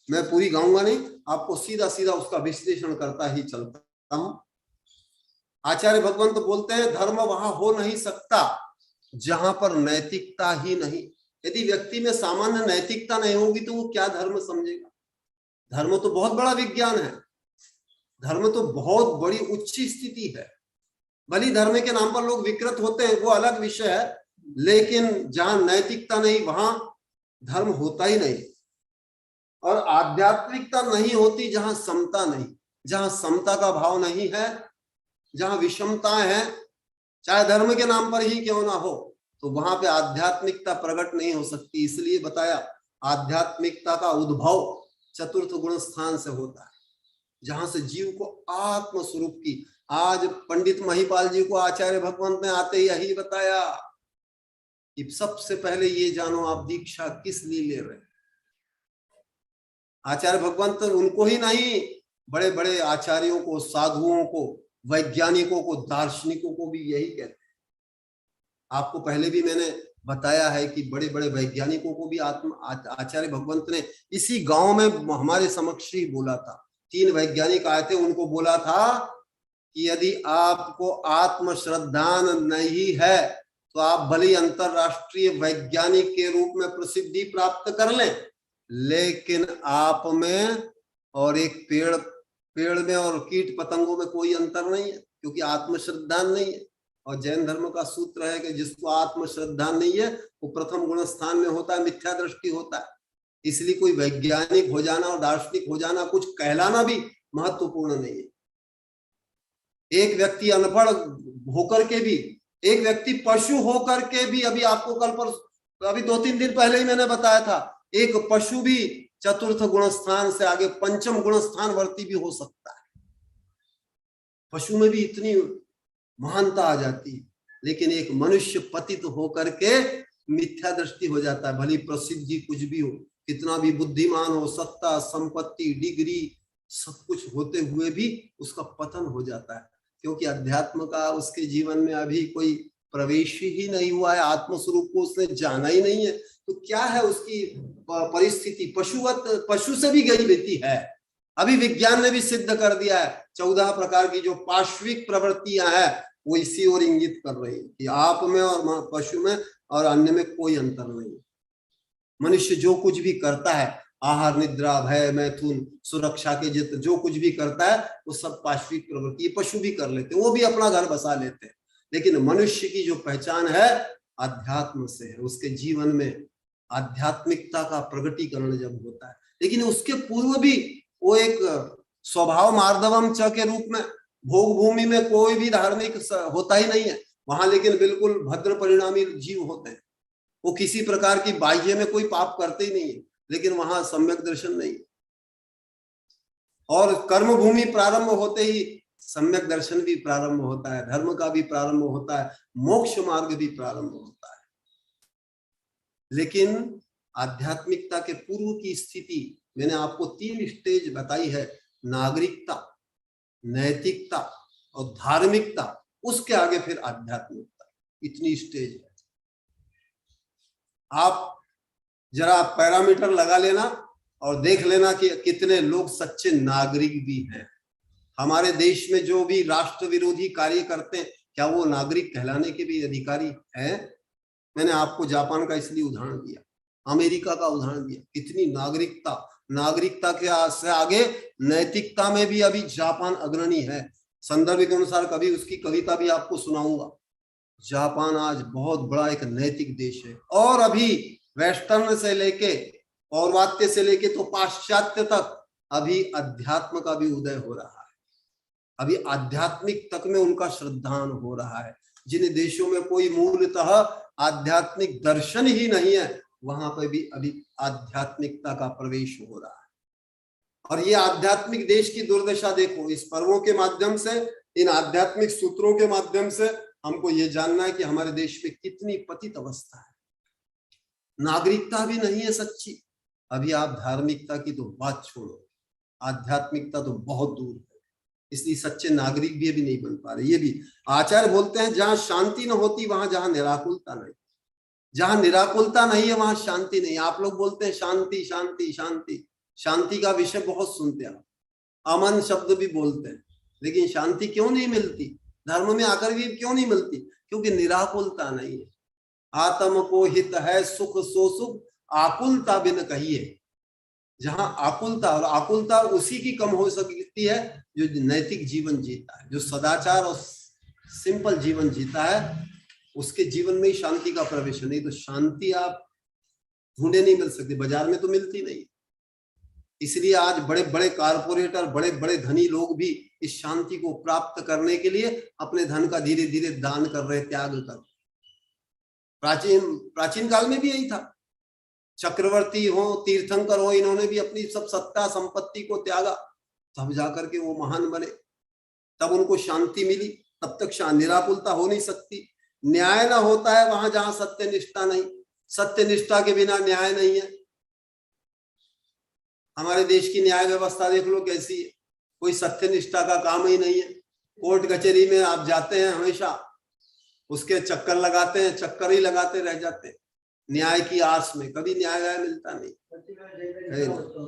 मैं पूरी गाऊंगा नहीं, आपको सीधा सीधा उसका विश्लेषण करता ही चलता हूं। आचार्य भगवंत बोलते हैं, धर्म वहां हो नहीं सकता जहां पर नैतिकता ही नहीं। यदि व्यक्ति में सामान्य नैतिकता नहीं होगी तो वो क्या धर्म समझेगा। धर्म तो बहुत बड़ा विज्ञान है, धर्म तो बहुत बड़ी उच्च स्थिति है। भली धर्म के नाम पर लोग विकृत होते हैं, वो अलग विषय है, लेकिन जहां नैतिकता नहीं वहां धर्म होता ही नहीं। और आध्यात्मिकता नहीं होती जहां समता नहीं, जहां समता का भाव नहीं है, जहां विषमताएं हैं, चाहे धर्म के नाम पर ही क्यों ना हो, तो वहां पे आध्यात्मिकता प्रकट नहीं हो सकती। इसलिए बताया, आध्यात्मिकता का उद्भव चतुर्थ गुण स्थान से होता है, जहां से जीव को आत्म स्वरूप की। आज पंडित महिपाल जी को आचार्य भगवंत ने आते ही यही बताया कि सबसे पहले ये जानो आप दीक्षा किस लिए ले रहे हैं। आचार्य भगवंत उनको ही नहीं, बड़े बड़े आचार्यों को, साधुओं को, वैज्ञानिकों को, दार्शनिकों को भी यही कहते हैं। आपको पहले भी मैंने बताया है कि बड़े बड़े वैज्ञानिकों को भी आचार्य भगवंत ने इसी गांव में हमारे समक्ष ही बोला था। 3 वैज्ञानिक आए थे, उनको बोला था कि यदि आपको आत्म श्रद्धान नहीं है तो आप भले अंतरराष्ट्रीय वैज्ञानिक के रूप में प्रसिद्धि प्राप्त कर लें, लेकिन आप में और एक पेड़ में और कीट पतंगों में कोई अंतर नहीं है, क्योंकि आत्मश्रद्धा नहीं है। और जैन धर्म का सूत्र है कि जिसको आत्मश्रद्धा नहीं है वो प्रथम गुण स्थान में होता है, मिथ्या दृष्टि होता है। इसलिए कोई वैज्ञानिक हो जाना और दार्शनिक हो जाना, कुछ कहलाना भी महत्वपूर्ण नहीं है। एक व्यक्ति अनपढ़ होकर के भी, एक व्यक्ति पशु होकर के भी, अभी आपको अभी 2-3 दिन पहले ही मैंने बताया था, एक पशु भी चतुर्थ गुण स्थान से आगे पंचम गुण स्थान वर्ती भी हो सकता है। पशु में भी इतनी महानता आ जाती है, लेकिन एक मनुष्य पतित होकर के मिथ्या दृष्टि हो जाता है। भली प्रसिद्धि कुछ भी हो, कितना भी बुद्धिमान हो, सत्ता, संपत्ति, डिग्री, सब कुछ होते हुए भी उसका पतन हो जाता है, क्योंकि अध्यात्म का उसके जीवन में अभी कोई प्रवेश ही नहीं हुआ है, आत्मस्वरूप को उसने जाना ही नहीं है। तो क्या है उसकी परिस्थिति, पशु से भी गई रहती है। अभी विज्ञान ने भी सिद्ध कर दिया है, 14 प्रकार की जो पाश्विक प्रवृत्तियां हैं वो इसी ओर इंगित कर रही है कि आप में और पशु में और अन्य में कोई अंतर नहीं है। मनुष्य जो कुछ भी करता है आहार निद्रा भय मैथुन सुरक्षा के जित जो कुछ भी करता है वो सब पाशविक प्रवृत्ति, पशु भी कर लेते हैं, वो भी अपना घर बसा लेते हैं। लेकिन मनुष्य की जो पहचान है अध्यात्म से है, उसके जीवन में आध्यात्मिकता का प्रगटीकरण जब होता है। लेकिन उसके पूर्व भी वो एक स्वभाव मार्दवम च के रूप में भोग भूमि में कोई भी धार्मिक होता ही नहीं है वहां, लेकिन बिल्कुल भद्र परिणामी जीव होते हैं। वो किसी प्रकार की बाह्य में कोई पाप करते ही नहीं है, लेकिन वहां सम्यक दर्शन नहीं है। और कर्म भूमि प्रारंभ होते ही सम्यक दर्शन भी प्रारंभ होता है, धर्म का भी प्रारंभ होता है, मोक्ष मार्ग भी प्रारंभ होता है। लेकिन आध्यात्मिकता के पूर्व की स्थिति मैंने आपको 3 स्टेज बताई है, नागरिकता, नैतिकता और धार्मिकता, उसके आगे फिर आध्यात्मिकता, इतनी स्टेज है। आप जरा पैरामीटर लगा लेना और देख लेना कि कितने लोग सच्चे नागरिक भी हैं। हमारे देश में जो भी राष्ट्र विरोधी कार्य करते हैं, क्या वो नागरिक कहलाने के भी अधिकारी हैं? मैंने आपको जापान का इसलिए उदाहरण दिया, अमेरिका का उदाहरण दिया। कितनी नागरिकता के से आगे नैतिकता में भी अभी जापान अग्रणी है। संदर्भ के अनुसार कभी उसकी कविता भी आपको सुनाऊंगा। जापान आज बहुत बड़ा एक नैतिक देश है, और अभी वेस्टर्न से लेके पौर्वात्य से लेके तो पाश्चात्य तक अभी अध्यात्म का भी उदय हो रहा है। अभी आध्यात्मिक तक में उनका श्रद्धान हो रहा है। जिन देशों में कोई मूलतः आध्यात्मिक दर्शन ही नहीं है, वहां पर भी अभी आध्यात्मिकता का प्रवेश हो रहा है। और ये आध्यात्मिक देश की दुर्दशा देखो, इस पर्वों के माध्यम से, इन आध्यात्मिक सूत्रों के माध्यम से हमको ये जानना है कि हमारे देश में कितनी पतित अवस्था है। नागरिकता भी नहीं है सच्ची। अभी आप धार्मिकता की तो बात छोड़ो, आध्यात्मिकता तो बहुत दूर है। इसलिए सच्चे नागरिक भी अभी नहीं बन पा रहे। ये भी आचार्य बोलते हैं, जहां शांति न होती वहां जहां निराकुलता नहीं, जहां निराकुलता नहीं है वहां शांति नहीं। आप लोग बोलते हैं शांति शांति शांति, शांति का विषय बहुत सुनते हैं, अमन शब्द भी बोलते हैं, लेकिन शांति क्यों नहीं मिलती? धर्म में आकर भी क्यों नहीं मिलती? क्योंकि निराकुलता नहीं है। आत्म को हित है सुख सो सुख, आकुलता बिन कहिए। जहां आकुलता, और आकुलता उसी की कम हो सकती है जो नैतिक जीवन जीता है, जो सदाचार और सिंपल जीवन जीता है, उसके जीवन में ही शांति का प्रवेश है। नहीं तो शांति आप ढूंढे नहीं मिल सकती, बाजार में तो मिलती नहीं। इसलिए आज बड़े बड़े कारपोरेटर, बड़े बड़े धनी लोग भी इस शांति को प्राप्त करने के लिए अपने धन का धीरे धीरे दान कर रहे, त्याग कर। प्राचीन काल में भी यही था। चक्रवर्ती हो, तीर्थंकर हो, इन्होंने भी अपनी सब सत्ता संपत्ति को त्यागा, तब जाकर के वो महान बने, तब उनको शांति मिली। तब तक निराकुलता हो नहीं सकती। न्याय ना होता है वहां जहां सत्य निष्ठा नहीं, सत्य निष्ठा के बिना न्याय नहीं है। हमारे देश की न्याय व्यवस्था देख लो कैसी है, कोई सत्य निष्ठा का काम ही नहीं है। कोर्ट कचहरी में आप जाते हैं, हमेशा उसके चक्कर लगाते हैं, चक्कर ही लगाते रह जाते हैं न्याय की आस में, कभी न्याय मिलता नहीं।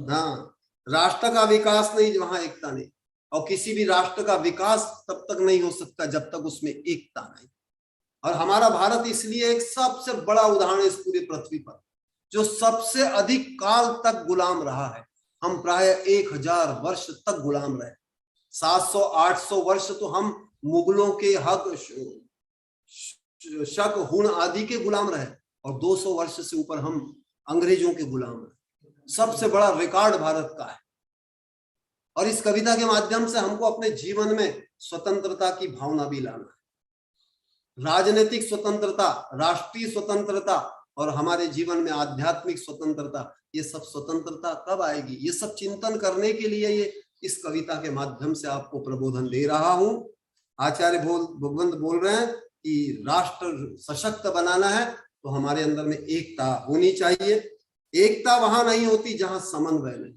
हाँ, राष्ट्र का विकास नहीं वहां एकता नहीं, और किसी भी राष्ट्र का विकास तब तक नहीं हो सकता जब तक उसमें एकता नहीं। और हमारा भारत इसलिए एक सबसे बड़ा उदाहरण है इस पूरी पृथ्वी पर, जो सबसे अधिक काल तक गुलाम रहा है। हम प्राय 1000 वर्ष तक गुलाम रहे। 700-800 वर्ष तो हम मुगलों के हक, शक, हुण आदि के गुलाम रहे, और 200 वर्ष से ऊपर हम अंग्रेजों के गुलाम रहे। सबसे बड़ा रिकॉर्ड भारत का है। और इस कविता के माध्यम से हमको अपने जीवन में स्वतंत्रता की भावना भी लाना है। राजनीतिक स्वतंत्रता, राष्ट्रीय स्वतंत्रता और हमारे जीवन में आध्यात्मिक स्वतंत्रता, ये सब स्वतंत्रता कब आएगी? ये सब चिंतन करने के लिए ये इस कविता के माध्यम से आपको प्रबोधन दे रहा हूं। आचार्य भगवंत बोल रहे हैं कि राष्ट्र सशक्त बनाना है तो हमारे अंदर में एकता होनी चाहिए। एकता वहां नहीं होती जहां समन्वय नहीं,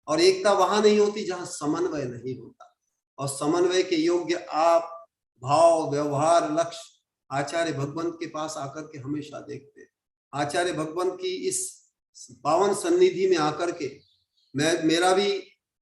और एकता वहां नहीं होती जहां समन्वय नहीं होता। और समन्वय के योग्य आप भाव, व्यवहार, लक्ष्य आचार्य भगवंत के पास आकर के हमेशा देखते हैं। आचार्य भगवंत की इस पावन सन्निधि में आकर के मेरा भी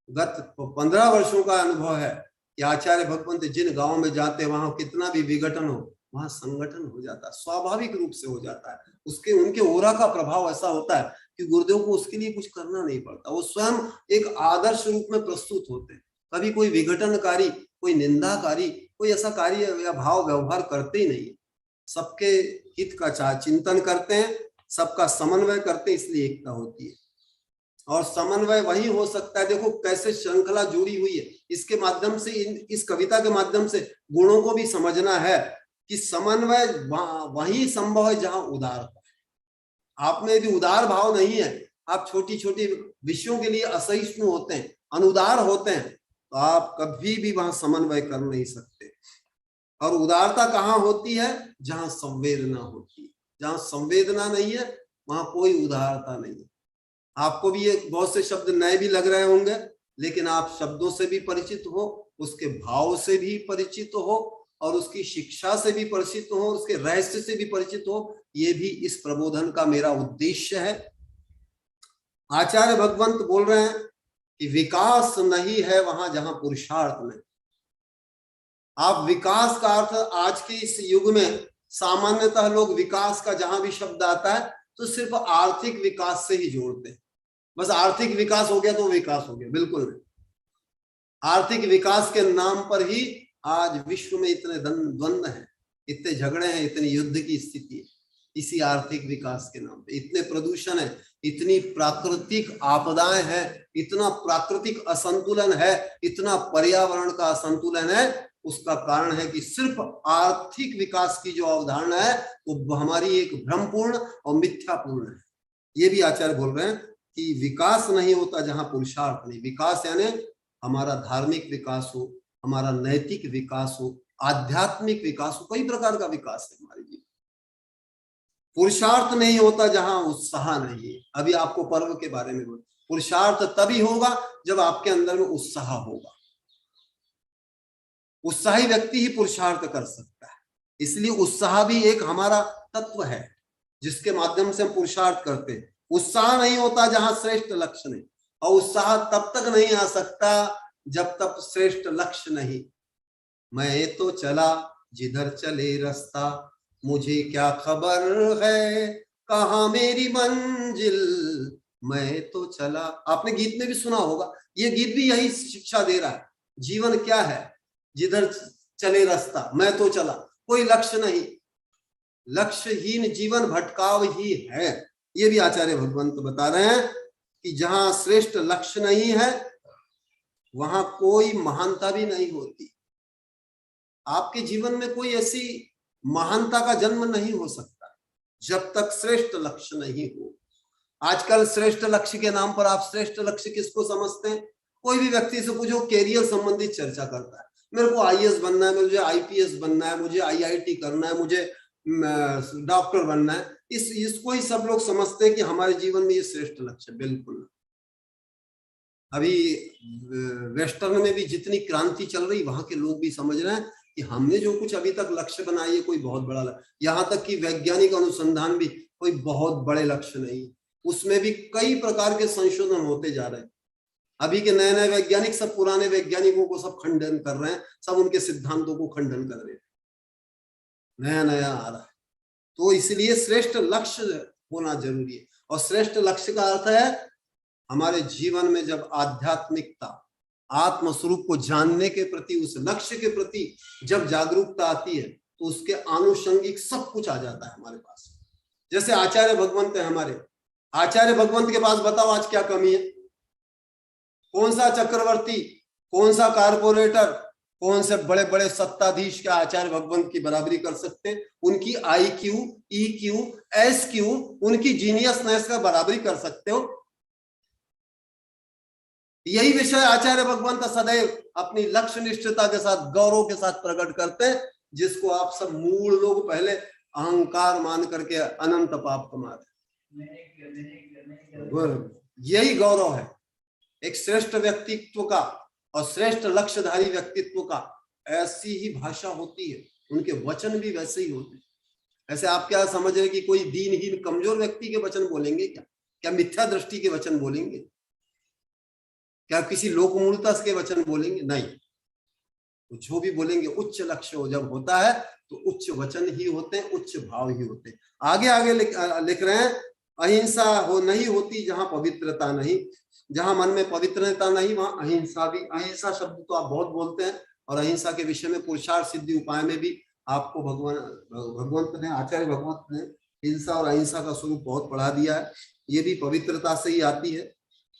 गत 15 वर्षों का अनुभव है कि आचार्य भगवंत जिन गांव में जाते हैं वहां कितना भी विघटन हो, वहां संगठन हो जाता है, स्वाभाविक रूप से हो जाता है। उनके ओरा का प्रभाव ऐसा होता है कि गुरुदेव को उसके लिए कुछ करना नहीं पड़ता, वो स्वयं एक आदर्श रूप में प्रस्तुत होते हैं। कभी कोई विघटनकारी, कोई निंदाकारी, कोई ऐसा कार्य या भाव व्यवहार करते ही नहीं। सबके हित का चिंतन करते हैं, सबका समन्वय करते हैं, इसलिए एकता होती है। और समन्वय वही हो सकता है, देखो कैसे श्रृंखला जुड़ी हुई है। इसके माध्यम से, इस कविता के माध्यम से गुणों को भी समझना है कि समन्वय वही संभव है जहां उदारता है। आप में यदि उदार भाव नहीं है, आप छोटी छोटी विषयों के लिए असहिष्णु होते हैं, अनुदार होते हैं, तो आप कभी भी वहां समन्वय कर नहीं सकते। और उदारता कहाँ होती है? जहां संवेदना होती है। जहां संवेदना नहीं है वहां कोई उदारता नहीं है। आपको भी ये बहुत से शब्द नए भी लग रहे होंगे, लेकिन आप शब्दों से भी परिचित हो, उसके भाव से भी परिचित हो, और उसकी शिक्षा से भी परिचित हो, उसके रहस्य से भी परिचित हो। ये भी इस प्रबोधन का मेरा उद्देश्य है। आचार्य भगवंत बोल रहे हैं कि विकास नहीं है वहां जहां पुरुषार्थ नहीं। आप विकास का अर्थ आज के इस युग में सामान्यतः लोग विकास का जहां भी शब्द आता है तो सिर्फ आर्थिक विकास से ही जोड़ते हैं। बस आर्थिक विकास हो गया तो विकास हो गया, बिल्कुल नहीं। आर्थिक विकास के नाम पर ही आज विश्व में इतने द्वंद्व हैं, इतने झगड़े हैं, इतनी युद्ध की स्थिति है। इसी आर्थिक विकास के नाम पे इतने प्रदूषण है, इतनी प्राकृतिक आपदाएं हैं, इतना प्राकृतिक असंतुलन है, इतना पर्यावरण का असंतुलन है। उसका कारण है कि सिर्फ आर्थिक विकास की जो अवधारणा है वो हमारी एक भ्रमपूर्ण और मिथ्यापूर्ण है। ये भी आचार्य बोल रहे हैं कि विकास नहीं होता जहां पुरुषार्थ नहीं। विकास यानी हमारा धार्मिक विकास हो, हमारा नैतिक विकास हो, आध्यात्मिक विकास हो, कई प्रकार का विकास है हमारे जीवन। पुरुषार्थ नहीं होता जहां उत्साह नहीं है। अभी आपको पर्व के बारे में बोल, पुरुषार्थ तभी होगा जब आपके अंदर में उत्साह होगा। उत्साही व्यक्ति ही पुरुषार्थ कर सकता है। इसलिए उत्साह भी एक हमारा तत्व है जिसके माध्यम से हम पुरुषार्थ करते हैं। उत्साह नहीं होता जहां श्रेष्ठ लक्ष्य नहीं, और उत्साह तब तक नहीं आ सकता जब तक श्रेष्ठ लक्ष्य नहीं। मैं तो चला जिधर चले रास्ता, मुझे क्या खबर है कहाँ मेरी मंजिल, मैं तो चला। आपने गीत में भी सुना होगा, ये गीत भी यही शिक्षा दे रहा है। जीवन क्या है? जिधर चले रास्ता, मैं तो चला, कोई लक्ष्य नहीं, लक्ष्यहीन जीवन भटकाव ही है। ये भी आचार्य भगवंत बता रहे हैं कि जहां श्रेष्ठ लक्ष्य नहीं है वहां कोई महानता भी नहीं होती। आपके जीवन में कोई ऐसी महानता का जन्म नहीं हो सकता जब तक श्रेष्ठ लक्ष्य नहीं हो। आजकल श्रेष्ठ लक्ष्य के नाम पर आप श्रेष्ठ लक्ष्य किसको समझते हैं? कोई भी व्यक्ति से पूछो, कैरियर संबंधित चर्चा करता है। मेरे को आईएएस बनना है, मुझे आईपीएस बनना है, मुझे आईआईटी करना है, मुझे डॉक्टर बनना है। इसको ही सब लोग समझते हैं कि हमारे जीवन में ये श्रेष्ठ लक्ष्य। बिल्कुल। अभी वेस्टर्न में भी जितनी क्रांति चल रही, वहां के लोग भी समझ रहे हैं कि हमने जो कुछ अभी तक लक्ष्य बनाए है कोई बहुत बड़ा लक्ष्य। यहाँ तक कि वैज्ञानिक अनुसंधान भी कोई बहुत बड़े लक्ष्य नहीं, उसमें भी कई प्रकार के संशोधन होते जा रहे हैं। अभी के नए नए वैज्ञानिक सब पुराने वैज्ञानिकों को सब खंडन कर रहे हैं, सब उनके सिद्धांतों को खंडन कर रहे हैं। नया नया आ रहा है। तो इसलिए श्रेष्ठ लक्ष्य होना जरूरी है। और श्रेष्ठ लक्ष्य का अर्थ है हमारे जीवन में जब आध्यात्मिकता, आत्म स्वरूप को जानने के प्रति, उस लक्ष्य के प्रति जब जागरूकता आती है तो उसके आनुषंगिक सब कुछ आ जाता है हमारे पास। जैसे आचार्य भगवंत है हमारे, आचार्य भगवंत के पास बताओ आज क्या कमी है? कौन सा चक्रवर्ती, कौन सा कारपोरेटर, कौन से बड़े बड़े सत्ताधीश के आचार्य भगवंत की बराबरी कर सकते हैं? उनकी IQ, EQ, SQ, उनकी जीनियसनेस का बराबरी कर सकते हो? यही विषय आचार्य भगवंत सदैव अपनी लक्ष्य निष्ठता के साथ, गौरव के साथ प्रकट करते हैं, जिसको आप सब मूल लोग पहले अहंकार मान करके अनंत पाप कमाते। यही गौरव है एक श्रेष्ठ व्यक्तित्व का और श्रेष्ठ लक्ष्यधारी व्यक्तित्व का। ऐसी ही भाषा होती है, उनके वचन भी वैसे ही होते हैं। ऐसे आप क्या समझ रहे कि कोई दीनहीन कमजोर व्यक्ति के वचन बोलेंगे? क्या मिथ्या दृष्टि के वचन बोलेंगे? क्या किसी लोकमूलता के वचन बोलेंगे? नहीं। तो जो भी बोलेंगे उच्च लक्ष्य हो जब होता है तो उच्च वचन ही होते हैं, उच्च भाव ही होते हैं। आगे आगे लिख रहे हैं अहिंसा नहीं होती जहां पवित्रता नहीं, जहां मन में पवित्रता नहीं वहां अहिंसा भी। अहिंसा शब्द तो आप बहुत बोलते हैं, और अहिंसा के विषय में पुरुषार्थ सिद्धि उपाय में भी आपको भगवंत ने, आचार्य भगवंत ने हिंसा और अहिंसा का स्वरूप बहुत पढ़ा दिया है। ये भी पवित्रता से ही आती है,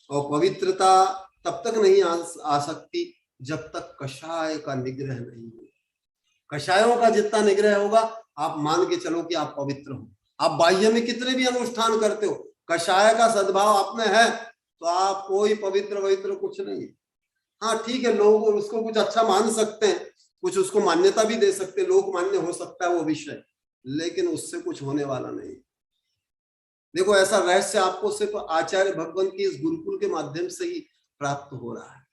और पवित्रता तब तक नहीं आ सकती जब तक कषाय का निग्रह नहीं हो। कषायों का जितना निग्रह होगा, आप मान के चलो कि आप पवित्र हो। आप बाह्य में कितने भी अनुष्ठान करते हो, कषाय का सद्भाव आप में है तो आप कोई पवित्र कुछ नहीं है। हाँ ठीक है, लोग उसको कुछ अच्छा मान सकते हैं, कुछ उसको मान्यता भी दे सकते हैं, लोक मान्य हो सकता है वो विषय, लेकिन उससे कुछ होने वाला नहीं। देखो ऐसा रहस्य आपको सिर्फ आचार्य भगवंत की इस गुरुकुल के माध्यम से ही प्राप्त हो रहा है।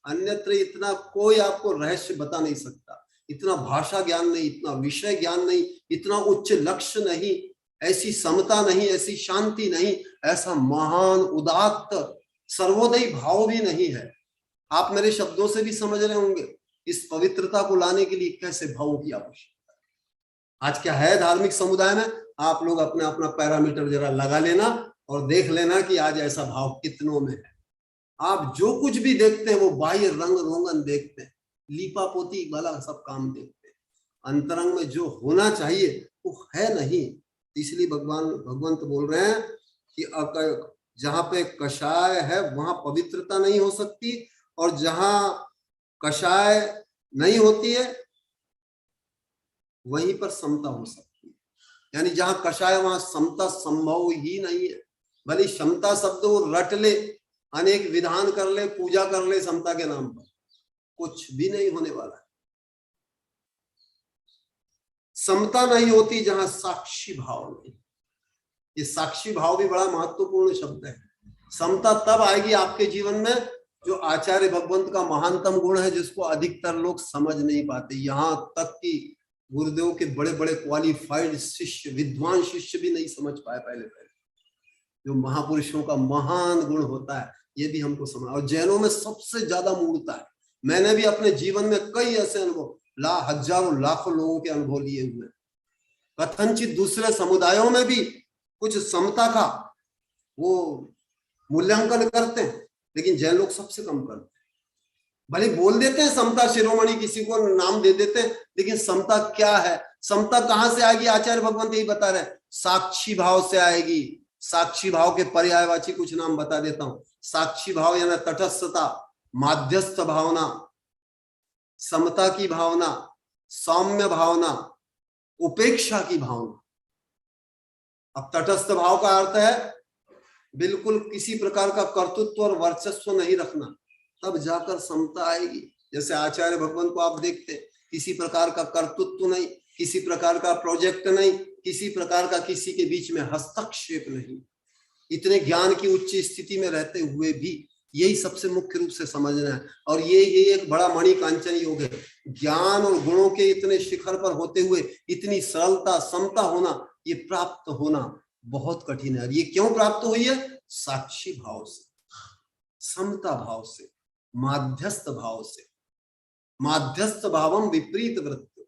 अन्यत्र इतना कोई आपको रहस्य बता नहीं सकता, इतना भाषा ज्ञान नहीं, इतना विषय ज्ञान नहीं, इतना उच्च लक्ष्य नहीं, ऐसी समता नहीं, ऐसी शांति नहीं, ऐसा महान उदात्त सर्वोदयी भाव भी नहीं है। आप मेरे शब्दों से भी समझ रहे होंगे इस पवित्रता को लाने के लिए कैसे भावों की आवश्यकता है। आज क्या है धार्मिक समुदाय में, आप लोग अपना अपना पैरामीटर जरा लगा लेना और देख लेना कि आज ऐसा भाव कितनों में है। आप जो कुछ भी देखते हैं वो बाह्य रंग रोगन देखते हैं, लीपा पोती वाला सब काम देखते हैं, अंतरंग में जो होना चाहिए वो है नहीं। इसलिए भगवंत बोल रहे हैं कि जहां पे कषाय है वहां पवित्रता नहीं हो सकती, और जहां कषाय नहीं होती है वहीं पर समता हो सकती है। यानी जहां कषाय वहां समता संभव ही नहीं है। भले समता शब्द वो रट ले, अनेक विधान कर ले, पूजा कर ले समता के नाम पर, कुछ भी नहीं होने वाला है। समता नहीं होती जहां साक्षी भाव नहीं। ये साक्षी भाव भी बड़ा महत्वपूर्ण शब्द है। समता तब आएगी आपके जीवन में जो आचार्य भगवंत का महानतम गुण है, जिसको अधिकतर लोग समझ नहीं पाते। यहां तक कि गुरुदेव के बड़े बड़े क्वालिफाइड शिष्य, विद्वान शिष्य भी नहीं समझ पाए पहले जो महापुरुषों का महान गुण होता है, ये भी हमको समझ। और जैनों में सबसे ज्यादा मूर्ता है। मैंने भी अपने जीवन में कई ऐसे अनुभव, हजारों लाखों लोगों के अनुभव लिए हुए। कथनचित दूसरे समुदायों में भी कुछ समता का वो मूल्यांकन करते हैं, लेकिन जैन लोग सबसे कम करते हैं। भले बोल देते हैं समता शिरोमणि, किसी को नाम दे देते हैं, लेकिन समता क्या है, समता कहां से आएगी? आचार्य भगवंत यही बता रहे हैं, साक्षी भाव से आएगी। साक्षी भाव के पर्यायवाची कुछ नाम बता देता हूं। साक्षी भाव यानी तटस्थता, माध्यस्थ भावना, समता की भावना, सौम्य भावना, उपेक्षा की भावना। अब तटस्थ भाव का अर्थ है बिल्कुल किसी प्रकार का कर्तृत्व और वर्चस्व नहीं रखना, तब जाकर समता आएगी। जैसे आचार्य भगवंत को आप देखते, किसी प्रकार का कर्तृत्व नहीं, किसी प्रकार का प्रोजेक्ट नहीं, किसी प्रकार का किसी के बीच में हस्तक्षेप नहीं। इतने ज्ञान की उच्च स्थिति में रहते हुए भी यही सबसे मुख्य रूप से समझना है। और ये एक बड़ा मणि कांचन योग है। ज्ञान और गुणों के इतने शिखर पर होते हुए इतनी सरलता, समता होना, ये प्राप्त होना बहुत कठिन है। ये क्यों प्राप्त हुई है? साक्षी भाव से, समता भाव से, माध्यस्थ भाव से। माध्यस्थ भावम विपरीत वृत्त।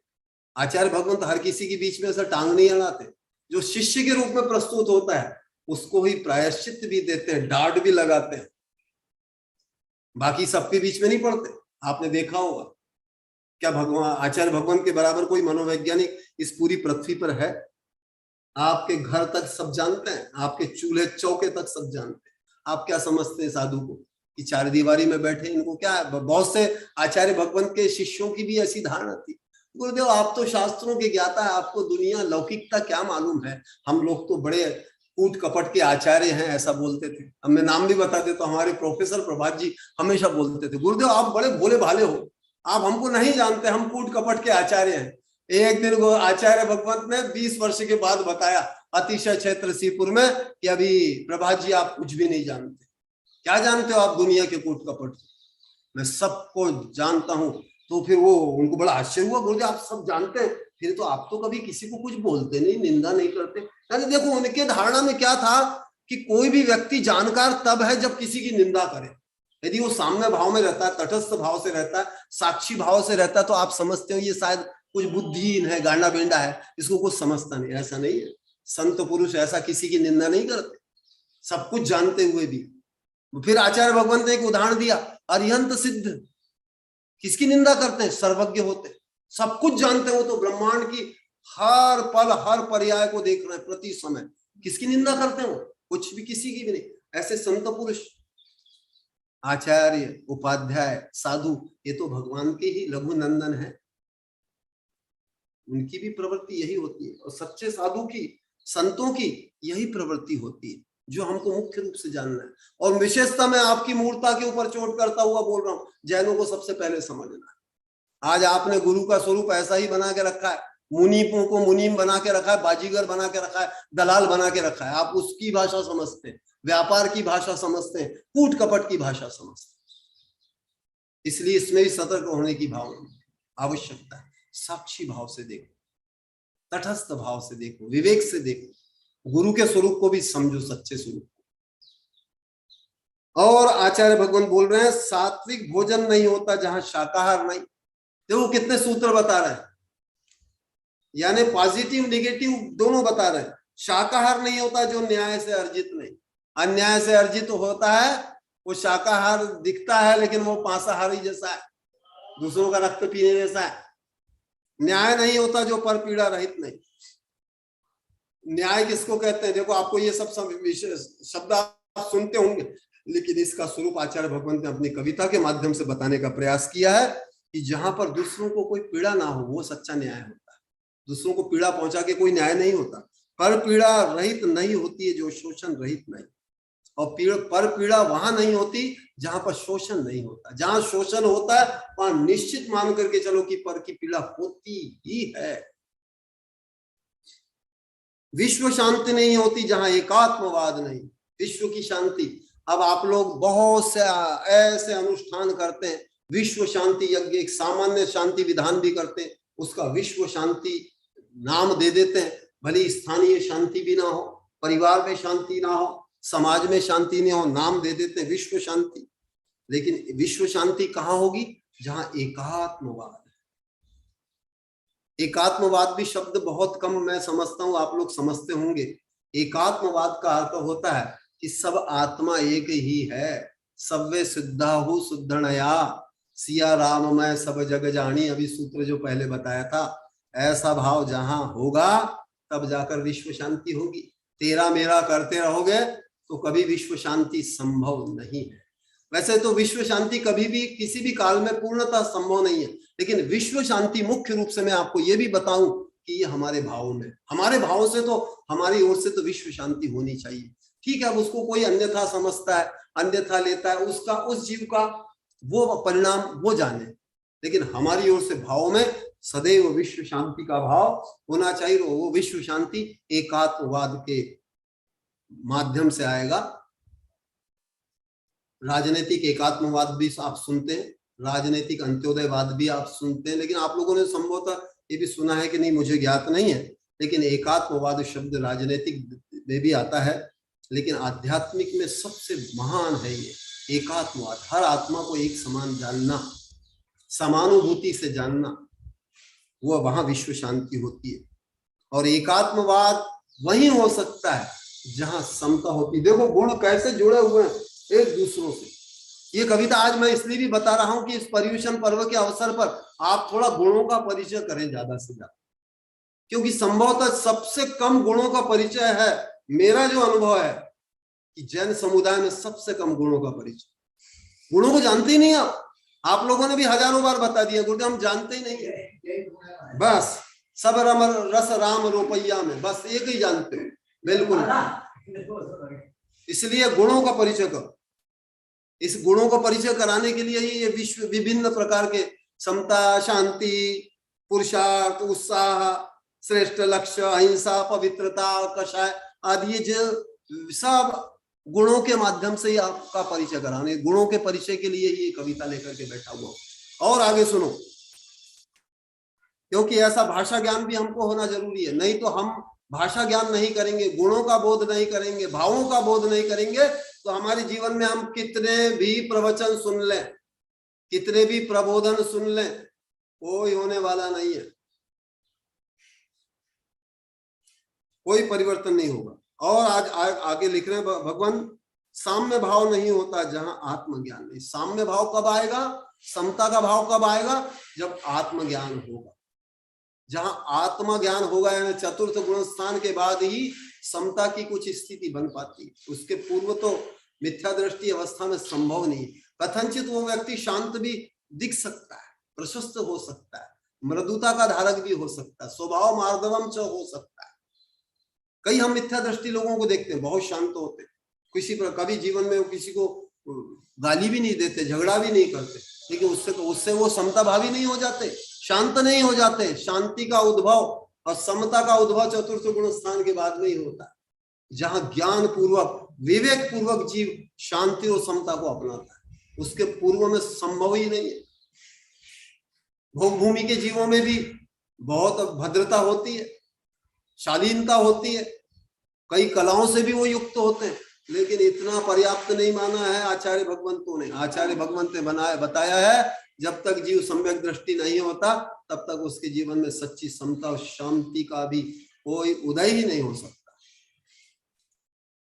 आचार्य भगवंत हर किसी के बीच में ऐसा टांग नहीं अड़ाते। जो शिष्य के रूप में प्रस्तुत होता है उसको ही प्रायश्चित भी देते हैं, डांट भी लगाते हैं, बाकी सबके बीच में नहीं पड़ते। आपने देखा होगा, क्या भगवान आचार्य भगवंत के बराबर कोई मनोवैज्ञानिक इस पूरी पृथ्वी पर है? आपके घर तक सब जानते हैं, आपके चूल्हे चौके तक सब जानते हैं। आप क्या समझते हैं साधु को कि चार दीवारी में बैठे इनको क्या है? बहुत से आचार्य भगवंत के शिष्यों की भी ऐसी धारणा थी, गुरुदेव आप तो शास्त्रों के ज्ञाता है, आपको दुनिया लौकिकता क्या मालूम है, हम लोग तो बड़े कूट कपट के आचार्य हैं, ऐसा बोलते थे। अब मैं नाम भी बता देता हूं, हमारे प्रोफेसर प्रभात जी हमेशा बोलते थे, गुरुदेव आप बड़े भोले भाले हो, आप हमको नहीं जानते, हम कूट कपट के आचार्य हैं। एक दिन को आचार्य भगवंत ने 20 वर्ष के बाद बताया अतिशय क्षेत्र सीपुर में कि अभी प्रभात जी आप कुछ भी नहीं जानते। क्या जानते हो आप दुनिया के कूट कपट? मैं सबको जानता हूं। तो फिर वो उनको बड़ा आश्चर्य हुआ, बोलते आप सब जानते हैं, फिर तो आप तो कभी किसी को कुछ बोलते नहीं, निंदा नहीं करते। यानी देखो उनके धारणा में क्या था कि कोई भी व्यक्ति जानकार तब है जब किसी की निंदा करे। यदि वो साम्य भाव में रहता है, तटस्थ भाव से रहता है, साक्षी भाव से रहता है, तो आप समझते हो ये शायद कुछ बुद्धिहीन है, गांडा बेंडा है, इसको कुछ समझता नहीं। ऐसा नहीं है। संत पुरुष ऐसा किसी की निंदा नहीं करते, सब कुछ जानते हुए भी। फिर आचार्य भगवंत ने एक उदाहरण दिया, अरिहंत सिद्ध किसकी निंदा करते हैं? सर्वज्ञ होते, सब कुछ जानते हो, तो ब्रह्मांड की हर पल हर पर्याय को देख रहे हैं प्रति समय, किसकी निंदा करते हो? कुछ भी, किसी की भी नहीं। ऐसे संत पुरुष, आचार्य, उपाध्याय, साधु, ये तो भगवान के ही लघु नंदन है, उनकी भी प्रवृत्ति यही होती है। और सच्चे साधु की, संतों की यही प्रवृत्ति होती है, जो हमको मुख्य रूप से जानना है। और विशेषता मैं आपकी मूर्ता के ऊपर चोट करता हुआ बोल रहा हूं, जैनों को सबसे पहले समझना है। आज आपने गुरु का स्वरूप ऐसा ही बना के रखा है, मुनीपों को मुनीम बना के रखा है, बाजीगर बना के रखा है, दलाल बना के रखा है। आप उसकी भाषा समझते हैं, व्यापार की भाषा समझते हैं, कूट कपट की भाषा समझते हैं। इसलिए इसमें भी सतर्क होने की आवश्यकता है। साक्षी भाव से देखो, तटस्थ भाव से देखो, विवेक से देखो, गुरु के स्वरूप को भी समझो, सच्चे स्वरूप को। और आचार्य भगवान बोल रहे हैं, सात्विक भोजन नहीं होता जहां शाकाहार नहीं। देखो कितने सूत्र बता रहे हैं, यानी पॉजिटिव नेगेटिव दोनों बता रहे हैं। शाकाहार नहीं होता जो न्याय से अर्जित नहीं, अन्याय से अर्जित होता है। वो शाकाहार दिखता है लेकिन वो पासाहारी जैसा है, दूसरों का रक्त पीने जैसा है। न्याय नहीं होता जो पर पीड़ा रहित नहीं। न्याय किसको कहते हैं? देखो, आपको ये सब शब्द आप सुनते होंगे, लेकिन इसका स्वरूप आचार्य भगवंत ने अपनी कविता के माध्यम से बताने का प्रयास किया है कि जहां पर दूसरों को कोई पीड़ा ना हो, वो सच्चा न्याय होता है। दूसरों को पीड़ा पहुंचा के कोई न्याय नहीं होता। पर पीड़ा रहित नहीं होती है जो शोषण रहित नहीं, और पर पीड़ा वहां नहीं होती जहां पर शोषण नहीं होता। जहां शोषण होता है वहां निश्चित मान करके चलो कि पर की पीड़ा होती ही है। विश्व शांति नहीं होती जहां एकात्मवाद नहीं, विश्व की शांति। अब आप लोग बहुत से ऐसे अनुष्ठान करते हैं, विश्व शांति यज्ञ, एक सामान्य शांति विधान भी करते हैं, उसका विश्व शांति नाम दे देते हैं। भले स्थानीय शांति भी ना हो, परिवार में शांति ना हो, समाज में शांति नहीं हो, नाम दे देते हैं विश्व शांति। लेकिन विश्व शांति कहाँ होगी? जहां एकात्मवाद। एकात्मवाद भी शब्द बहुत कम मैं समझता हूं, आप लोग समझते होंगे। एकात्मवाद का अर्थ होता है कि सब आत्मा एक ही है, सव्वे सिद्धाहु शुद्धनया, सिया राम मैं सब जग जानी। अभी सूत्र जो पहले बताया था, ऐसा भाव जहां होगा तब जाकर विश्व शांति होगी। तेरा मेरा करते रहोगे तो कभी विश्व शांति संभव नहीं है। वैसे तो विश्व शांति कभी भी किसी भी काल में पूर्णतः संभव नहीं है, लेकिन विश्व शांति मुख्य रूप से मैं आपको ये भी बताऊं कि ये हमारे भावों में, हमारे भावों से तो, हमारी ओर से तो विश्व शांति होनी चाहिए। ठीक है, अब उसको कोई अन्यथा समझता है, अन्यथा लेता है, उसका, उस जीव का वो परिणाम वो जाने, लेकिन हमारी ओर से भावों में सदैव विश्व शांति का भाव होना चाहिए। वो विश्व शांति एकात्मवाद के माध्यम से आएगा। राजनीतिक एकात्मवाद भी आप सुनते हैं, राजनीतिक अंत्योदयवाद भी आप सुनते हैं, लेकिन आप लोगों ने संभवतः ये भी सुना है कि नहीं, मुझे ज्ञात नहीं है। लेकिन एकात्मवाद शब्द राजनीतिक में भी आता है, लेकिन आध्यात्मिक में सबसे महान है ये एकात्मवाद। हर आत्मा को एक समान जानना, समानुभूति से जानना, वो वहां विश्व शांति होती है। और एकात्मवाद वही हो सकता है जहां समता होती है। देखो गुण कैसे जुड़े हुए हैं एक दूसरों से। ये कविता आज मैं इसलिए भी बता रहा हूं कि इस पर्युषण पर्व के अवसर पर आप थोड़ा गुणों का परिचय करें ज्यादा से ज्यादा, क्योंकि संभवतः सबसे कम गुणों का परिचय है। मेरा जो अनुभव है कि जैन समुदाय में सबसे कम गुणों का परिचय, गुणों को जानते ही नहीं। आप लोगों ने भी हजारों बार बता दिया, गुरुदेव हम जानते ही नहीं है, बस सब रस राम रोपैया में बस एक ही जानते हैं, बिल्कुल। इसलिए गुणों का परिचय करो। इस गुणों का परिचय कराने के लिए ये विश्व विभिन्न प्रकार के समता, शांति, पुरुषार्थ, उत्साह, श्रेष्ठ लक्ष्य, अहिंसा, पवित्रता, कषाय आदि, ये जो सब गुणों के माध्यम से ही आपका परिचय कराने, गुणों के परिचय के लिए ये कविता लेकर के बैठा हुआ। और आगे सुनो, क्योंकि ऐसा भाषा ज्ञान भी हमको होना जरूरी है। नहीं तो हम भाषा ज्ञान नहीं करेंगे, गुणों का बोध नहीं करेंगे, भावों का बोध नहीं करेंगे, तो हमारे जीवन में हम कितने भी प्रवचन सुन लें, कितने भी प्रबोधन सुन लें, कोई होने वाला नहीं है। कोई परिवर्तन नहीं होगा। और आज आगे लिख रहे हैं भगवान, साम्य भाव नहीं होता जहां आत्मज्ञान नहीं। साम्य भाव कब आएगा, समता का भाव कब आएगा, जब आत्मज्ञान होगा। जहां आत्मा ज्ञान होगा यानी चतुर्थ गुण स्थान के बाद ही समता की कुछ स्थिति बन पाती है। उसके पूर्व तो मिथ्या दृष्टि अवस्था में संभव नहीं। कथनचित वो व्यक्ति शांत भी दिख सकता है, प्रशस्त हो सकता है, मृदुता का धारक भी हो सकता है, स्वभाव मार्दवम च हो सकता है। कई हम मिथ्या दृष्टि लोगों को देखते हैं, बहुत शांत होते हैं, किसी पर कभी जीवन में वो किसी को गाली भी नहीं देते, झगड़ा भी नहीं करते, लेकिन उससे वो समता भावी नहीं हो जाते, शांत नहीं हो जाते। शांति का उद्भव और समता का उद्भव चतुर्थ गुण स्थान के बाद में ही होता है, जहां ज्ञान पूर्वक विवेक पूर्वक जीव शांति और समता को अपनाता है। उसके पूर्व में संभव ही नहीं है। भोग भूमि के जीवों में भी बहुत भद्रता होती है, शालीनता होती है, कई कलाओं से भी वो युक्त होते हैं, लेकिन इतना पर्याप्त नहीं माना है आचार्य भगवंतों ने। आचार्य भगवंत ने बताया है जब तक जीव सम्यक दृष्टि नहीं होता तब तक उसके जीवन में सच्ची समता और शांति का भी कोई उदय ही नहीं हो सकता।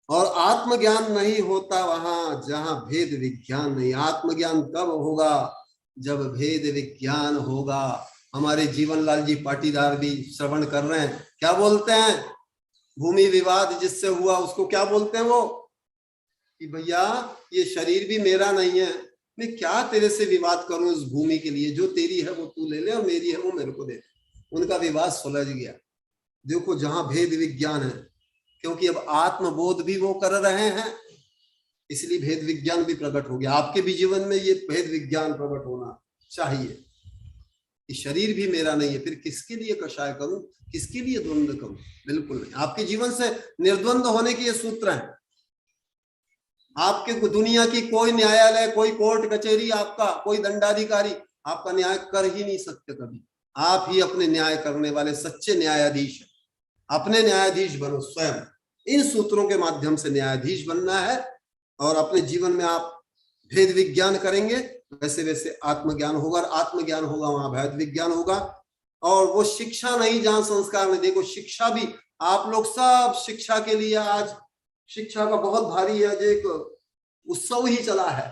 और आत्मज्ञान नहीं होता वहां जहां भेद विज्ञान नहीं। आत्मज्ञान कब होगा, जब भेद विज्ञान होगा। हमारे जीवन लाल जी पाटीदार भी श्रवण कर रहे हैं, क्या बोलते हैं, भूमि विवाद जिससे हुआ उसको क्या बोलते हैं वो, कि भैया ये शरीर भी मेरा नहीं है, मैं क्या तेरे से विवाद करूं इस भूमि के लिए, जो तेरी है वो तू ले ले और मेरी है वो मेरे को दे दे। उनका विवाद सुलझ गया। देखो जहां भेद विज्ञान है, क्योंकि अब आत्मबोध भी वो कर रहे हैं, इसलिए भेद विज्ञान भी प्रकट हो गया। आपके भी जीवन में ये भेद विज्ञान प्रकट होना चाहिए कि शरीर भी मेरा नहीं है, फिर किसके लिए कषाय करूं, किसके लिए द्वंद्व करूं, बिल्कुल नहीं। आपके जीवन से निर्द्वंद होने के ये सूत्र हैं। आपके दुनिया की कोई न्यायालय, कोई कोर्ट कचहरी, आपका कोई दंडाधिकारी आपका न्याय कर ही नहीं सकते कभी। आप ही अपने न्याय करने वाले सच्चे न्यायाधीश हैं। अपने न्यायाधीश बनो स्वयं। इन सूत्रों के माध्यम से न्यायाधीश बनना है और अपने जीवन में आप भेद विज्ञान करेंगे, वैसे वैसे आत्मज्ञान होगा, और आत्मज्ञान होगा वहां भेद विज्ञान होगा। और वो शिक्षा नहीं जहां संस्कार नहीं। देखो शिक्षा भी, आप लोग सब शिक्षा के लिए आज शिक्षा का बहुत भारी है, एक उत्सव ही चला है,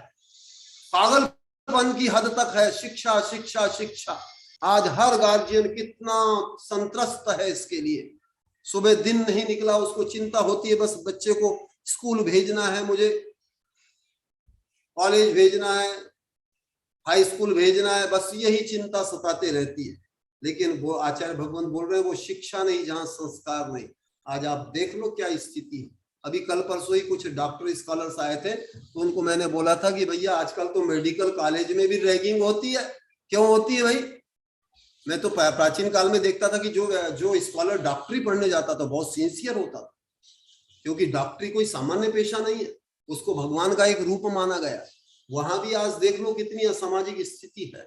पागलपन की हद तक है। शिक्षा शिक्षा शिक्षा, आज हर गार्जियन कितना संत्रस्त है इसके लिए। सुबह दिन नहीं निकला उसको चिंता होती है, बस बच्चे को स्कूल भेजना है, मुझे कॉलेज भेजना है, हाई स्कूल भेजना है, बस यही चिंता सताते रहती है। लेकिन वो आचार्य भगवान बोल रहे हैं वो शिक्षा नहीं जहां संस्कार नहीं। आज आप देख लो क्या स्थिति है। अभी कल परसों ही कुछ डॉक्टर स्कॉलर्स आए थे, तो उनको मैंने बोला था कि भैया आजकल तो मेडिकल कॉलेज में भी रैगिंग होती है। क्यों होती है भाई? मैं तो प्राचीन काल में देखता था कि जो स्कॉलर डॉक्टरी पढ़ने जाता था बहुत सिंसियर होता था, क्योंकि डॉक्टरी कोई सामान्य पेशा नहीं है, उसको भगवान का एक रूप माना गया। वहां भी आज देख लो कितनी असामाजिक स्थिति है।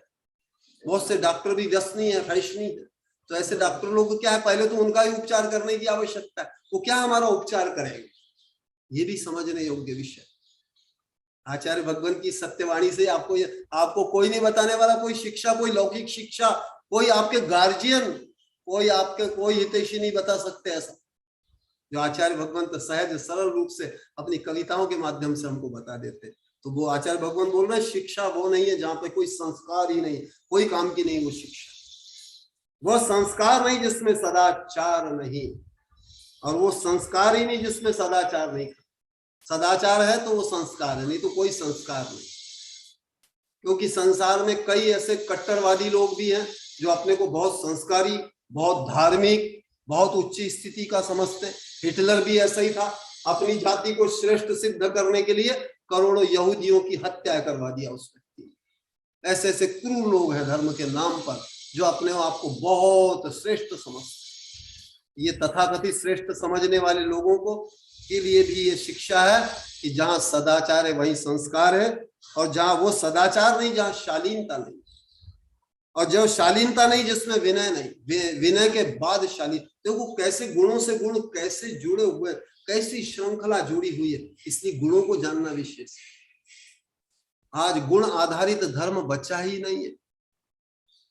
बहुत से डॉक्टर भी व्यसनी है, फैशनी है। तो ऐसे डॉक्टर लोग को क्या है, पहले तो उनका ही उपचार करने की आवश्यकता है। वो क्या हमारा उपचार करेंगे, ये भी समझने योग्य विषय। आचार्य भगवान की सत्यवाणी से आपको कोई नहीं बताने वाला, कोई शिक्षा, कोई लौकिक शिक्षा, कोई आपके गार्जियन, कोई हितैषी नहीं बता सकते ऐसा, जो आचार्य भगवंत सहज सरल रूप से अपनी कविताओं के माध्यम से हमको बता देते। तो वो आचार्य भगवान बोल रहे हैं शिक्षा वो नहीं है जहां पे कोई संस्कार ही नहीं, कोई काम की नहीं वो शिक्षा। वो संस्कार नहीं जिसमें सदाचार नहीं, और वो संस्कार ही नहीं जिसमें सदाचार नहीं। सदाचार है तो वो संस्कार है, नहीं तो कोई संस्कार नहीं। क्योंकि संसार में कई ऐसे कट्टरवादी लोग भी हैं जो अपने को बहुत संस्कारी, बहुत धार्मिक, बहुत उच्च स्थिति का समझते। हिटलर भी ऐसा ही था, अपनी जाति को श्रेष्ठ सिद्ध करने के लिए करोड़ों यहूदियों की हत्या करवा दिया उस व्यक्ति। ऐसे ऐसे क्रूर लोग हैं धर्म के नाम पर, जो अपने आप को बहुत श्रेष्ठ समझते। ये तथाकथित श्रेष्ठ समझने वाले लोगों को के लिए भी ये शिक्षा है कि जहां सदाचार है वहीं संस्कार है, और जहां वो सदाचार नहीं, जहां शालीनता नहीं, और जो शालीनता नहीं जिसमें विनय नहीं, विनय के बाद शालीन। देखो कैसे गुणों से गुण कैसे जुड़े हुए, कैसी श्रृंखला जुड़ी हुई है, इसलिए गुणों को जानना विशेष। आज गुण आधारित धर्म बचा ही नहीं है,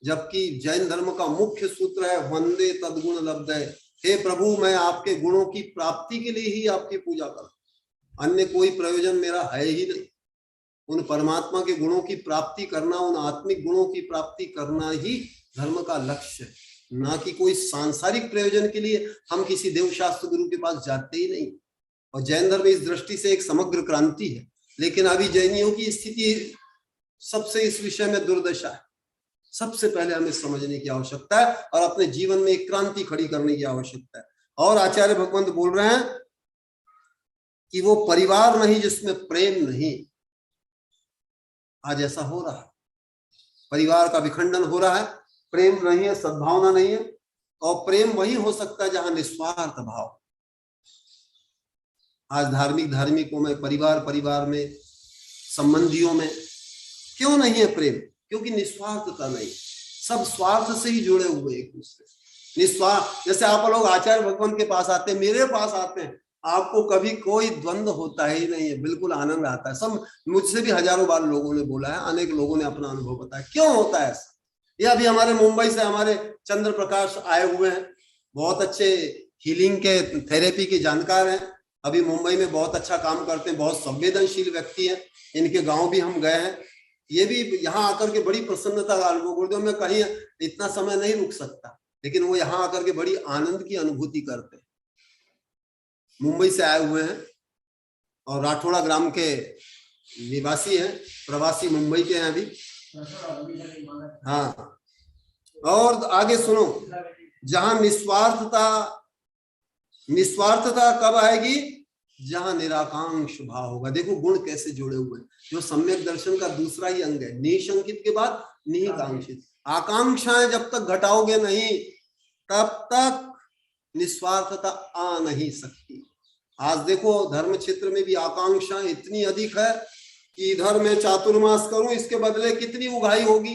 जबकि जैन धर्म का मुख्य सूत्र है वंदे तद्गुण लब्धे, हे प्रभु, मैं आपके गुणों की प्राप्ति के लिए ही आपकी पूजा करता हूं, अन्य कोई प्रयोजन मेरा है ही नहीं। उन परमात्मा के गुणों की प्राप्ति करना, उन आत्मिक गुणों की प्राप्ति करना ही धर्म का लक्ष्य है, ना कि कोई सांसारिक प्रयोजन के लिए हम किसी देवशास्त्र गुरु के पास जाते ही नहीं। और जैन धर्म इस दृष्टि से एक समग्र क्रांति है, लेकिन अभी जैनियों की स्थिति सबसे इस विषय में दुर्दशा है। सबसे पहले हमें समझने की आवश्यकता है और अपने जीवन में एक क्रांति खड़ी करने की आवश्यकता है। और आचार्य भगवंत बोल रहे हैं कि वो परिवार नहीं जिसमें प्रेम नहीं। आज ऐसा हो रहा है, परिवार का विखंडन हो रहा है, प्रेम नहीं है, सद्भावना नहीं है। और प्रेम वही हो सकता है जहां निस्वार्थ भाव। आज धार्मिकों में, परिवार में, संबंधियों में क्यों नहीं है प्रेम? क्योंकि निस्वार्थता नहीं, सब स्वार्थ से ही जुड़े हुए एक दूसरे से। निस्वार्थ, जैसे आप लोग आचार्य भगवंत के पास आते हैं, मेरे पास आते हैं, आपको कभी कोई द्वंद्व होता ही नहीं है, बिल्कुल आनंद आता है। सब मुझसे भी हजारों बार लोगों ने बोला है, अनेक लोगों ने अपना अनुभव बताया। क्यों होता है ऐसा? ये अभी हमारे मुंबई से हमारे चंद्र प्रकाश आए हुए हैं, बहुत अच्छे हीलिंग के थेरेपी के जानकार हैं, अभी मुंबई में बहुत अच्छा काम करते हैं, बहुत संवेदनशील व्यक्ति हैं। इनके गांव भी हम गए हैं। ये भी यहाँ आकर के बड़ी प्रसन्नता का अनुभव। गुरुदेव में कहीं इतना समय नहीं रुक सकता, लेकिन वो यहाँ आकर के बड़ी आनंद की अनुभूति करते हैं। मुंबई से आए हुए हैं और राठौड़ा ग्राम के निवासी हैं, प्रवासी मुंबई के हैं अभी। हाँ, और आगे सुनो, जहां निस्वार्थता कब आएगी? जहां निराकांक्ष भाव होगा। देखो गुण कैसे जुड़े हुए हैं, जो सम्यक दर्शन का दूसरा ही अंग है। निशंकित के बाद निकांक्षित। आकांक्षाएं जब तक घटाओगे नहीं, तब तक निस्वार्थता आ नहीं सकती। आज देखो धर्म क्षेत्र में भी आकांक्षा इतनी अधिक है कि इधर मैं चातुर्मास करूं, इसके बदले कितनी उगाही होगी,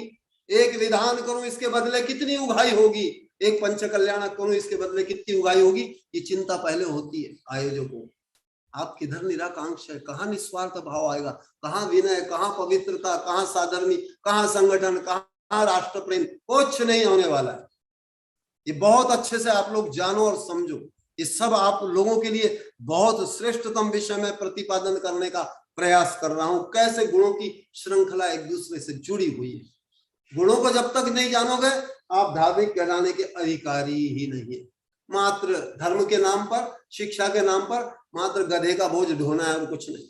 एक विधान करूं, इसके बदले कितनी उगाही होगी, एक पंच कल्याणक करूं, इसके बदले कितनी उगाही होगी। ये चिंता पहले होती है आयोजकों को। आप किधर निराकांक्ष है? कहाँ निस्वार्थ भाव आएगा? कहाँ विनय, कहाँ पवित्रता, कहाँ साधर्मी, कहाँ संगठन, कहाँ राष्ट्र प्रेम? कुछ नहीं होने वाला है। ये बहुत अच्छे से आप लोग जानो और समझो। ये सब आप लोगों के लिए बहुत श्रेष्ठतम विषय में प्रतिपादन करने का प्रयास कर रहा हूं। कैसे गुणों की श्रृंखला एक दूसरे से जुड़ी हुई है। गुणों को जब तक नहीं जानोगे, आप धार्मिक कहलाने के अधिकारी ही नहीं है। मात्र धर्म के नाम पर, शिक्षा के नाम पर मात्र गधे का बोझ ढोना है और कुछ नहीं।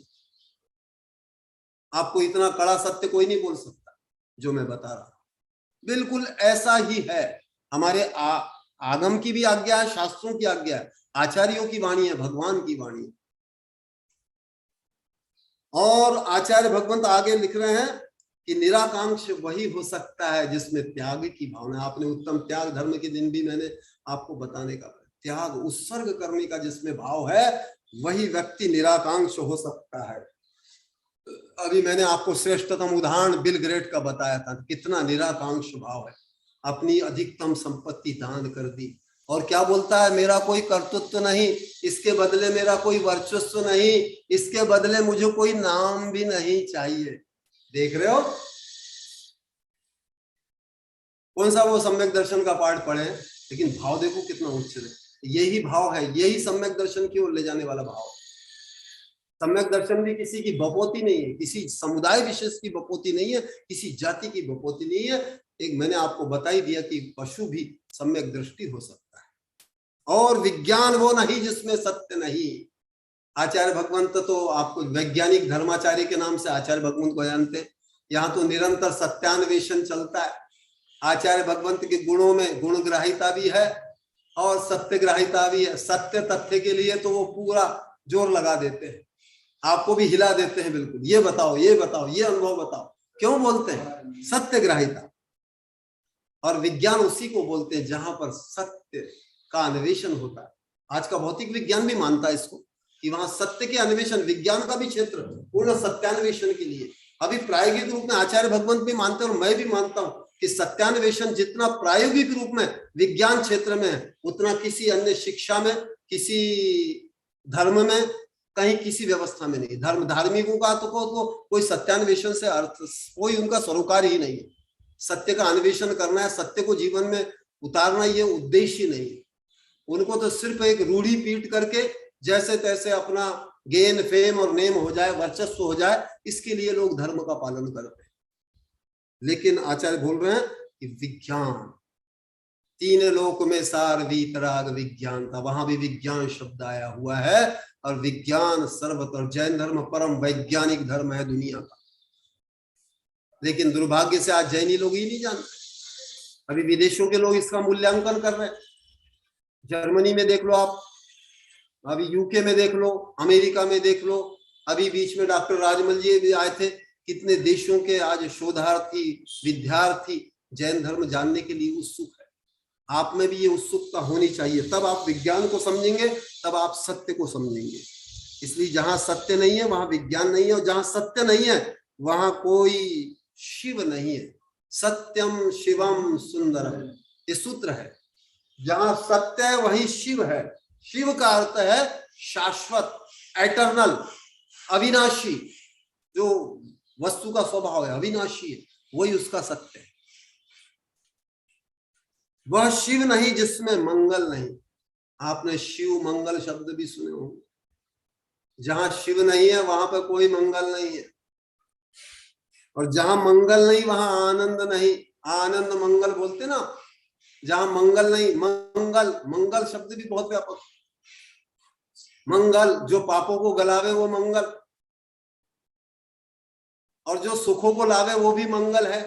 आपको इतना कड़ा सत्य कोई नहीं बोल सकता जो मैं बता रहा हूं। बिल्कुल ऐसा ही है। हमारे आगम की भी आज्ञा है, शास्त्रों की आज्ञा है, आचार्यों की वाणी है, भगवान की वाणी है। और आचार्य भगवंत आगे लिख रहे हैं कि निराकांक्ष वही हो सकता है जिसमें त्याग की भावना। आपने उत्तम त्याग धर्म के दिन भी मैंने आपको बताने का, त्याग उत्सर्ग करने का जिसमें भाव है, वही व्यक्ति निराकांक्ष हो सकता है। अभी मैंने आपको श्रेष्ठतम उदाहरण बिल ग्रेट का बताया था, कितना निराकांक्ष भाव है। अपनी अधिकतम संपत्ति दान कर दी और क्या बोलता है? मेरा कोई कर्तृत्व नहीं, इसके बदले मेरा कोई वर्चस्व नहीं, इसके बदले मुझे कोई नाम भी नहीं चाहिए। देख रहे हो कौन सा वो सम्यक दर्शन का पाठ पढ़े, लेकिन भाव देखो कितना उच्च है। यही भाव है, यही सम्यक दर्शन की ओर ले जाने वाला भाव। सम्यक दर्शन भी किसी की बपोती नहीं है, किसी समुदाय विशेष की बपोती नहीं है, किसी जाति की बपोती नहीं है। एक मैंने आपको बता ही दिया कि पशु भी सम्यक दृष्टि हो सकता है। और विज्ञान वो नहीं जिसमें सत्य नहीं। आचार्य भगवंत तो आपको वैज्ञानिक धर्माचार्य के नाम से आचार्य भगवंत को जानते हैं। यहाँ तो निरंतर सत्यान्वेषण चलता है। आचार्य भगवंत के गुणों में गुणग्राहिता भी है और सत्यग्राहिता भी है। सत्य तथ्य के लिए तो वो पूरा जोर लगा देते हैं, आपको भी हिला देते हैं। बिल्कुल ये बताओ, ये बताओ, ये अनुभव बताओ। क्यों बोलते हैं? सत्यग्राहिता। और विज्ञान उसी को बोलते हैं जहां पर सत्य का अन्वेषण होता है। आज का भौतिक विज्ञान भी मानता है इसको कि वहां सत्य के अन्वेषण, विज्ञान का भी क्षेत्र पूर्ण सत्यान्वेषण के लिए। अभी प्रायोगिक रूप में आचार्य भगवंत भी मानते हैं और मैं भी मानता हूं कि सत्यान्वेषण जितना प्रायोगिक रूप में विज्ञान क्षेत्र में है, उतना किसी अन्य शिक्षा में, किसी धर्म में, कहीं किसी व्यवस्था में नहीं। धार्मिकों का तो कोई सत्यान्वेषण से अर्थ, कोई उनका सरोकार ही नहीं है। सत्य का अन्वेषण करना है, सत्य को जीवन में उतारना, ये उद्देश्य नहीं है। उनको तो सिर्फ एक रूढ़ी पीट करके जैसे तैसे अपना गेन फेम और नेम हो जाए, वर्चस्व हो जाए, इसके लिए लोग धर्म का पालन करते हैं। लेकिन आचार्य बोल रहे हैं कि विज्ञान, तीन लोक में सार वीतराग विज्ञान था, वहां भी विज्ञान शब्द आया हुआ है। और विज्ञान सर्वत्र, जैन धर्म परम वैज्ञानिक धर्म है दुनिया का। लेकिन दुर्भाग्य से आज जैनी लोग ही नहीं जानते। अभी विदेशों के लोग इसका मूल्यांकन कर रहे हैं। जर्मनी में देख लो आप, अभी यूके में देख लो, अमेरिका में देख लो, अभी बीच में डॉक्टर राजमल जी भी आए थे। कितने देशों के आज शोधार्थी, विद्यार्थी जैन धर्म जानने के लिए उत्सुक है। आप में भी ये उत्सुकता होनी चाहिए, तब आप विज्ञान को समझेंगे, तब आप सत्य को समझेंगे। इसलिए जहां सत्य नहीं है वहां विज्ञान नहीं है, और जहां सत्य नहीं है वहां कोई शिव नहीं है। सत्यम शिवम सुंदरम, ये सूत्र है। जहां सत्य है वहीं शिव है। शिव का अर्थ है शाश्वत, एटर्नल, अविनाशी। जो वस्तु का स्वभाव है अविनाशी है, वही उसका सत्य है। वह शिव नहीं जिसमें मंगल नहीं। आपने शिव मंगल शब्द भी सुने होंगे। जहां शिव नहीं है वहां पर कोई मंगल नहीं है, और जहां मंगल नहीं वहां आनंद नहीं। आनंद मंगल बोलते ना, जहां मंगल नहीं, मंगल, मंगल शब्द भी बहुत व्यापक। मंगल जो पापों को गलावे वो मंगल, और जो सुखों को लावे वो भी मंगल है।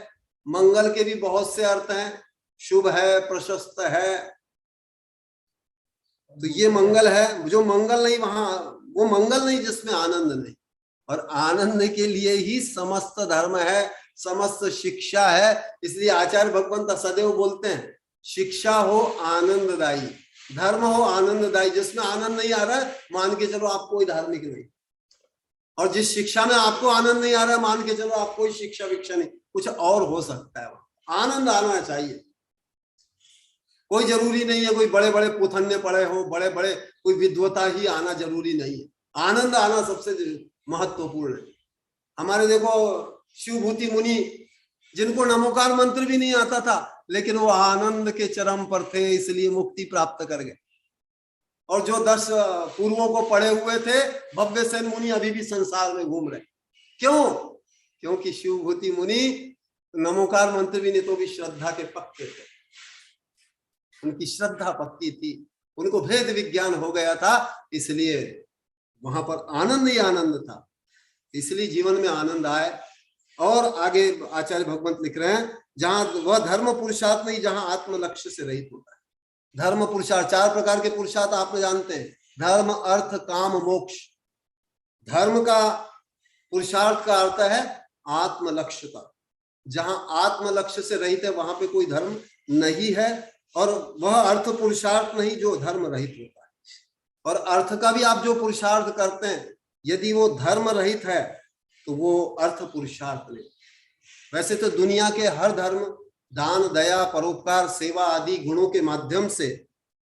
मंगल के भी बहुत से अर्थ हैं, शुभ है, प्रशस्त है। तो ये मंगल है। जो मंगल नहीं वहां, वो मंगल नहीं जिसमें आनंद नहीं। और आनंद के लिए ही समस्त धर्म है, समस्त शिक्षा है। इसलिए आचार्य भगवंत सदैव बोलते हैं शिक्षा हो आनंददायी, धर्म हो आनंददायी। जिसमें आनंद नहीं आ रहा है मान के चलो आप कोई धार्मिक नहीं, और जिस शिक्षा में आपको आनंद नहीं आ रहा है मान के चलो आप कोई शिक्षा विक्षा नहीं। कुछ और हो सकता है, आनंद आना चाहिए। कोई जरूरी नहीं है कोई बड़े बड़े पुथन्य पढ़े हो, बड़े बड़े कोई विद्वता ही आना जरूरी नहीं है। आनंद आना सबसे महत्वपूर्ण है। हमारे देखो शिवभूति मुनि, जिनको नमोकार मंत्र भी नहीं आता था, लेकिन वो आनंद के चरम पर थे, इसलिए मुक्ति प्राप्त कर गए। और जो 10 पूर्वों को पढ़े हुए थे, भव्य सेन मुनि अभी भी संसार में घूम रहे। क्यों? क्योंकि शिवभूति मुनि नमोकार मंत्र भी नहीं तो भी श्रद्धा के पक्के थे। उनकी श्रद्धा पक्की थी, उनको भेद विज्ञान हो गया था, इसलिए वहां पर आनंद ही आनंद था। इसलिए जीवन में आनंद आए। और आगे आचार्य भगवंत लिख रहे हैं जहां वह धर्म पुरुषार्थ नहीं जहां आत्म लक्ष्य से रहित होता है। धर्म पुरुषार्थ, 4 प्रकार के पुरुषार्थ आपने जानते हैं, धर्म, अर्थ, काम, मोक्ष। धर्म का पुरुषार्थ का अर्थ है आत्म लक्ष्य का। जहां आत्म लक्ष्य से रहित है वहां पे कोई धर्म नहीं है, और वह अर्थ पुरुषार्थ नहीं जो धर्म रहित होता है। और अर्थ का भी आप जो पुरुषार्थ करते हैं, यदि वो धर्म रहित है तो वो अर्थ पुरुषार्थ नहीं। वैसे तो दुनिया के हर धर्म दान, दया, परोपकार, सेवा आदि गुणों के माध्यम से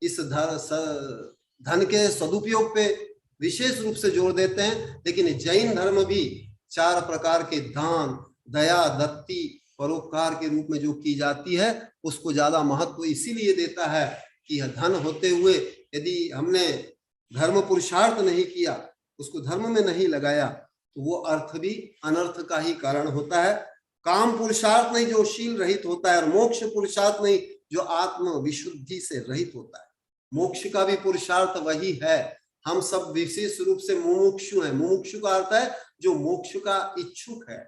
इस धन के सदुपयोग पे विशेष रूप से जोर देते हैं। लेकिन जैन धर्म भी 4 प्रकार के दान, दया, दत्ती, परोपकार के रूप में जो की जाती है उसको ज्यादा महत्व इसीलिए देता है कि धन होते हुए यदि हमने धर्म पुरुषार्थ नहीं किया, उसको धर्म में नहीं लगाया, तो वो अर्थ भी अनर्थ का ही कारण होता है। काम पुरुषार्थ नहीं जो शील रहित होता है, और मोक्ष पुरुषार्थ नहीं जो आत्म विशुद्धि से रहित होता है। मोक्ष का भी पुरुषार्थ वही है। हम सब विशेष रूप से मुमुक्षु हैं। मुमुक्षु का अर्थ है जो मोक्ष का इच्छुक है।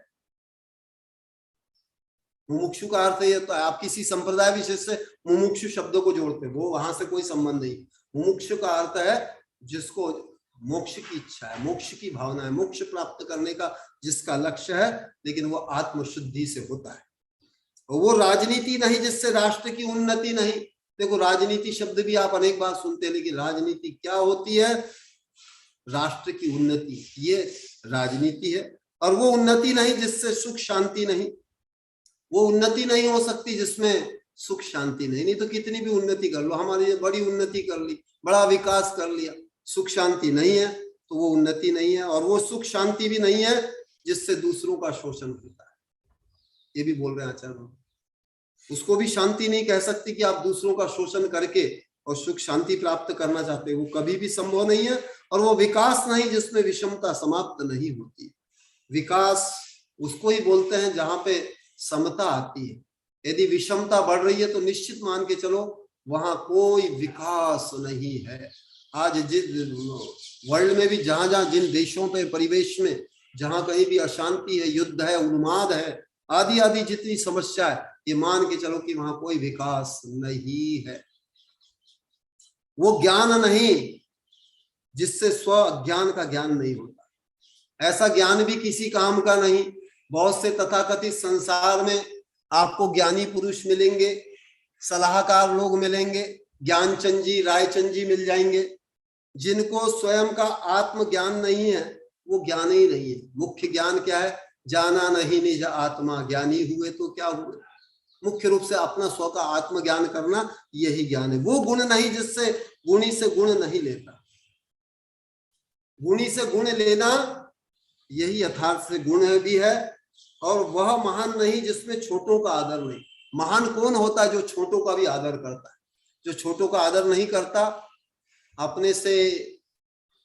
मुमुक्षु का अर्थ ये तो आप किसी संप्रदाय विशेष से मुमुक्षु शब्दों को जोड़ते हैं, वो वहां से कोई संबंध नहीं। मुमुक्षु का अर्थ है जिसको मोक्ष की इच्छा है, मोक्ष की भावना है, मोक्ष प्राप्त करने का जिसका लक्ष्य है, लेकिन वो आत्मशुद्धि से होता है। और वो राजनीति नहीं जिससे राष्ट्र की उन्नति नहीं। देखो राजनीति शब्द भी आप अनेक बार सुनते हैं, लेकिन राजनीति क्या होती है? राष्ट्र की उन्नति, ये राजनीति है। और वो उन्नति नहीं जिससे सुख शांति नहीं। वो उन्नति नहीं हो सकती जिसमें सुख शांति नहीं तो कितनी भी उन्नति कर लो, हमारी बड़ी उन्नति कर ली, बड़ा विकास कर लिया, सुख शांति नहीं है तो वो उन्नति नहीं है। और वो सुख शांति भी नहीं है जिससे दूसरों का शोषण होता है। ये भी बोल रहे हैं आचार्य, उसको भी शांति नहीं कह सकती कि आप दूसरों का शोषण करके और सुख शांति प्राप्त करना चाहते हैं, वो कभी भी संभव नहीं है। और वो विकास नहीं जिसमें विषमता समाप्त नहीं होती। विकास उसको ही बोलते हैं जहां पे समता आती है। यदि विषमता बढ़ रही है तो निश्चित मान के चलो वहां कोई विकास नहीं है। आज जिस वर्ल्ड में भी जहां जहां जिन देशों पे परिवेश में जहां कहीं भी अशांति है, युद्ध है, उन्माद है, आदि आदि जितनी समस्या है, ये मान के चलो कि वहां कोई विकास नहीं है। वो ज्ञान नहीं जिससे स्व ज्ञान का ज्ञान नहीं होता। ऐसा ज्ञान भी किसी काम का नहीं। बहुत से तथाकथित संसार में आपको ज्ञानी पुरुष मिलेंगे, सलाहकार लोग मिलेंगे, ज्ञानचंद जी, रायचंद जी मिल जाएंगे, जिनको स्वयं का आत्मज्ञान नहीं है, वो ज्ञान ही नहीं है। मुख्य ज्ञान क्या है? जाना नहीं निज आत्मा, ज्ञानी हुए तो क्या हुए। मुख्य रूप से अपना स्व का आत्मज्ञान करना, यही ज्ञान है। वो गुण नहीं जिससे गुणी से गुण नहीं लेता। गुणी से गुण लेना यही यथार्थ से गुण भी है। और वह महान नहीं जिसमें छोटों का आदर नहीं। महान कौन होता है? जो छोटों का भी आदर करता है। जो छोटों का आदर नहीं करता, अपने से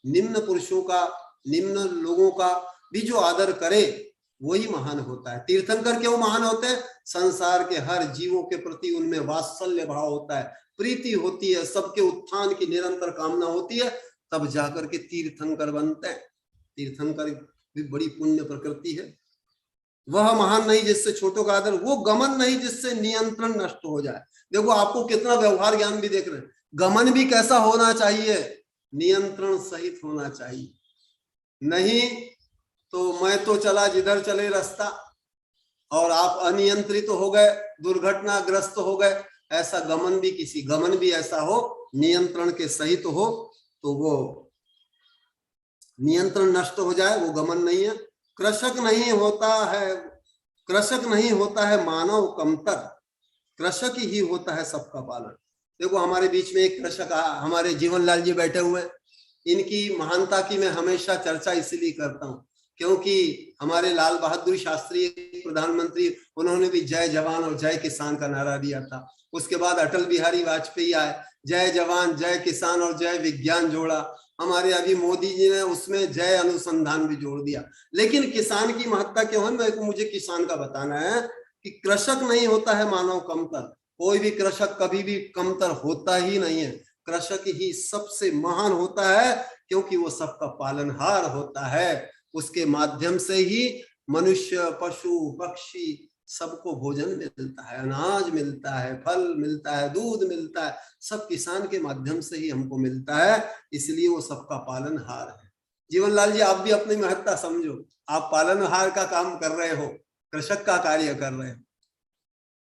निम्न पुरुषों का, निम्न लोगों का भी जो आदर करे, वही महान होता है। तीर्थंकर क्यों महान होते हैं? संसार के हर जीवों के प्रति उनमें वात्सल्य भाव होता है, प्रीति होती है, सबके उत्थान की निरंतर कामना होती है, तब जाकर के तीर्थंकर बनते हैं। तीर्थंकर भी बड़ी पुण्य प्रकृति है। वह महान नहीं जिससे छोटों का आदर, वो गमन नहीं जिससे नियंत्रण नष्ट हो जाए। देखो आपको कितना व्यवहार ज्ञान भी देख रहे हैं। गमन भी कैसा होना चाहिए? नियंत्रण सहित होना चाहिए। नहीं तो मैं तो चला जिधर चले रास्ता, और आप अनियंत्रित हो गए, दुर्घटनाग्रस्त हो गए। ऐसा गमन भी ऐसा हो, नियंत्रण के सहित हो, तो वो नियंत्रण नष्ट हो जाए, वो गमन नहीं है। कृषक नहीं होता है मानव कमतर, कृषक ही होता है सबका पालन। देखो हमारे बीच में एक कृषक, हमारे जीवनलाल जी बैठे हुए हैं। इनकी महानता की मैं हमेशा चर्चा इसलिए करता हूँ क्योंकि हमारे लाल बहादुर शास्त्री प्रधानमंत्री, उन्होंने भी जय जवान और जय किसान का नारा दिया था। उसके बाद अटल बिहारी वाजपेयी आए, जय जवान, जय किसान और जय विज्ञान जोड़ा। हमारे अभी मोदी जी ने उसमें जय अनुसंधान भी जोड़ दिया। लेकिन किसान की महत्ता क्यों है? मुझे किसान का बताना है कि कृषक नहीं होता है मानव कमतर। कोई भी कृषक कभी भी कमतर होता ही नहीं है। कृषक ही सबसे महान होता है क्योंकि वो सबका पालनहार होता है। उसके माध्यम से ही मनुष्य, पशु, पक्षी सबको भोजन मिलता है, अनाज मिलता है, फल मिलता है, दूध मिलता है, सब किसान के माध्यम से ही हमको मिलता है। इसलिए वो सबका पालनहार है। जीवनलाल जी, आप भी अपनी महत्ता समझो। आप पालनहार का काम कर रहे हो, कृषक का कार्य कर रहे हो।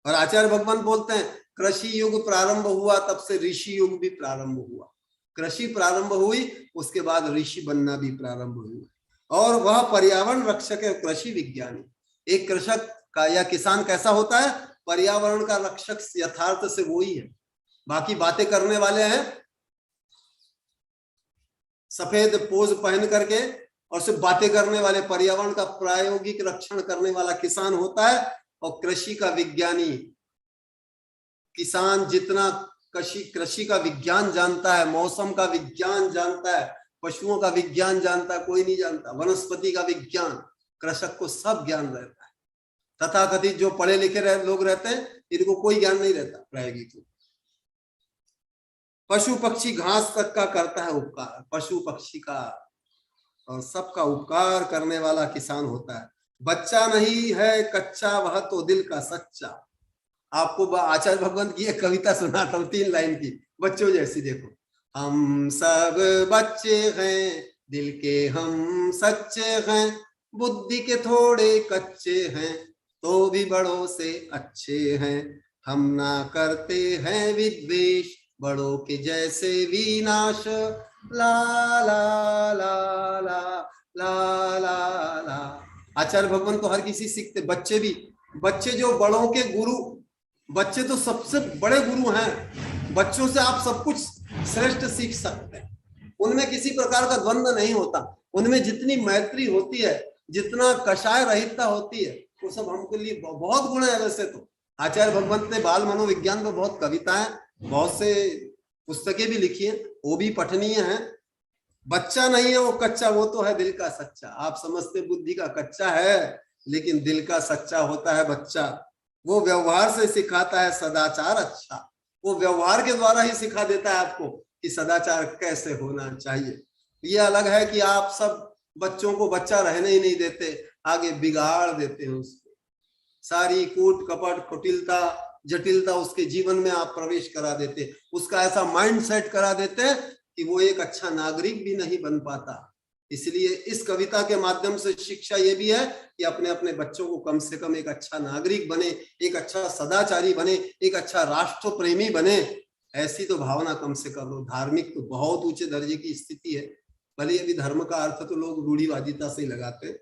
और आचार्य भगवान बोलते हैं कृषि युग प्रारंभ हुआ, तब से ऋषि युग भी प्रारंभ हुआ। कृषि प्रारंभ हुई, उसके बाद ऋषि बनना भी प्रारंभ हुआ। और वह पर्यावरण रक्षक है, कृषि विज्ञानी। एक कृषक का या किसान कैसा होता है? पर्यावरण का रक्षक यथार्थ से वो ही है। बाकी बातें करने वाले हैं सफेद पोज पहन करके, और सिर्फ बातें करने वाले। पर्यावरण का प्रायोगिक रक्षण करने वाला किसान होता है। और कृषि का विज्ञानी, किसान जितना कृषि का विज्ञान जानता है, मौसम का विज्ञान जानता है, पशुओं का विज्ञान जानता है, कोई नहीं जानता। वनस्पति का विज्ञान, कृषक को सब ज्ञान रहता है। तथाकथित जो पढ़े लिखे लोग रहते हैं, इनको कोई ज्ञान नहीं रहता प्रायोगिक। पशु पक्षी घास तक का करता है उपकार, पशु पक्षी का और सबका उपकार करने वाला किसान होता है। बच्चा नहीं है कच्चा, वह तो दिल का सच्चा। आपको आचार्य भगवंत की एक कविता सुनाता हूँ, 3 लाइन की, बच्चों जैसी। देखो, हम सब बच्चे हैं, दिल के हम सच्चे हैं, बुद्धि के थोड़े कच्चे हैं, तो भी बड़ों से अच्छे हैं। हम ना करते हैं विद्वेष, बड़ों के जैसे विनाश। ला ला ला ला ला ला ला। आचार्य भगवान तो हर किसी सीखते, बच्चे भी। बच्चे जो बड़ों के गुरु, बच्चे तो सबसे बड़े गुरु हैं। बच्चों से आप सब कुछ श्रेष्ठ सीख सकते हैं। उनमें किसी प्रकार का द्वंद्व नहीं होता। उनमें जितनी मैत्री होती है, जितना कषाय रहितता होती है, वो सब हमके लिए बहुत गुण है। वैसे तो आचार्य भगवंत ने बाल मनोविज्ञान में बहुत कविताएं, बहुत से पुस्तकें भी लिखी हैं, वो भी पठनीय है। बच्चा नहीं है वो कच्चा, वो तो है दिल का सच्चा। आप समझते बुद्धि का कच्चा है, लेकिन दिल का सच्चा होता है बच्चा। वो व्यवहार से सिखाता है सदाचार अच्छा, वो व्यवहार के द्वारा ही सिखा देता है आपको कि सदाचार कैसे होना चाहिए। ये अलग है कि आप सब बच्चों को बच्चा रहने ही नहीं देते, आगे बिगाड़ देते हैं उसको। सारी कूट कपट कुटिलता जटिलता उसके जीवन में आप प्रवेश करा देते, उसका ऐसा माइंड सेट करा देते कि वो एक अच्छा नागरिक भी नहीं बन पाता। इसलिए इस कविता के माध्यम से शिक्षा ये भी है कि अपने अपने बच्चों को कम से कम एक अच्छा नागरिक बने, एक अच्छा सदाचारी बने, एक अच्छा राष्ट्र प्रेमी बने। ऐसी तो भावना कम से कम लो। धार्मिक तो बहुत ऊंचे दर्जे की स्थिति है, भले अभी धर्म का अर्थ तो लोग रूढ़िवादिता से ही लगाते हैं।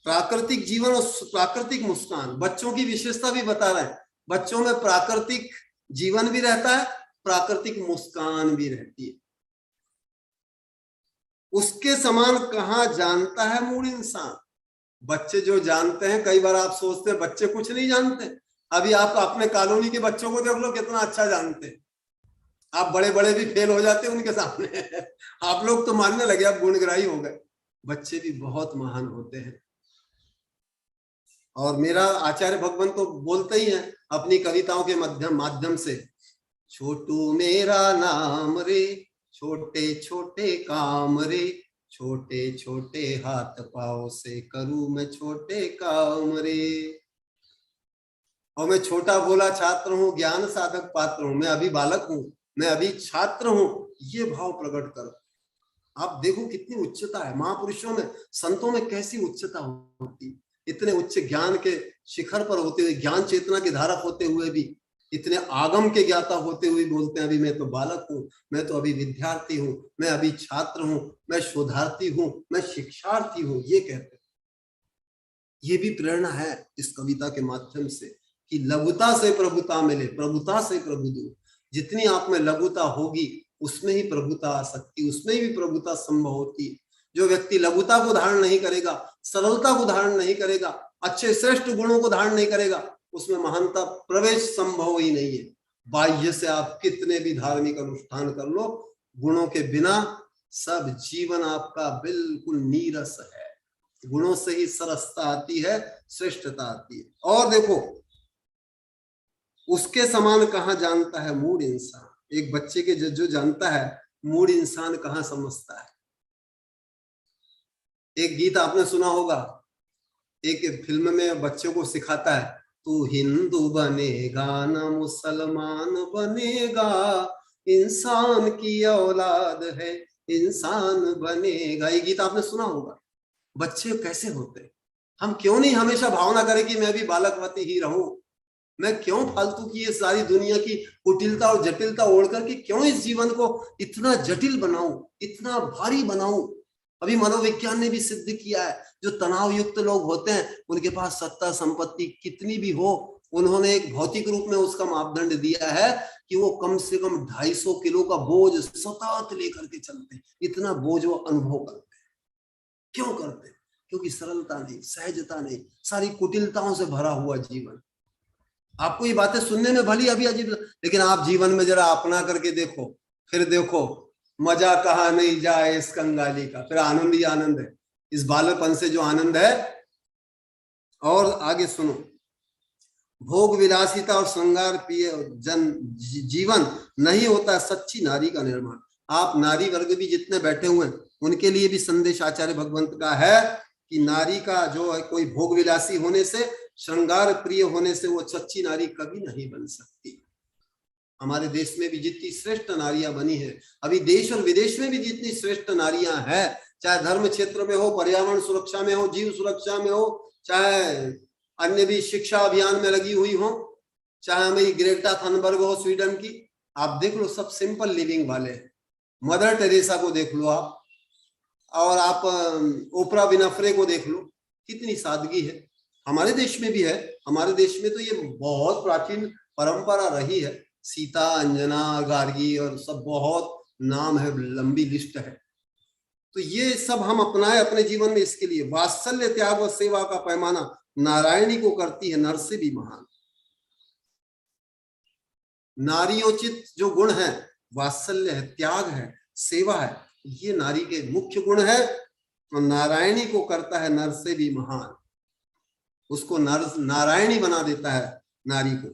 प्राकृतिक जीवन और प्राकृतिक मुस्कान, बच्चों की विशेषता भी बता रहे हैं। बच्चों में प्राकृतिक जीवन भी रहता है, प्राकृतिक मुस्कान भी रहती है। उसके समान कहाँ जानता है मूढ़ इंसान। बच्चे जो जानते हैं, कई बार आप सोचते हैं बच्चे कुछ नहीं जानते। अभी आप अपने कॉलोनी के बच्चों को देख लो, कितना अच्छा जानते हैं। आप बड़े बड़े भी फेल हो जाते हैं उनके सामने। आप लोग तो मानने लगे, आप गुणग्राही हो गए। बच्चे भी बहुत महान होते हैं। और मेरा आचार्य भगवंत तो बोलते ही हैं अपनी कविताओं के माध्यम से, छोटू मेरा नाम रे, छोटे छोटे काम रे, छोटे छोटे हाथ पाँव से करूं मैं छोटे काम रे। और मैं छोटा बोला छात्र हूँ, ज्ञान साधक पात्र हूं, मैं अभी बालक हूं, मैं अभी छात्र हूं। ये भाव प्रकट करो। आप देखो कितनी उच्चता है महापुरुषों में, संतों में कैसी उच्चता होती। इतने उच्च ज्ञान के शिखर पर होते हुए, ज्ञान चेतना के धारक होते हुए भी, इतने आगम के ज्ञाता होते हुए बोलते हैं अभी मैं तो बालक हूँ, मैं तो अभी विद्यार्थी हूँ, मैं अभी छात्र हूँ, मैं शोधार्थी हूँ, मैं शिक्षार्थी हूँ। ये कहते हैं। ये भी प्रेरणा है इस कविता के माध्यम से कि लघुता से प्रभुता मिले, प्रभुता से प्रभु दो। जितनी आप में लघुता होगी उसमें ही प्रभुता आ सकती, उसमें ही प्रभुता संभव होती है। जो व्यक्ति लघुता को धारण नहीं करेगा, सरलता को धारण नहीं करेगा, अच्छे श्रेष्ठ गुणों को धारण नहीं करेगा, उसमें महानता प्रवेश संभव ही नहीं है। बाह्य से आप कितने भी धार्मिक अनुष्ठान कर लो, गुणों के बिना सब जीवन आपका बिल्कुल नीरस है। गुणों से ही सरसता आती है, श्रेष्ठता आती है। और देखो, उसके समान कहाँ जानता है मूढ़ इंसान। एक बच्चे के जो जानता है, मूढ़ इंसान कहाँ समझता है। एक गीत आपने सुना होगा, एक फिल्म में बच्चों को सिखाता है, तू हिंदू बनेगा ना मुसलमान बनेगा, इंसान की औलाद है इंसान बनेगा। ये गीत आपने सुना होगा। बच्चे कैसे होते हैं। हम क्यों नहीं हमेशा भावना करें कि मैं भी बालकवती ही रहूं। मैं क्यों फालतू की ये सारी दुनिया की कुटिलता और जटिलता ओढ़ करके क्यों इस जीवन को इतना जटिल बनाऊं, इतना भारी बनाऊं। अभी मनोविज्ञान ने भी सिद्ध किया है, जो तनाव युक्त लोग होते हैं उनके पास सत्ता संपत्ति कितनी भी हो, उन्होंने एक भौतिक रूप में उसका मापदंड दिया है कि वो कम से कम 250 किलो का बोझ सतत लेकर के चलते हैं। इतना बोझ वो अनुभव करते हैं। क्यों करते हैं? क्योंकि सरलता नहीं, सहजता नहीं, सारी कुटिलताओं से भरा हुआ जीवन। आपको ये बातें सुनने में भली अभी अजीब, लेकिन आप जीवन में जरा अपना करके देखो, फिर देखो मजा कहा नहीं जाए इस कंगाली का। फिर आनंद ही आनंद है, इस बालपन से जो आनंद है। और आगे सुनो, भोग विलासिता और श्रृंगार प्रिय जीवन नहीं होता सच्ची नारी का निर्माण। आप नारी वर्ग भी जितने बैठे हुए हैं उनके लिए भी संदेश आचार्य भगवंत का है कि नारी का जो है, कोई भोग विलासी होने से, श्रृंगार प्रिय होने से वो सच्ची नारी कभी नहीं बन सकती। हमारे देश में भी जितनी श्रेष्ठ नारियां बनी है, अभी देश और विदेश में भी जितनी श्रेष्ठ नारियां हैं, चाहे धर्म क्षेत्र में हो, पर्यावरण सुरक्षा में हो, जीव सुरक्षा में हो, चाहे अन्य भी शिक्षा अभियान में लगी हुई हो, चाहे हमें ग्रेटा थनबर्ग हो स्वीडन की, आप देख लो सब सिंपल लिविंग वाले हैं। मदर टेरेसा को देख लो आप, और आप ओपरा विनफ्रे को देख लो, कितनी सादगी है। हमारे देश में भी है। हमारे देश में तो ये बहुत प्राचीन परंपरा रही है। सीता, अंजना, गार्गी और सब बहुत नाम है, लंबी लिस्ट है। तो ये सब हम अपनाए अपने जीवन में। इसके लिए वात्सल्य, त्याग और सेवा का पैमाना नारायणी को करती है नर से भी महान। नारियोचित जो गुण है वात्सल्य है, त्याग है, सेवा है, ये नारी के मुख्य गुण है। और नारायणी को करता है नर से भी महान, उसको नारायणी बना देता है नारी को।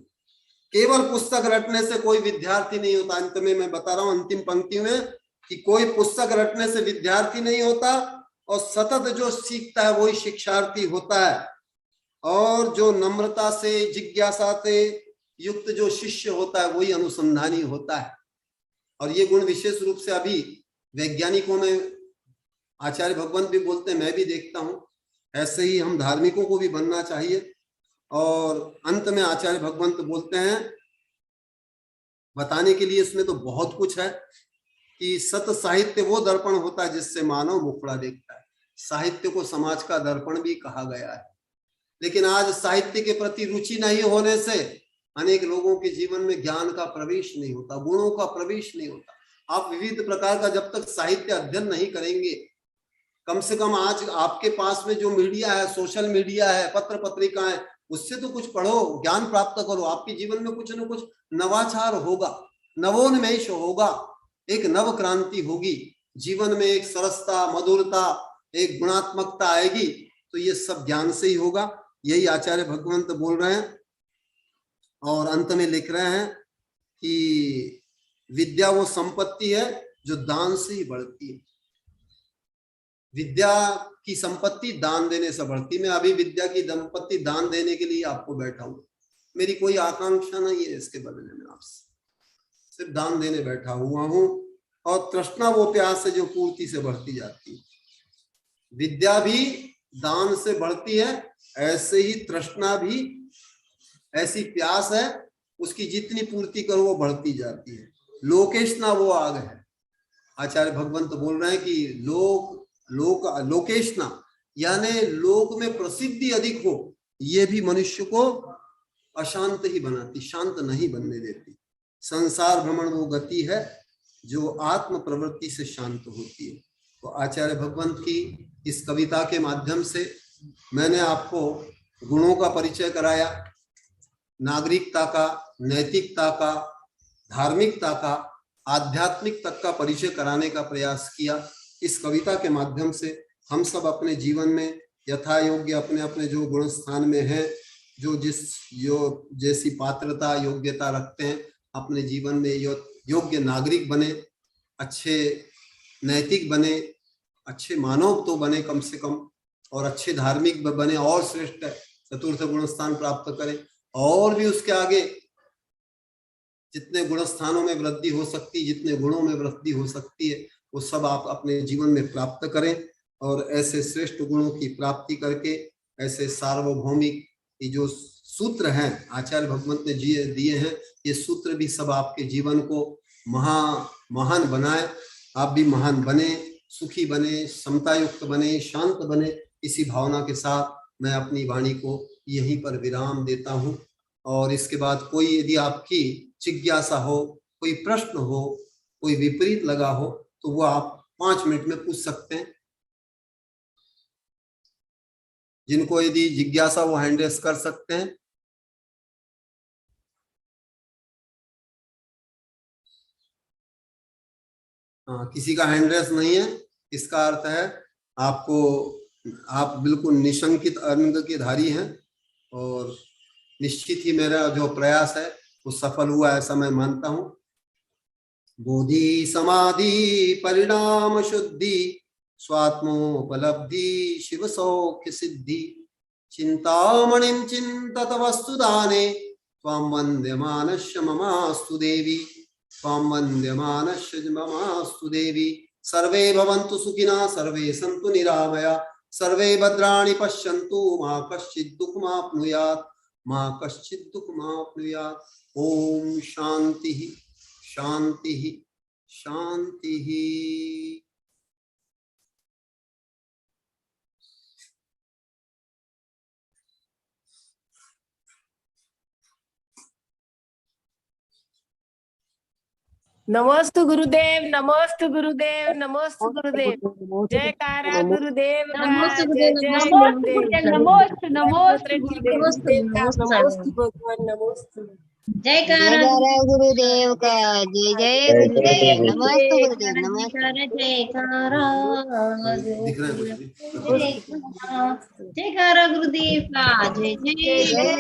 केवल पुस्तक रटने से कोई विद्यार्थी नहीं होता। अंत में मैं बता रहा हूं अंतिम पंक्ति में कि कोई पुस्तक रटने से विद्यार्थी नहीं होता, और सतत जो सीखता है वही शिक्षार्थी होता है। और जो नम्रता से, जिज्ञासा से युक्त जो शिष्य होता है वही अनुसंधानी होता है। और ये गुण विशेष रूप से अभी वैज्ञानिकों में आचार्य भगवंत भी बोलते हैं, मैं भी देखता हूं। ऐसे ही हम धार्मिकों को भी बनना चाहिए। और अंत में आचार्य भगवंत बोलते हैं, बताने के लिए इसमें तो बहुत कुछ है, कि सत साहित्य वो दर्पण होता है जिससे मानव मुखड़ा देखता है। साहित्य को समाज का दर्पण भी कहा गया है। लेकिन आज साहित्य के प्रति रुचि नहीं होने से अनेक लोगों के जीवन में ज्ञान का प्रवेश नहीं होता, गुणों का प्रवेश नहीं होता। आप विविध प्रकार का जब तक साहित्य अध्ययन नहीं करेंगे, कम से कम आज आपके पास में जो मीडिया है, सोशल मीडिया है, पत्र पत्रिकाएं, उससे तो कुछ पढ़ो, ज्ञान प्राप्त करो। आपके जीवन में कुछ न कुछ नवाचार होगा, नवोन्मेष होगा, एक नव क्रांति होगी, जीवन में एक सरसता, मधुरता, एक गुणात्मकता आएगी। तो ये सब ज्ञान से ही होगा। यही आचार्य भगवंत बोल रहे हैं। और अंत में लिख रहे हैं कि विद्या वो संपत्ति है जो दान से ही बढ़ती है। विद्या की संपत्ति दान देने से बढ़ती। मैं अभी विद्या की संपत्ति दान देने के लिए आपको बैठा हूं। मेरी कोई आकांक्षा नहीं है इसके बदले में, आपसे सिर्फ दान देने बैठा हुआ हूं। और तृष्णा वो प्यास है जो पूर्ति से बढ़ती जाती है। विद्या भी दान से बढ़ती है, ऐसे ही तृष्णा भी ऐसी प्यास है, उसकी जितनी पूर्ति करो वो बढ़ती जाती है। लोकेशना वो आग है। आचार्य भगवंत बोल रहे हैं कि लोकेशना यानी लोक में प्रसिद्धि अधिक हो, ये भी मनुष्य को अशांत ही बनाती, शांत नहीं बनने देती। संसार भ्रमण वो गति है जो आत्म प्रवृत्ति से शांत होती है। तो आचार्य भगवंत की इस कविता के माध्यम से मैंने आपको गुणों का परिचय कराया, नागरिकता का, नैतिकता का, धार्मिकता का, आध्यात्मिक तक का परिचय कराने का प्रयास किया। इस कविता के माध्यम से हम सब अपने जीवन में यथा योग्य अपने अपने जो गुण स्थान में है, जो जैसी पात्रता योग्यता रखते हैं, अपने जीवन में योग्य नागरिक बने, अच्छे नैतिक बने, अच्छे मानव तो बने कम से कम, और अच्छे धार्मिक बने, और श्रेष्ठ चतुर्थ गुण स्थान प्राप्त करें। और भी उसके आगे जितने गुण स्थानों में वृद्धि हो सकती, जितने गुणों में वृद्धि हो सकती है, वो सब आप अपने जीवन में प्राप्त करें। और ऐसे श्रेष्ठ गुणों की प्राप्ति करके ऐसे सार्वभौमिक ये जो सूत्र हैं आचार्य भगवंत ने दिए हैं, ये सूत्र भी सब आपके जीवन को महान बनाए। आप भी महान बने, सुखी बने, समता युक्त बने, शांत बने। इसी भावना के साथ मैं अपनी वाणी को यहीं पर विराम देता हूं। और इसके बाद कोई यदि आपकी जिज्ञासा हो, कोई प्रश्न हो, कोई विपरीत लगा हो, तो वो आप 5 मिनट में पूछ सकते हैं। जिनको यदि जिज्ञासा वो हैंड रेस कर सकते हैं। किसी का हैंड रेस नहीं है, इसका अर्थ है आप बिल्कुल निशंकित अंग के धारी हैं, और निश्चित ही मेरा जो प्रयास है वो सफल हुआ, ऐसा मैं मानता हूं। बोधि समाधि परिणाम शुद्धि स्वात्मोपलब्धि शिव सौख्य सिद्धि चिंतामणिं चिंतत वस्तुदाने त्वां वन्द्यमानस्य ममास्तु देवी, त्वां वन्द्यमानस्य ममास्तु देवी। सर्वे भवन्तु सुखिनः, सर्वे सन्तु निरामया, सर्वे भद्राणि पश्यन्तु, मा कश्चित् दुःखमाप्नुयात्, मा कश्चित् दुःखमाप्नुयात्। ओम शांति शांति शांति। नमोस्तु गुरुदेव, नमोस्तु गुरुदेव, नमोस्तु गुरुदेव। जयकारा गुरुदेव का, जय जय गुरुदेव। नमोस्तु नमोस्तु गुरुदेव का, नमोस्तु भगवान, नमोस्तु। जयकारा गुरुदेव का जय जय गुरुदेव नमस्ते गुरुदेव नमस्ते जयकारा दिख रहा है कुछ भी? जयकारा गुरुदेव का जय जय